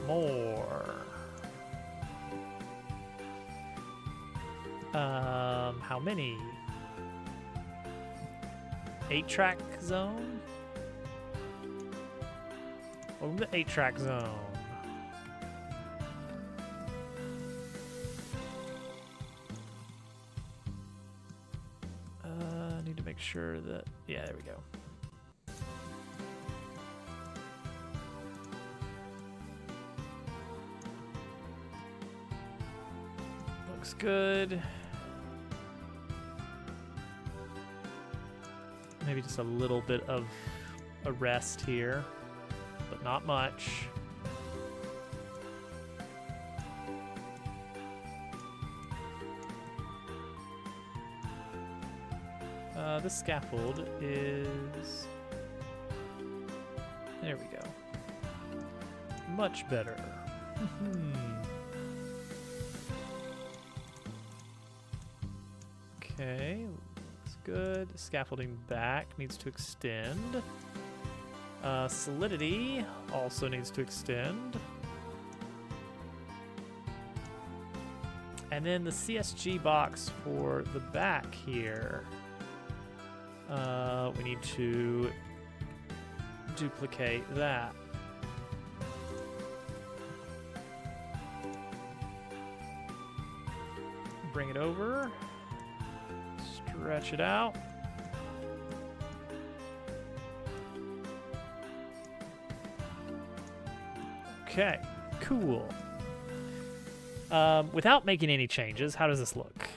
[SPEAKER 1] more. How many? 8-track zone? Welcome to 8-track zone. I need to make sure that, yeah, there we go. Looks good. Maybe just a little bit of a rest here, but not much. This scaffold is... There we go. Much better. Okay, looks good. Scaffolding back needs to extend. Solidity also needs to extend. And then the CSG box for the back here. We need to duplicate that. Bring it over. Stretch it out. Okay, cool. Without making any changes, how does this look?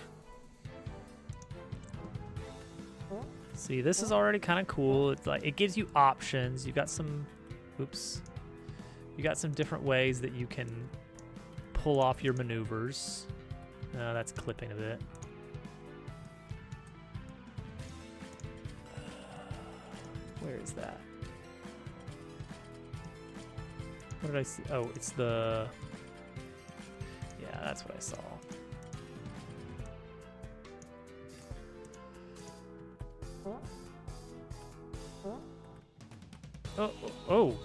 [SPEAKER 1] See, this is already kind of cool. It's like it gives you options. You got some, oops. You got some different ways that you can pull off your maneuvers. That's clipping a bit. Where is that? What did I see? Oh, it's the... That's what I saw. Oh, oh,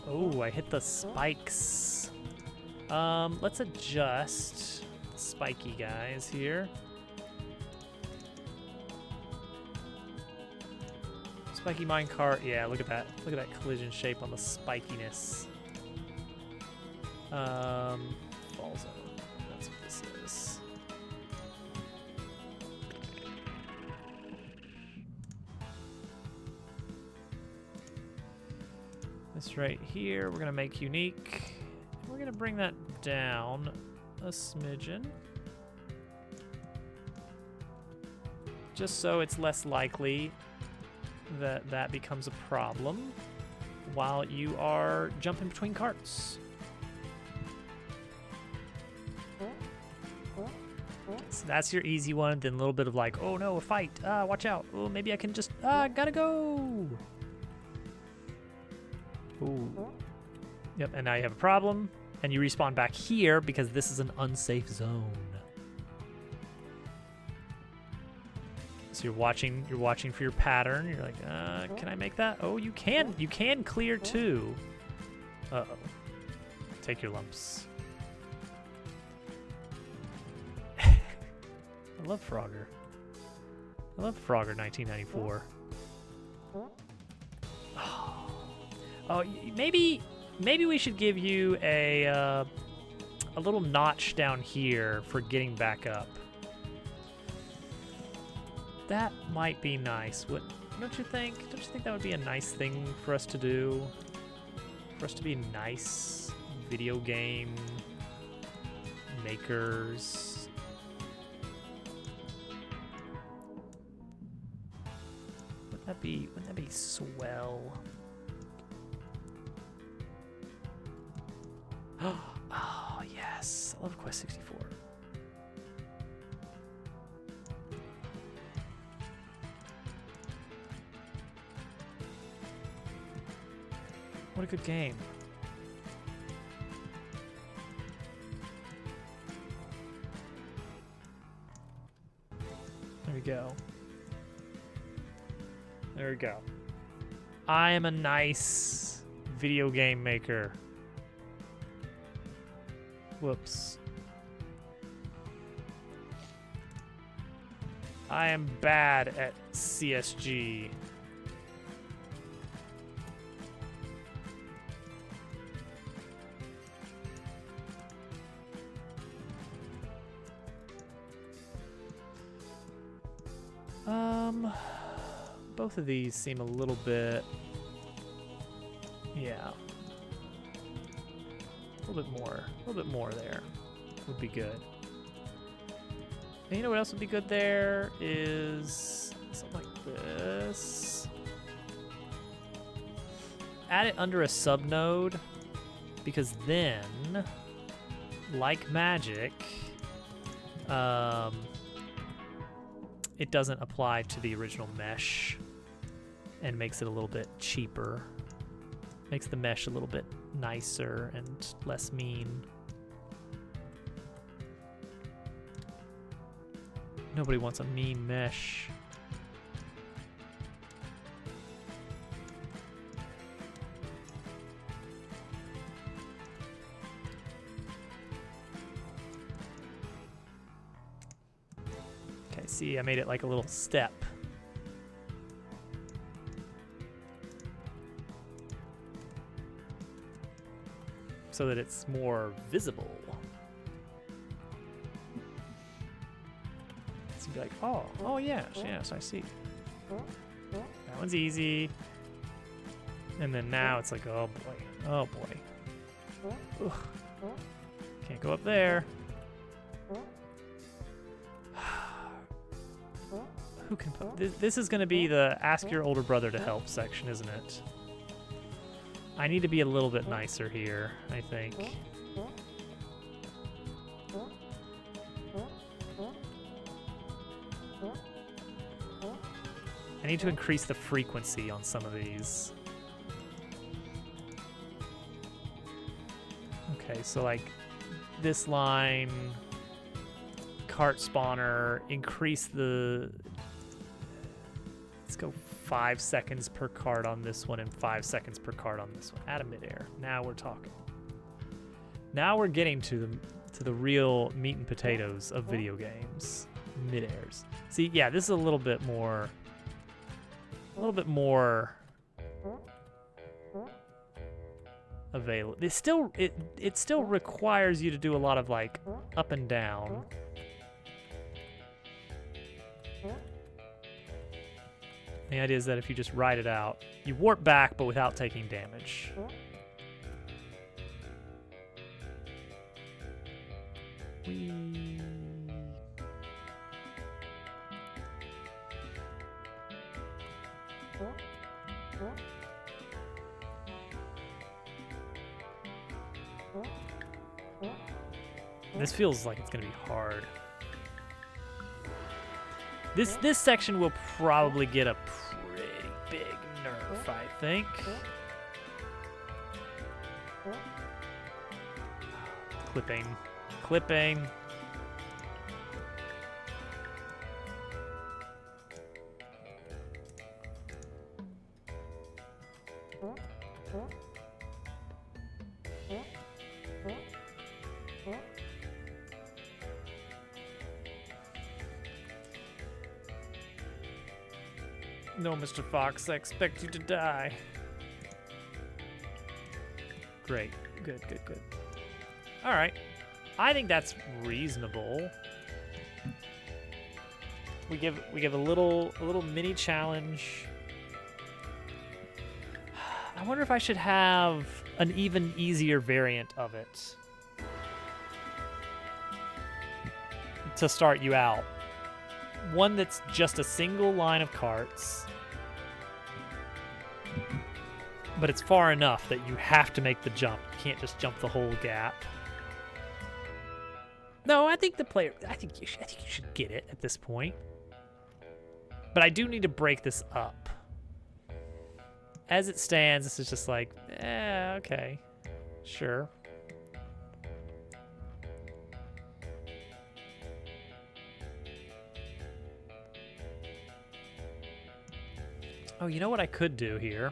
[SPEAKER 1] oh, I hit the spikes. Let's adjust the spiky guys here. Spiky minecart, yeah, look at that. Look at that collision shape on the spikiness. Fall zone, that's what this is. This right here, we're gonna make unique. We're gonna bring that down a smidgen. Just so it's less likely that that becomes a problem while you are jumping between carts. So that's your easy one, then a little bit of like, oh no, a fight, watch out, oh maybe I can just, gotta go. Ooh. Yep, and now you have a problem, and you respawn back here because this is an unsafe zone. So you're watching for your pattern. You're like, can I make that? Oh, you can clear too. Uh-oh. Take your lumps. I love Frogger. I love Frogger 1994. Oh, maybe we should give you a little notch down here for getting back up. That might be nice. What don't you think? Don't you think that would be a nice thing for us to do? For us to be nice video game makers. Wouldn't that be swell? Oh, yes. I love Quest 64. What a good game. There we go. There we go. I am a nice video game maker. Whoops. I am bad at CSG. Both of these seem a little bit, yeah. A little bit more there would be good. And you know what else would be good there is something like this. Add it under a subnode, because then, like magic, it doesn't apply to the original mesh and makes it a little bit cheaper. Makes the mesh a little bit nicer and less mean. Nobody wants a mean mesh. Okay, see, I made it like a little step. So that it's more visible. So you'd be like, oh yes, I see. That one's easy. And then now it's like, oh boy. Ugh. Can't go up there. Who can put this is gonna be the ask your older brother to help section, isn't it? I need to be a little bit nicer here, I think. I need to increase the frequency on some of these. Okay, so like this line, cart spawner, increase the, let's go 5 seconds per cart on this one and 5 seconds per cart on this one. Add a midair. Now we're talking. Now we're getting to the real meat and potatoes of video games. Midairs. See, yeah, this is a little bit more available. It still requires you to do a lot of like up and down. The idea is that if you just ride it out, you warp back but without taking damage. Whee. This feels like it's gonna be hard. This section will probably get a pretty big nerf, I think. Clipping. No, Mr. Fox, I expect you to die. Great. Good. All right. I think that's reasonable. We give a little mini challenge. I wonder if I should have an even easier variant of it to start you out. One that's just a single line of carts, but it's far enough that you have to make the jump. You can't just jump the whole gap. No, I think you should get it at this point. But I do need to break this up. As it stands, this is just like, okay, sure. Oh, you know what I could do here?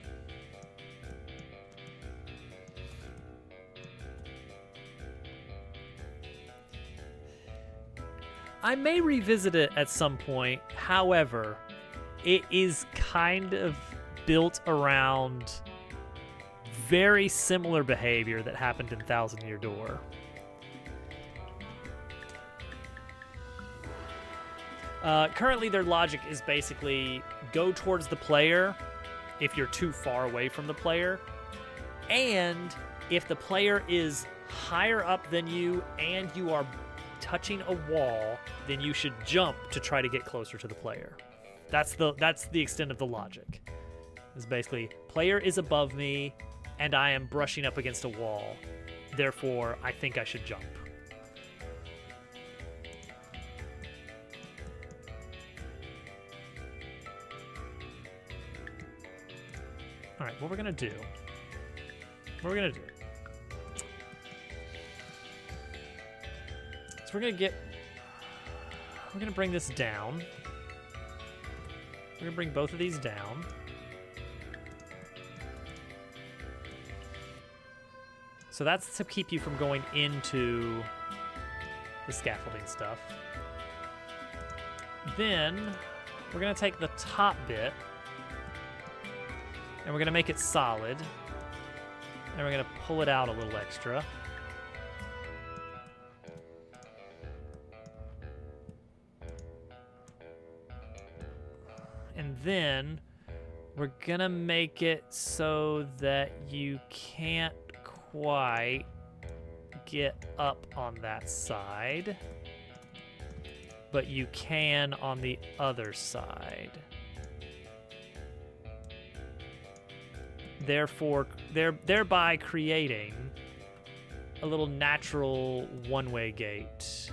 [SPEAKER 1] I may revisit it at some point. However, it is kind of built around very similar behavior that happened in Thousand Year Door. Currently, their logic is basically go towards the player if you're too far away from the player, and if the player is higher up than you and you are touching a wall, then you should jump to try to get closer to the player. That's the extent of the logic. It's basically, player is above me, and I am brushing up against a wall. Therefore, I think I should jump. All right, what we're gonna do? So we're gonna bring this down. We're gonna bring both of these down. So that's to keep you from going into the scaffolding stuff. Then we're gonna take the top bit and we're gonna make it solid. And we're gonna pull it out a little extra. And then we're gonna make it so that you can't quite get up on that side, but you can on the other side. Therefore, thereby creating a little natural one-way gate.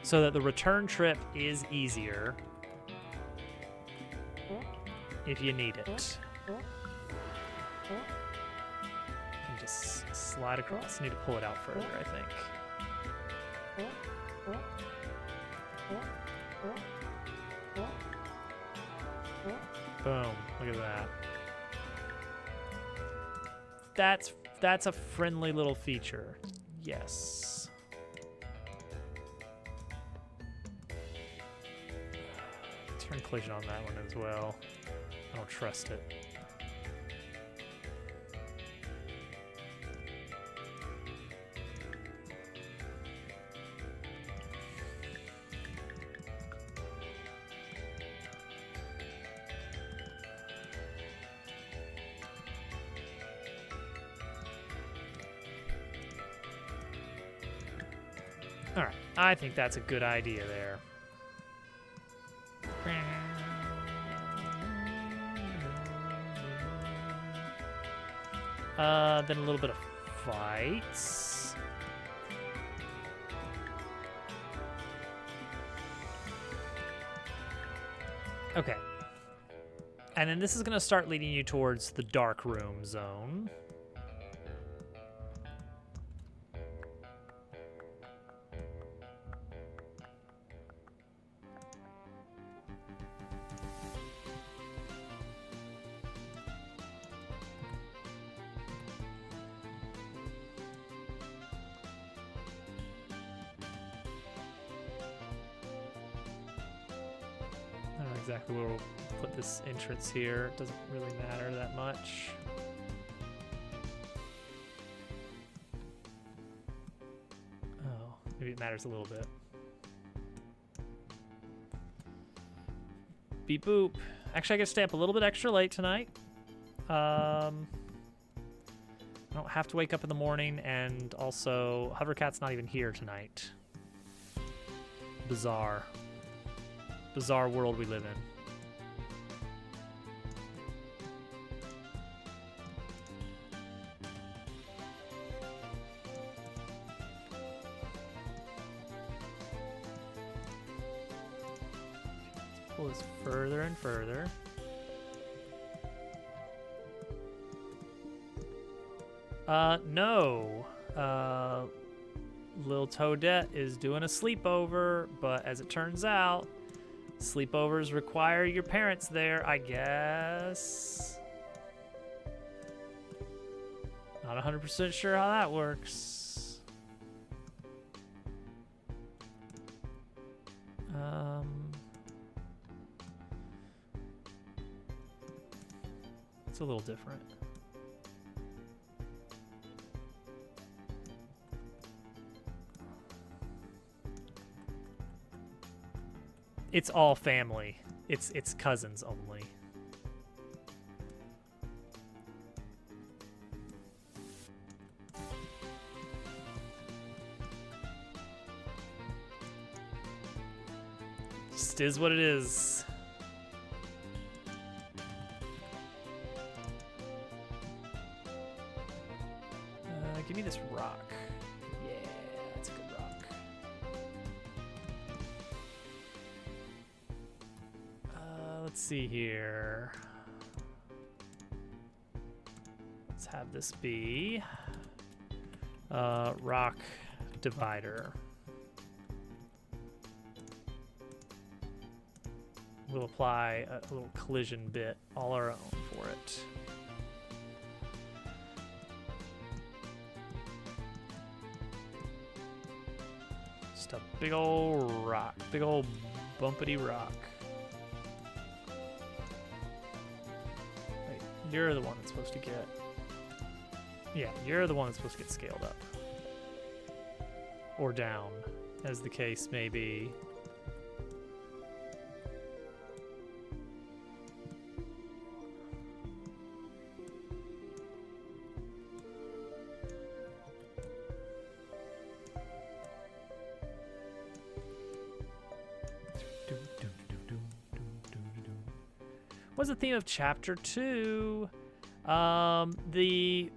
[SPEAKER 1] So that the return trip is easier. if you need it. And just slide across. Need to pull it out further, I think. Boom. Look at that. That's a friendly little feature. Yes. Turn collision on that one as well. I don't trust it. All right, I think that's a good idea there. Then a little bit of fights. Okay. And then this is going to start leading you towards the dark room zone. Exactly where we'll put this entrance here. It doesn't really matter that much. Oh, maybe it matters a little bit. Beep boop. Actually, I get to stay up a little bit extra late tonight. I don't have to wake up in the morning, and also Hovercat's not even here tonight. Bizarre. Bizarre world we live in. Let's pull this further and further. No. Lil Toadette is doing a sleepover, but as it turns out, sleepovers require your parents there, I guess. Not 100% sure how that works. It's a little different. It's all family. It's cousins only. Just is what it is. Give me this rock. Yeah, that's a good rock. Let's see here. Let's have this be rock divider. We'll apply a little collision bit all our own for it. Just a big old rock, big old bumpity rock. Wait, you're the one that's supposed to get... Yeah, you're the one that's supposed to get scaled up. Or down, as the case may be. What's the theme of chapter 2? The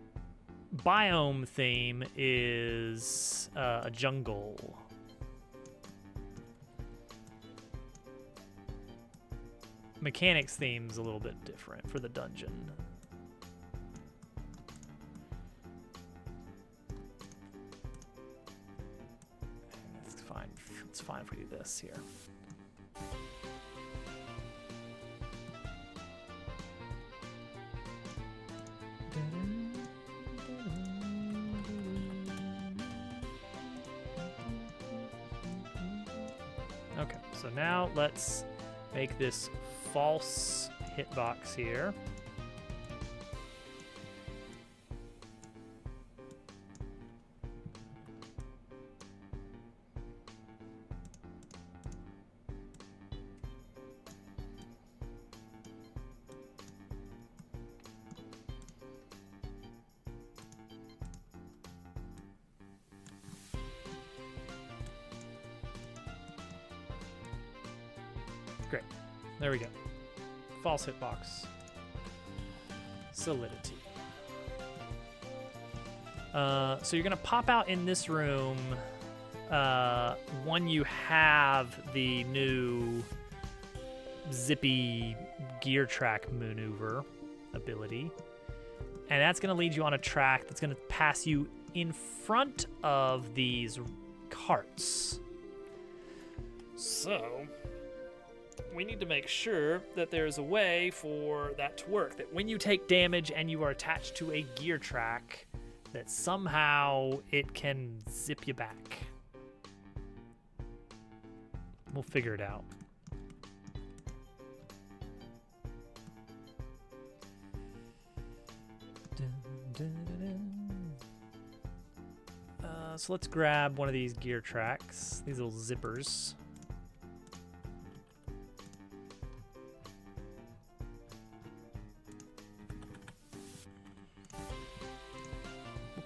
[SPEAKER 1] biome theme is a jungle. mechanics theme's a little bit different for the dungeon. It's fine. It's fine if we do this here. Okay, so now let's make this false hitbox here. Great. There we go. False hitbox. Solidity. So you're going to pop out in this room when you have the new zippy gear track maneuver ability. And that's going to lead you on a track that's going to pass you in front of these carts. So we need to make sure that there's a way for that to work. That when you take damage and you are attached to a gear track, that somehow it can zip you back. We'll figure it out. So let's grab one of these gear tracks, these little zippers.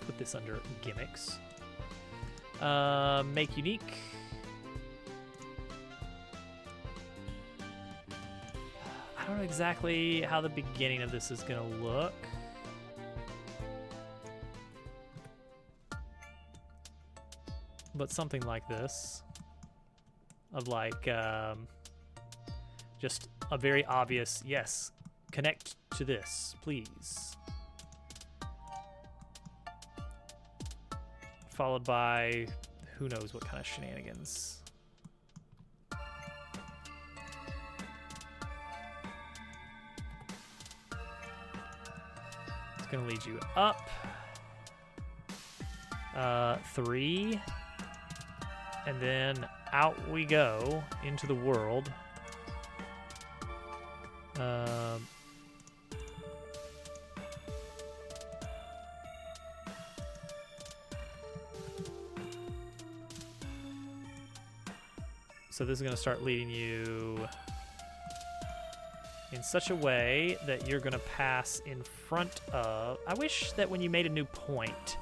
[SPEAKER 1] Put this under gimmicks. Make unique. I don't know exactly how the beginning of this is gonna look. But something like this. Of like, just a very obvious, yes, connect to this, please. Followed by who knows what kind of shenanigans. It's gonna lead you up 3, and then out we go into the world. So this is going to start leading you in such a way that you're going to pass in front of... I wish that when you made a new point,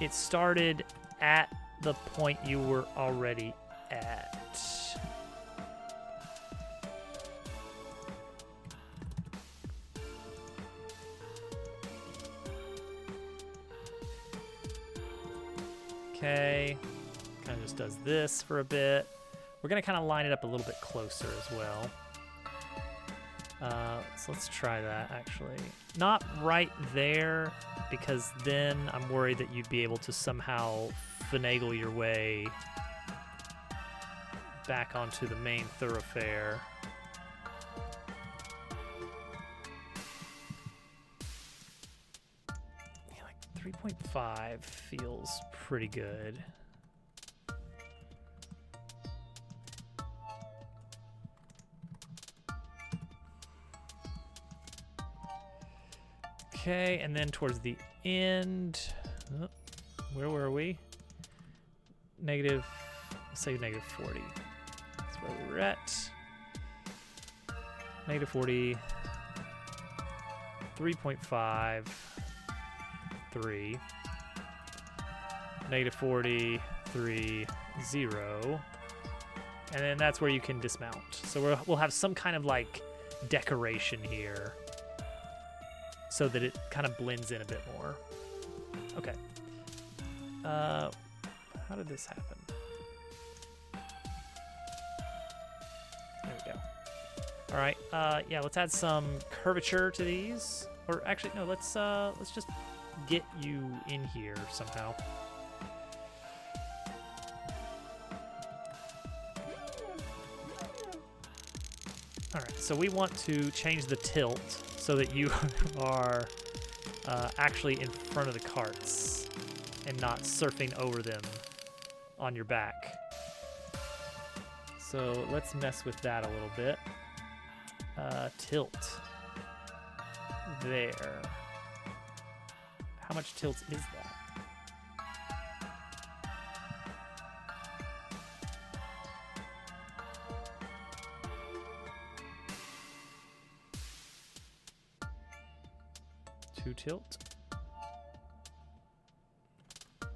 [SPEAKER 1] it started at the point you were already at. Okay. Kind of just does this for a bit. We're going to kind of line it up a little bit closer as well. So let's try that, actually. Not right there, because then I'm worried that you'd be able to somehow finagle your way back onto the main thoroughfare. Yeah, like 3.5 feels pretty good. Okay, and then towards the end, where were we? Negative, let's say negative 40. That's where we were at. Negative 40, 3.5, 3. Negative 40, 3, 0. And then that's where you can dismount. So we'll have some kind of like decoration here, so that it kind of blends in a bit more. Okay. How did this happen? There we go. All right. Yeah, let's add some curvature to these. Or actually, no. Let's just get you in here somehow. All right. So we want to change the tilt so that you are actually in front of the carts and not surfing over them on your back. So let's mess with that a little bit. Tilt. There. How much tilt is that? Two tilt? What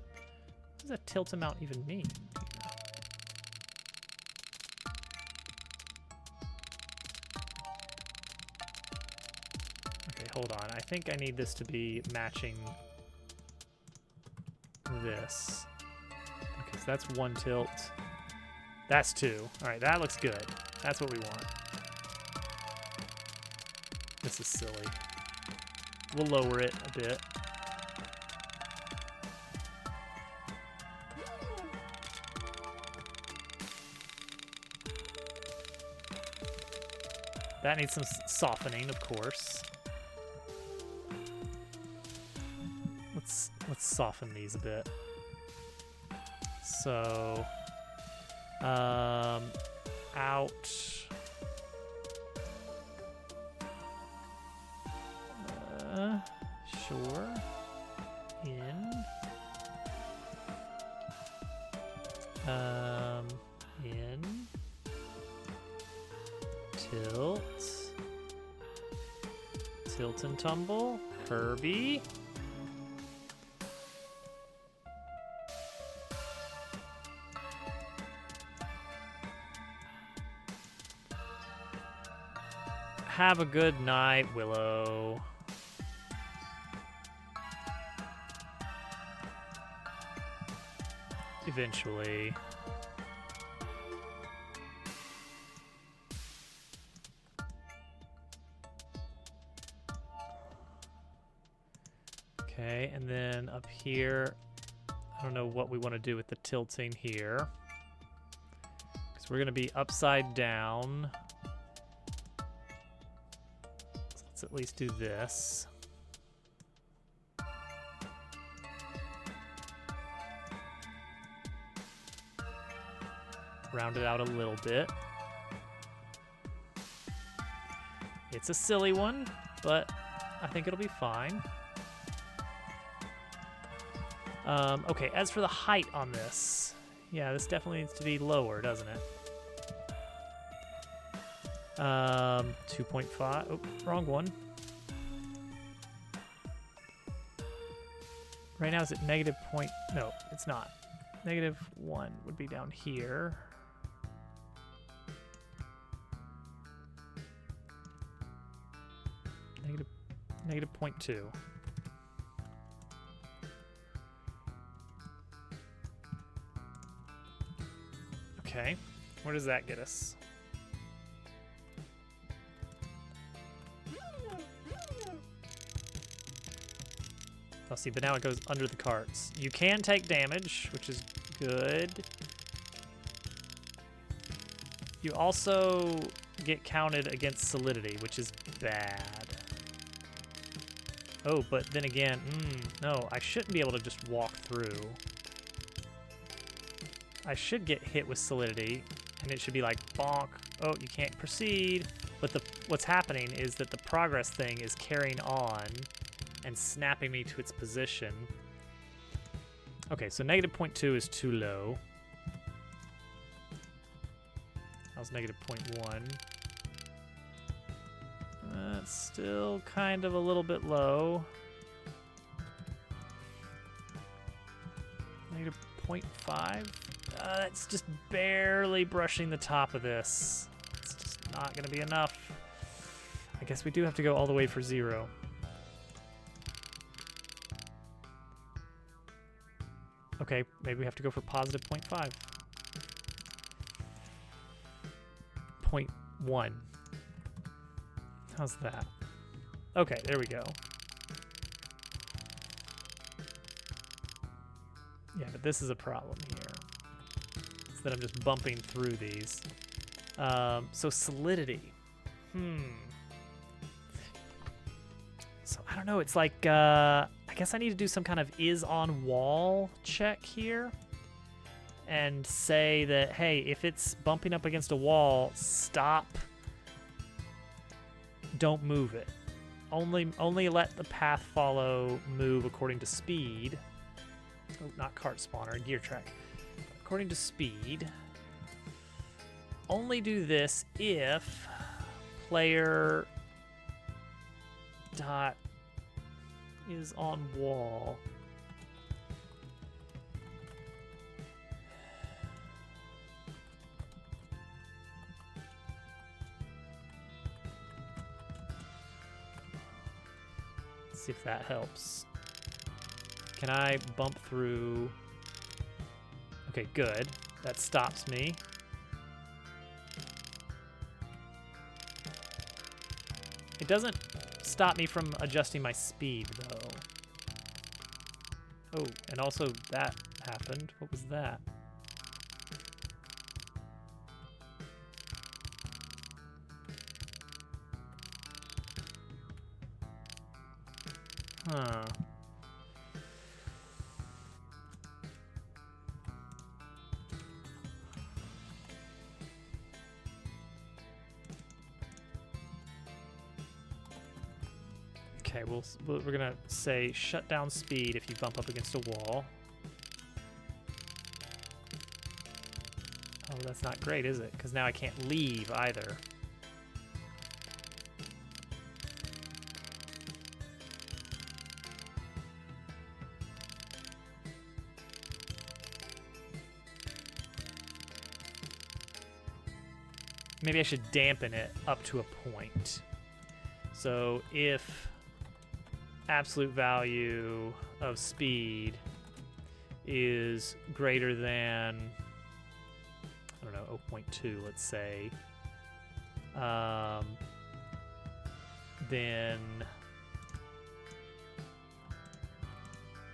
[SPEAKER 1] does that tilt amount even mean? Hold on, I think I need this to be matching this. Okay, so that's one tilt. That's two. All right, that looks good. That's what we want. This is silly. We'll lower it a bit. That needs some softening, of course. Let's soften these a bit. So, out. Sure. In. In. Tilt. Tilt and tumble. Kirby. Have a good night, Willow. Eventually. Okay, and then up here, I don't know what we want to do with the tilting here. Because we're going to be upside down. Let's at least do this. Round it out a little bit. It's a silly one, but I think it'll be fine. Okay, as for the height on this, yeah, this definitely needs to be lower, doesn't it? 2.5. Oh, wrong one. Right now, is it negative point? No, it's not. -1 would be down here. Negative 0.2. Okay, where does that get us? I'll see, but now it goes under the carts. You can take damage, which is good. You also get counted against solidity, which is bad. Oh, but then again, no, I shouldn't be able to just walk through. I should get hit with solidity, and it should be like, bonk, oh, you can't proceed. But what's happening is that the progress thing is carrying on and snapping me to its position. Okay, so negative 0.2 is too low. That was negative 0.1. That's still kind of a little bit low. Negative 0.5. That's just barely brushing the top of this. It's just not going to be enough. I guess we do have to go all the way for 0. Okay, maybe we have to go for positive 0.5. 0.1. How's that? Okay, there we go. Yeah, but this is a problem here. It's that I'm just bumping through these. So solidity. So I don't know. It's like, I guess I need to do some kind of is on wall check here. And say that, hey, if it's bumping up against a wall, stop. Don't move it. Only let the path follow move according to speed. Oh, not cart spawner, gear track. According to speed. Only do this if player dot is on wall. See if that helps. Can I bump through? Okay, good. That stops me. It doesn't stop me from adjusting my speed, though. Oh, and also that happened. What was that? Huh. Okay, we're gonna say shut down speed if you bump up against a wall. Oh, that's not great, is it? Because now I can't leave either. Maybe I should dampen it up to a point. So if absolute value of speed is greater than, I don't know, 0.2, let's say, then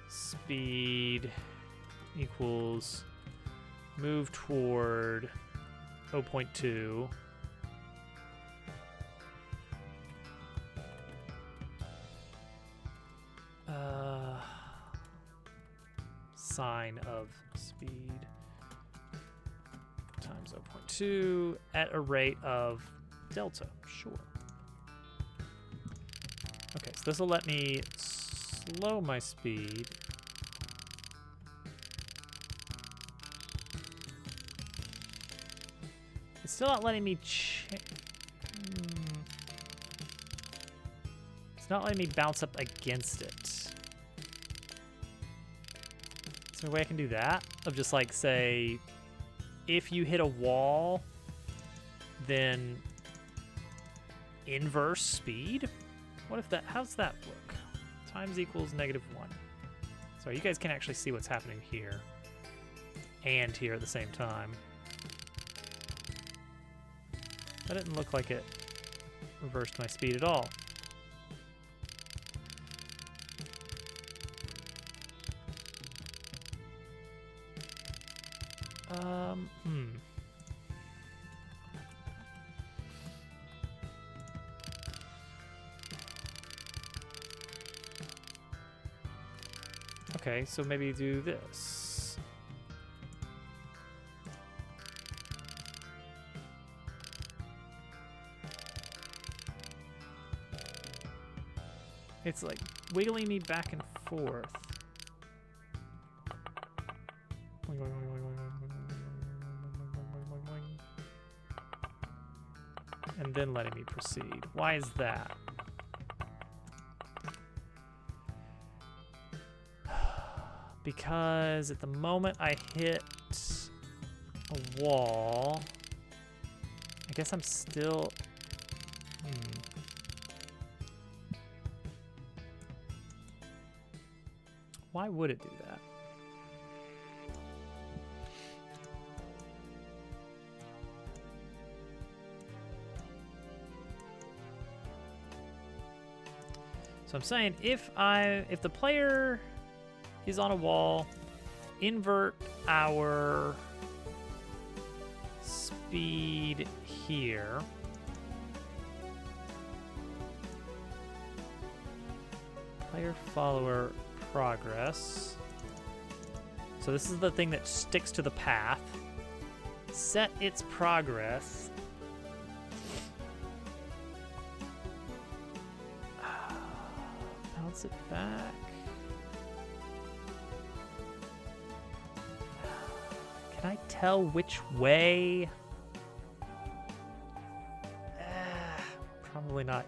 [SPEAKER 1] speed equals move toward 0.2. Sine of speed times 0.2 at a rate of delta. Sure. Okay, so this will let me slow my speed. It's still not letting me It's not letting me bounce up against it. Is there a way I can do that? Of just like, say, if you hit a wall, then inverse speed? What if that, how's that look? Times equals -1. Sorry, you guys can actually see what's happening here and here at the same time. That didn't look like it reversed my speed at all. Okay, so maybe do this. It's like wiggling me back and forth. And then letting me proceed. Why is that? Because at the moment I hit a wall, I guess I'm still... Why would it do that? So I'm saying if the player is on a wall, invert our speed here. Player follower progress. So this is the thing that sticks to the path. Set its progress. Bounce it back. Can I tell which way? Probably not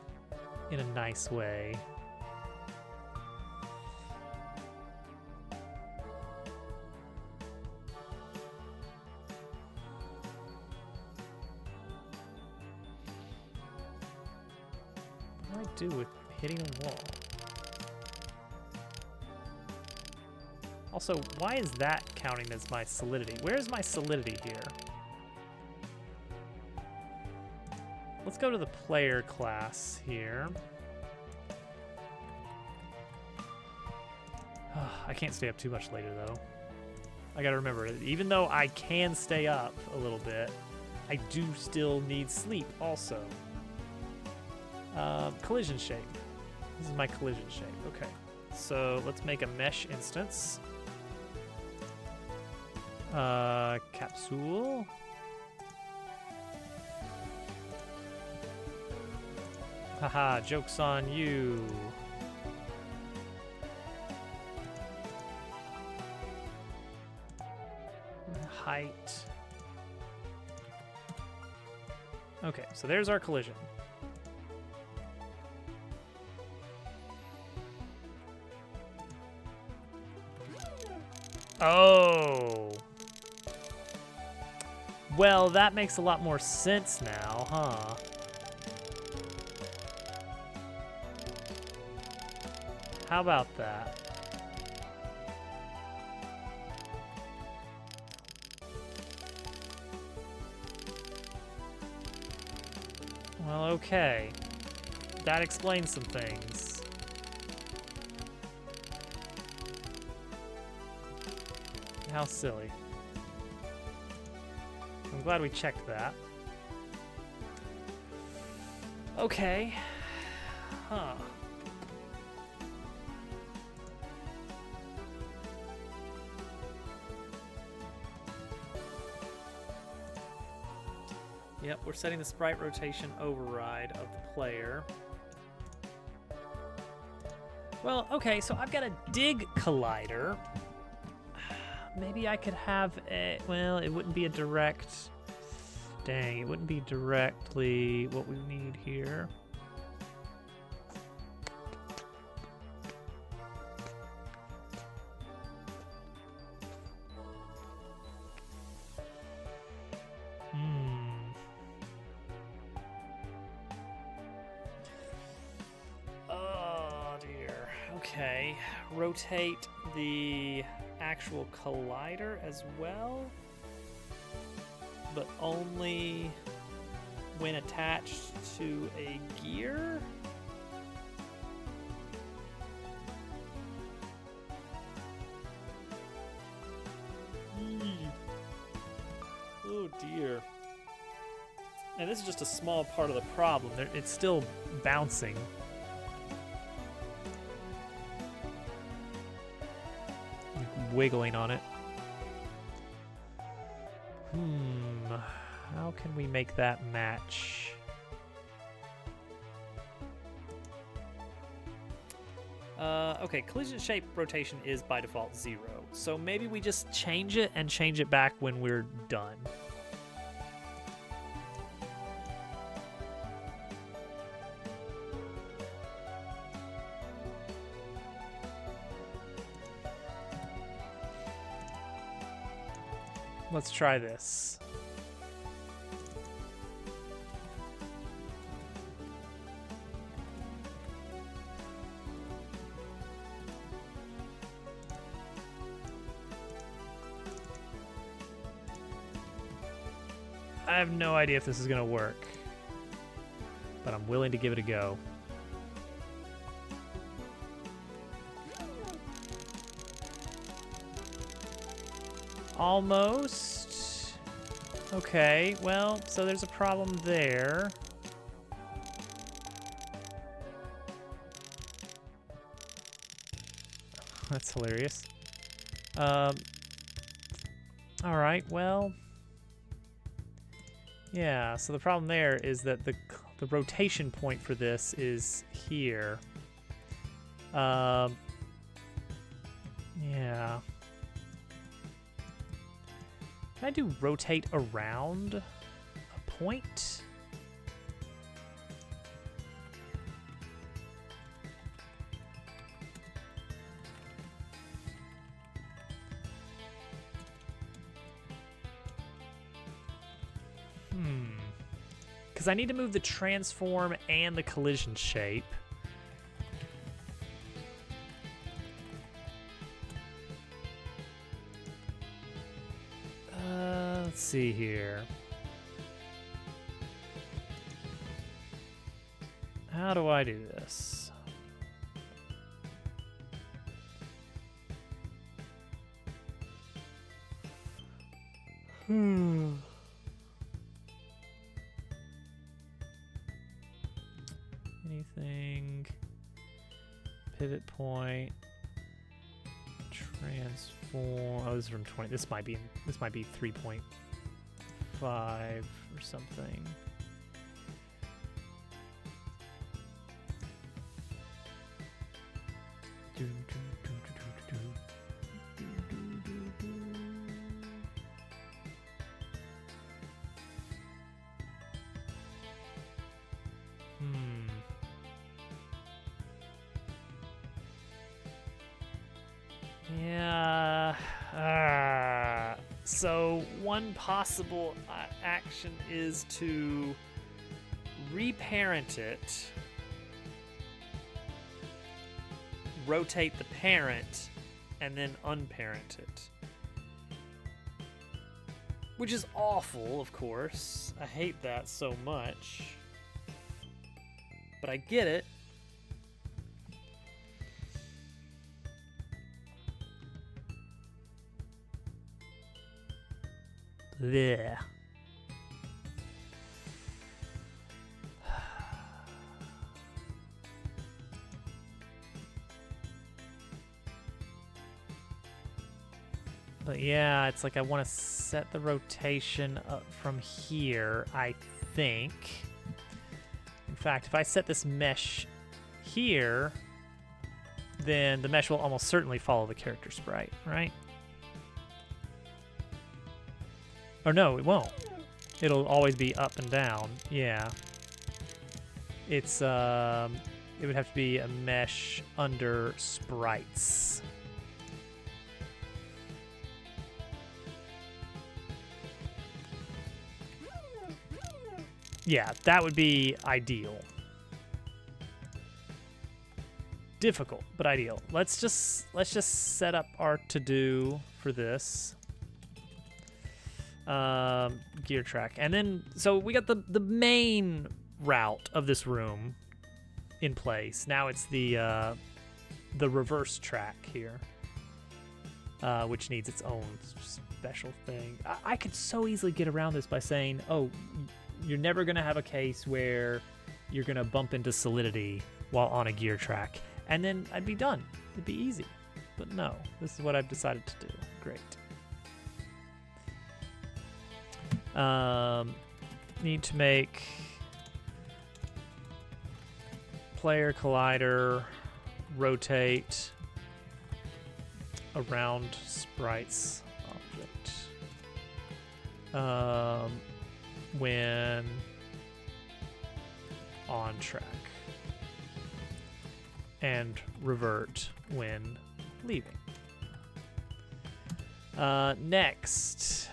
[SPEAKER 1] in a nice way. What do I do with hitting a wall? Also, why is that counting as my solidity? Where's my solidity here? Let's go to the player class here. I can't stay up too much later, though. I gotta remember, even though I can stay up a little bit, I do still need sleep also. Collision shape. This is my collision shape. Okay. So let's make a mesh instance. Capsule. Haha, joke's on you. Height. Okay, so there's our collision. Oh. Well, that makes a lot more sense now, huh? How about that? Well, okay. That explains some things. How silly. I'm glad we checked that. Okay. Huh. Yep, we're setting the sprite rotation override of the player. Well, okay, so I've got a dig collider. Maybe I could have a, well, it wouldn't be a direct, dang, it wouldn't be directly what we need here. Oh dear, okay, rotate the actual collider as well, but only when attached to a gear. Oh dear. And this is just a small part of the problem. It's still bouncing. Wiggling on it. How can we make that match? Okay, collision shape rotation is by default 0. So maybe we just change it and change it back when we're done. Let's try this. I have no idea if this is going to work, but I'm willing to give it a go. Almost. Okay, well, so there's a problem there. That's hilarious. All right, well, yeah, so the problem there is that the rotation point for this is here. Yeah. Can I do rotate around a point? Because I need to move the transform and the collision shape. Let's see here. How do I do this? Anything? Pivot point. Transform. Oh, this is from 20. This might be 3.5 or something. Yeah. So one possible action is to reparent it, rotate the parent, and then unparent it. Which is awful, of course. I hate that so much. But I get it. Blech. But yeah, it's like I want to set the rotation up from here, I think. In fact, if I set this mesh here, then the mesh will almost certainly follow the character sprite, right? Or no, it won't. It'll always be up and down. Yeah. It's it would have to be a mesh under sprites. Yeah, that would be ideal. Difficult, but ideal. Let's just set up our to-do for this. Gear track. And then, so we got the main route of this room in place. Now it's the reverse track here, which needs its own special thing. I could so easily get around this by saying, oh, you're never going to have a case where you're going to bump into Solidity while on a gear track. And then I'd be done. It'd be easy. But no, this is what I've decided to do. Great. Need to make player collider rotate around sprites object when on track and revert when leaving. Next,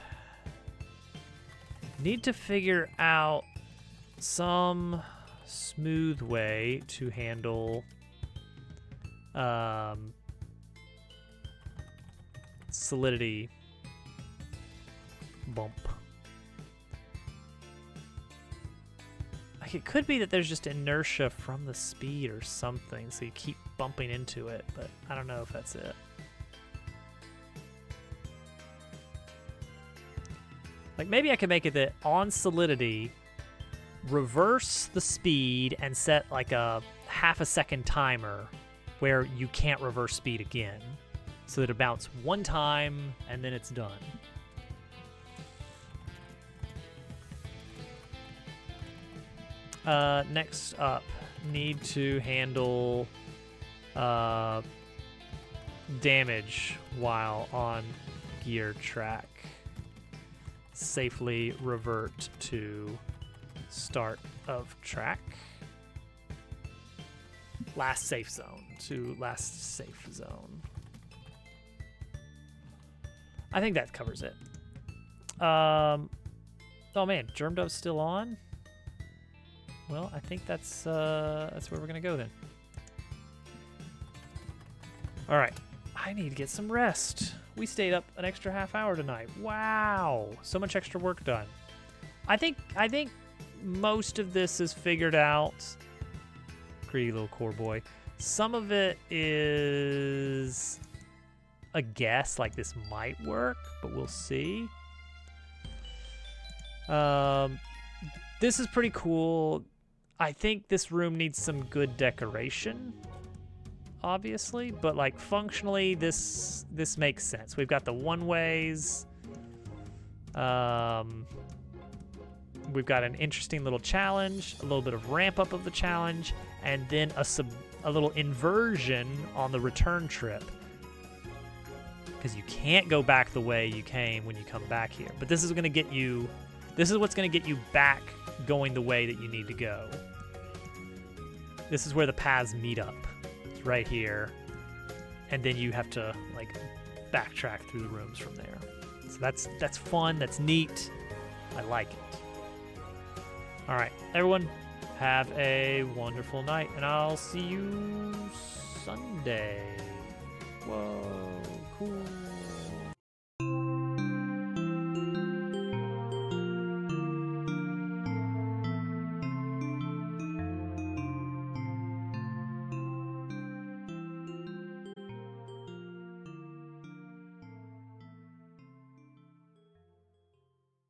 [SPEAKER 1] need to figure out some smooth way to handle Solidity bump. Like, it could be that there's just inertia from the speed or something, so you keep bumping into it, but I don't know if that's it. Like maybe I could make it that on Solidity, reverse the speed and set like a half a second timer where you can't reverse speed again. So that it bounces one time and then it's done. Next up, need to handle damage while on gear track. Safely revert to start of track. Last safe zone to last safe zone. I think that covers it. Oh man, Germ Dove's still on? Well, I think that's where we're gonna go then. All right, I need to get some rest. We stayed up an extra half hour tonight. Wow, so much extra work done. I think most of this is figured out. Greedy little core boy. Some of it is a guess, like this might work, but we'll see. This is pretty cool. I think this room needs some good decoration, obviously, but like functionally this makes sense. We've got the one-ways. We've got an interesting little challenge, a little bit of ramp up of the challenge, and then a little inversion on the return trip. Because you can't go back the way you came when you come back here. But this is going to get you, this is what's going to get you back going the way that you need to go. This is where the paths meet up. It's right here. And then you have to like backtrack through the rooms from there. So that's fun, that's neat. I like it. All right, everyone, have a wonderful night, and I'll see you Sunday. Whoa, cool.